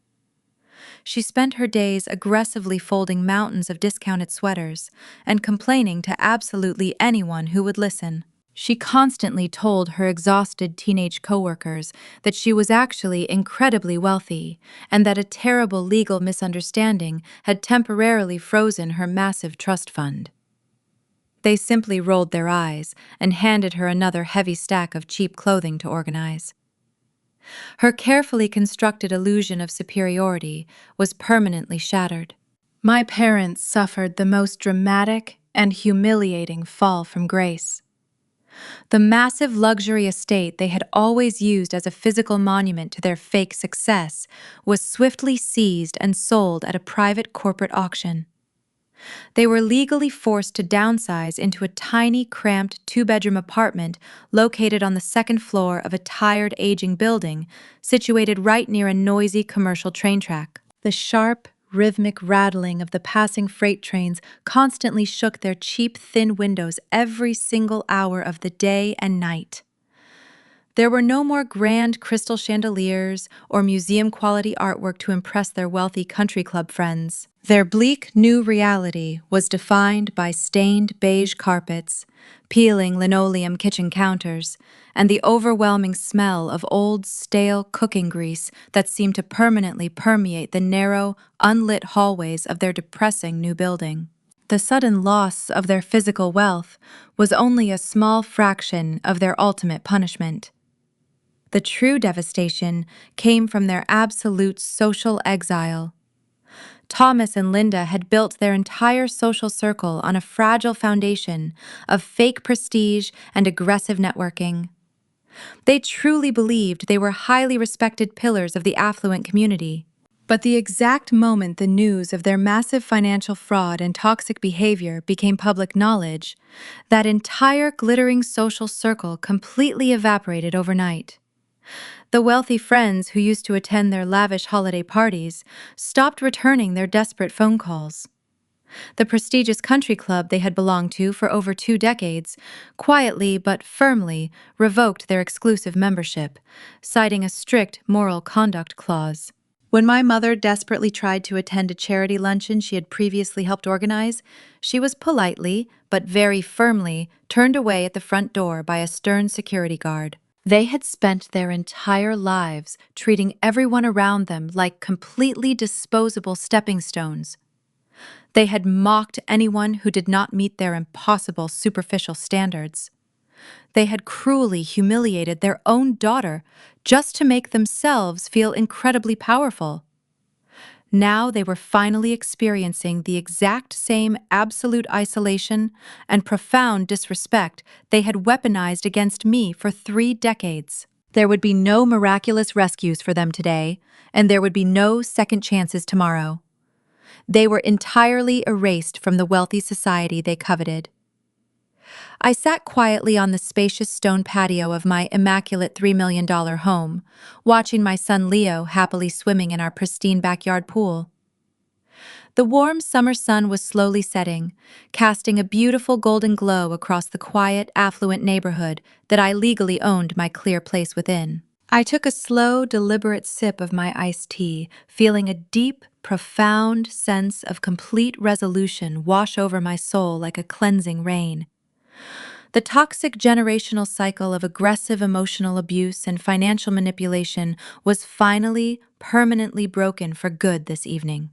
She spent her days aggressively folding mountains of discounted sweaters and complaining to absolutely anyone who would listen. She constantly told her exhausted teenage coworkers that she was actually incredibly wealthy and that a terrible legal misunderstanding had temporarily frozen her massive trust fund. They simply rolled their eyes and handed her another heavy stack of cheap clothing to organize. Her carefully constructed illusion of superiority was permanently shattered. My parents suffered the most dramatic and humiliating fall from grace. The massive luxury estate they had always used as a physical monument to their fake success was swiftly seized and sold at a private corporate auction. They were legally forced to downsize into a tiny, cramped two-bedroom apartment located on the second floor of a tired, aging building situated right near a noisy commercial train track. The sharp, rhythmic rattling of the passing freight trains constantly shook their cheap, thin windows every single hour of the day and night. There were no more grand crystal chandeliers or museum-quality artwork to impress their wealthy country club friends. Their bleak new reality was defined by stained beige carpets, peeling linoleum kitchen counters, and the overwhelming smell of old, stale cooking grease that seemed to permanently permeate the narrow, unlit hallways of their depressing new building. The sudden loss of their physical wealth was only a small fraction of their ultimate punishment. The true devastation came from their absolute social exile. Thomas and Linda had built their entire social circle on a fragile foundation of fake prestige and aggressive networking. They truly believed they were highly respected pillars of the affluent community. But the exact moment the news of their massive financial fraud and toxic behavior became public knowledge, that entire glittering social circle completely evaporated overnight. The wealthy friends who used to attend their lavish holiday parties stopped returning their desperate phone calls. The prestigious country club they had belonged to for over 2 decades quietly but firmly revoked their exclusive membership, citing a strict moral conduct clause. When my mother desperately tried to attend a charity luncheon she had previously helped organize, she was politely, but very firmly, turned away at the front door by a stern security guard. They had spent their entire lives treating everyone around them like completely disposable stepping stones. They had mocked anyone who did not meet their impossible superficial standards. They had cruelly humiliated their own daughter just to make themselves feel incredibly powerful. Now they were finally experiencing the exact same absolute isolation and profound disrespect they had weaponized against me for 3 decades. There would be no miraculous rescues for them today, and there would be no second chances tomorrow. They were entirely erased from the wealthy society they coveted. I sat quietly on the spacious stone patio of my immaculate $3 million home, watching my son Leo happily swimming in our pristine backyard pool. The warm summer sun was slowly setting, casting a beautiful golden glow across the quiet, affluent neighborhood that I legally owned my clear place within. I took a slow, deliberate sip of my iced tea, feeling a deep, profound sense of complete resolution wash over my soul like a cleansing rain. The toxic generational cycle of aggressive emotional abuse and financial manipulation was finally, permanently broken for good this evening.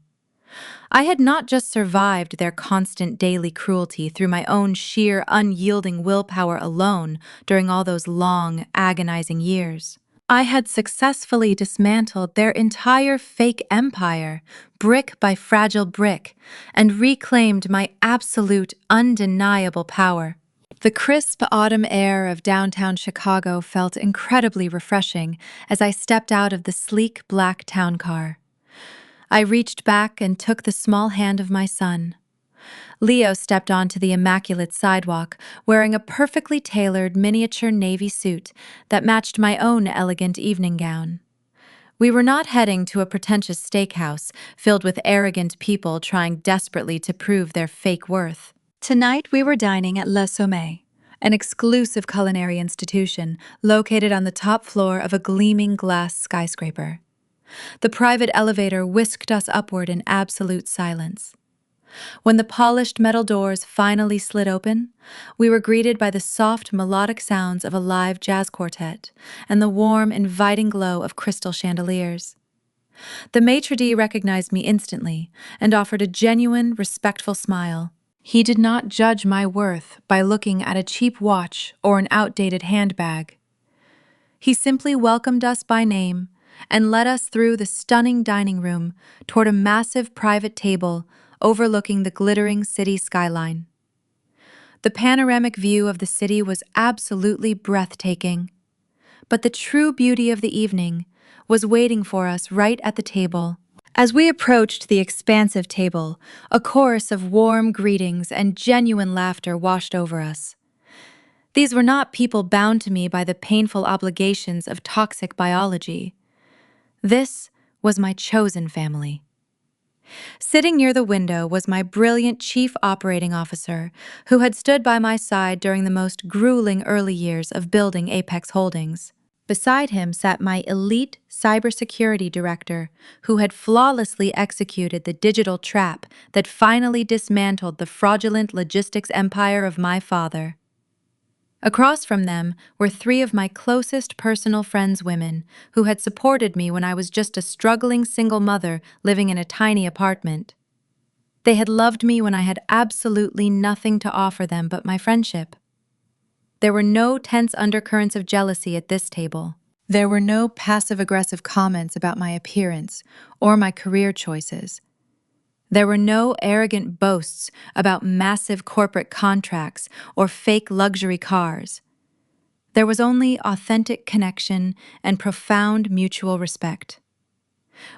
I had not just survived their constant daily cruelty through my own sheer, unyielding willpower alone during all those long, agonizing years. I had successfully dismantled their entire fake empire, brick by fragile brick, and reclaimed my absolute, undeniable power. The crisp autumn air of downtown Chicago felt incredibly refreshing as I stepped out of the sleek black town car. I reached back and took the small hand of my son. Leo stepped onto the immaculate sidewalk, wearing a perfectly tailored miniature navy suit that matched my own elegant evening gown. We were not heading to a pretentious steakhouse filled with arrogant people trying desperately to prove their fake worth. Tonight we were dining at Le Sommet, an exclusive culinary institution located on the top floor of a gleaming glass skyscraper. The private elevator whisked us upward in absolute silence. When the polished metal doors finally slid open, we were greeted by the soft, melodic sounds of a live jazz quartet and the warm, inviting glow of crystal chandeliers. The maitre d' recognized me instantly and offered a genuine, respectful smile. He did not judge my worth by looking at a cheap watch or an outdated handbag. He simply welcomed us by name and led us through the stunning dining room toward a massive private table overlooking the glittering city skyline. The panoramic view of the city was absolutely breathtaking, but the true beauty of the evening was waiting for us right at the table. As we approached the expansive table, a chorus of warm greetings and genuine laughter washed over us. These were not people bound to me by the painful obligations of toxic biology. This was my chosen family. Sitting near the window was my brilliant chief operating officer, who had stood by my side during the most grueling early years of building Apex Holdings. Beside him sat my elite cybersecurity director, who had flawlessly executed the digital trap that finally dismantled the fraudulent logistics empire of my father. Across from them were three of my closest personal friends women who had supported me when I was just a struggling single mother living in a tiny apartment. They had loved me when I had absolutely nothing to offer them but my friendship. There were no tense undercurrents of jealousy at this table. There were no passive-aggressive comments about my appearance or my career choices. There were no arrogant boasts about massive corporate contracts or fake luxury cars. There was only authentic connection and profound mutual respect.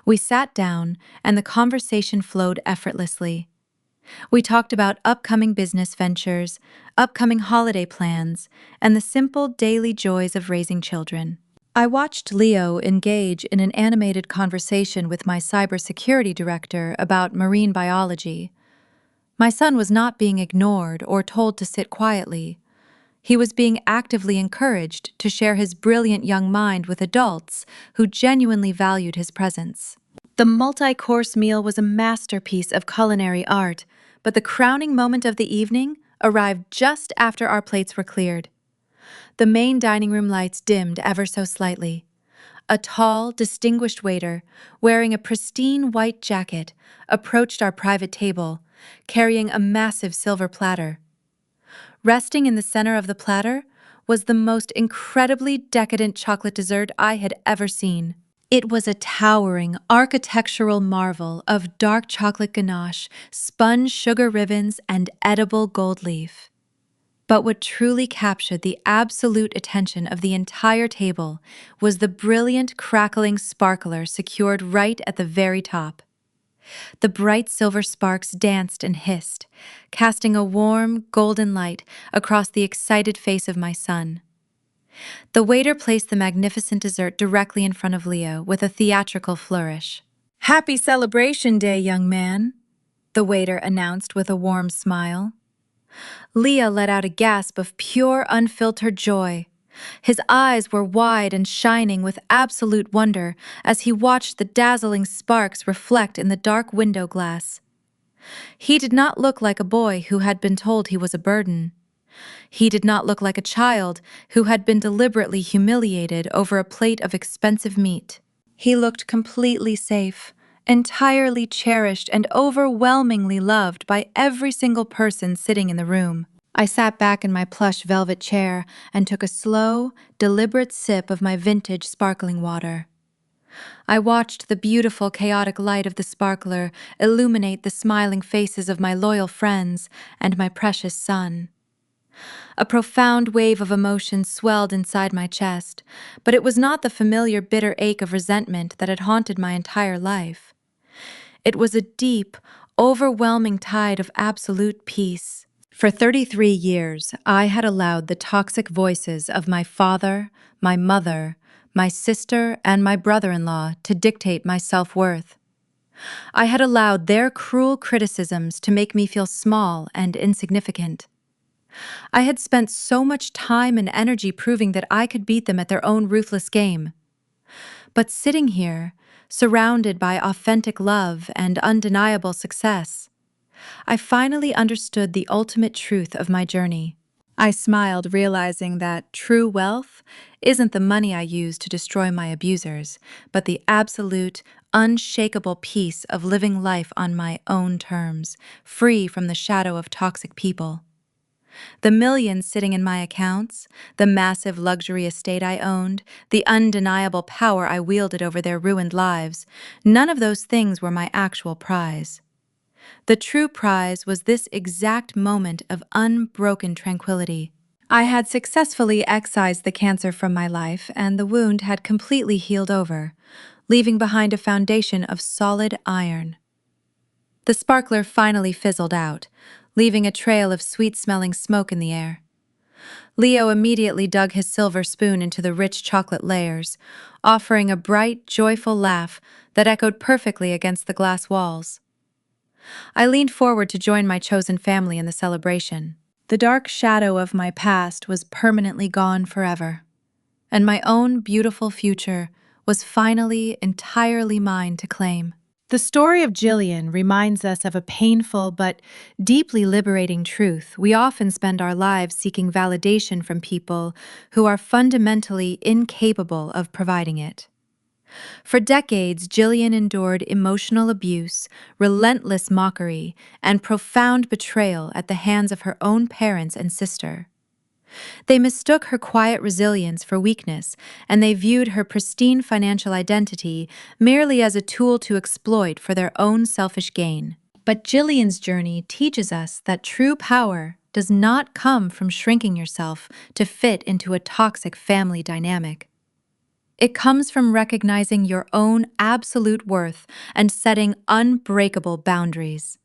We sat down, and the conversation flowed effortlessly. We talked about upcoming business ventures, upcoming holiday plans, and the simple daily joys of raising children. I watched Leo engage in an animated conversation with my cybersecurity director about marine biology. My son was not being ignored or told to sit quietly. He was being actively encouraged to share his brilliant young mind with adults who genuinely valued his presence. The multi-course meal was a masterpiece of culinary art, but the crowning moment of the evening arrived just after our plates were cleared. The main dining room lights dimmed ever so slightly. A tall, distinguished waiter, wearing a pristine white jacket, approached our private table, carrying a massive silver platter. Resting in the center of the platter was the most incredibly decadent chocolate dessert I had ever seen. It was a towering architectural marvel of dark chocolate ganache, spun sugar ribbons, and edible gold leaf. But what truly captured the absolute attention of the entire table was the brilliant, crackling sparkler secured right at the very top. The bright silver sparks danced and hissed, casting a warm, golden light across the excited face of my son. The waiter placed the magnificent dessert directly in front of Leo with a theatrical flourish. "Happy Celebration Day, young man," the waiter announced with a warm smile. Leo let out a gasp of pure, unfiltered joy. His eyes were wide and shining with absolute wonder as he watched the dazzling sparks reflect in the dark window glass. He did not look like a boy who had been told he was a burden. He did not look like a child who had been deliberately humiliated over a plate of expensive meat. He looked completely safe, entirely cherished, and overwhelmingly loved by every single person sitting in the room. I sat back in my plush velvet chair and took a slow, deliberate sip of my vintage sparkling water. I watched the beautiful, chaotic light of the sparkler illuminate the smiling faces of my loyal friends and my precious son. A profound wave of emotion swelled inside my chest, but it was not the familiar bitter ache of resentment that had haunted my entire life. It was a deep, overwhelming tide of absolute peace. For 33 years, I had allowed the toxic voices of my father, my mother, my sister, and my brother-in-law to dictate my self-worth. I had allowed their cruel criticisms to make me feel small and insignificant. I had spent so much time and energy proving that I could beat them at their own ruthless game. But sitting here, surrounded by authentic love and undeniable success, I finally understood the ultimate truth of my journey. I smiled, realizing that true wealth isn't the money I use to destroy my abusers, but the absolute, unshakable peace of living life on my own terms, free from the shadow of toxic people. The millions sitting in my accounts, the massive luxury estate I owned, the undeniable power I wielded over their ruined lives, none of those things were my actual prize. The true prize was this exact moment of unbroken tranquility. I had successfully excised the cancer from my life, and the wound had completely healed over, leaving behind a foundation of solid iron. The sparkler finally fizzled out, leaving a trail of sweet-smelling smoke in the air. Leo immediately dug his silver spoon into the rich chocolate layers, offering a bright, joyful laugh that echoed perfectly against the glass walls. I leaned forward to join my chosen family in the celebration. The dark shadow of my past was permanently gone forever, and my own beautiful future was finally entirely mine to claim. The story of Gillian reminds us of a painful but deeply liberating truth. We often spend our lives seeking validation from people who are fundamentally incapable of providing it. For decades, Gillian endured emotional abuse, relentless mockery, and profound betrayal at the hands of her own parents and sister. They mistook her quiet resilience for weakness, and they viewed her pristine financial identity merely as a tool to exploit for their own selfish gain. But Gillian's journey teaches us that true power does not come from shrinking yourself to fit into a toxic family dynamic. It comes from recognizing your own absolute worth and setting unbreakable boundaries.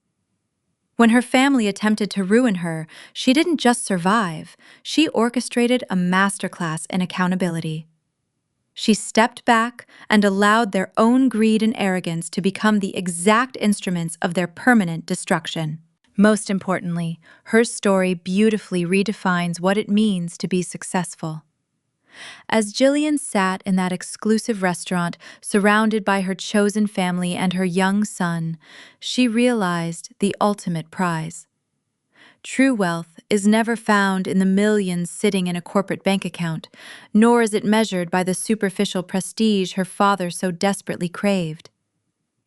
When her family attempted to ruin her, she didn't just survive, she orchestrated a masterclass in accountability. She stepped back and allowed their own greed and arrogance to become the exact instruments of their permanent destruction. Most importantly, her story beautifully redefines what it means to be successful. As Gillian sat in that exclusive restaurant, surrounded by her chosen family and her young son, she realized the ultimate prize. True wealth is never found in the millions sitting in a corporate bank account, nor is it measured by the superficial prestige her father so desperately craved.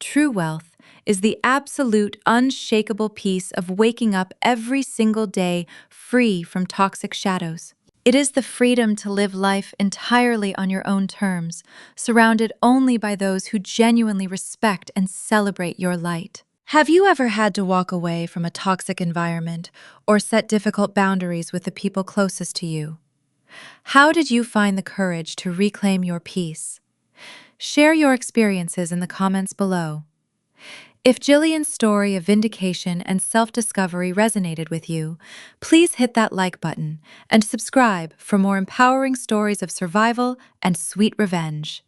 True wealth is the absolute, unshakable peace of waking up every single day free from toxic shadows. It is the freedom to live life entirely on your own terms, surrounded only by those who genuinely respect and celebrate your light. Have you ever had to walk away from a toxic environment or set difficult boundaries with the people closest to you? How did you find the courage to reclaim your peace? Share your experiences in the comments below. If Gillian's story of vindication and self-discovery resonated with you, please hit that like button and subscribe for more empowering stories of survival and sweet revenge.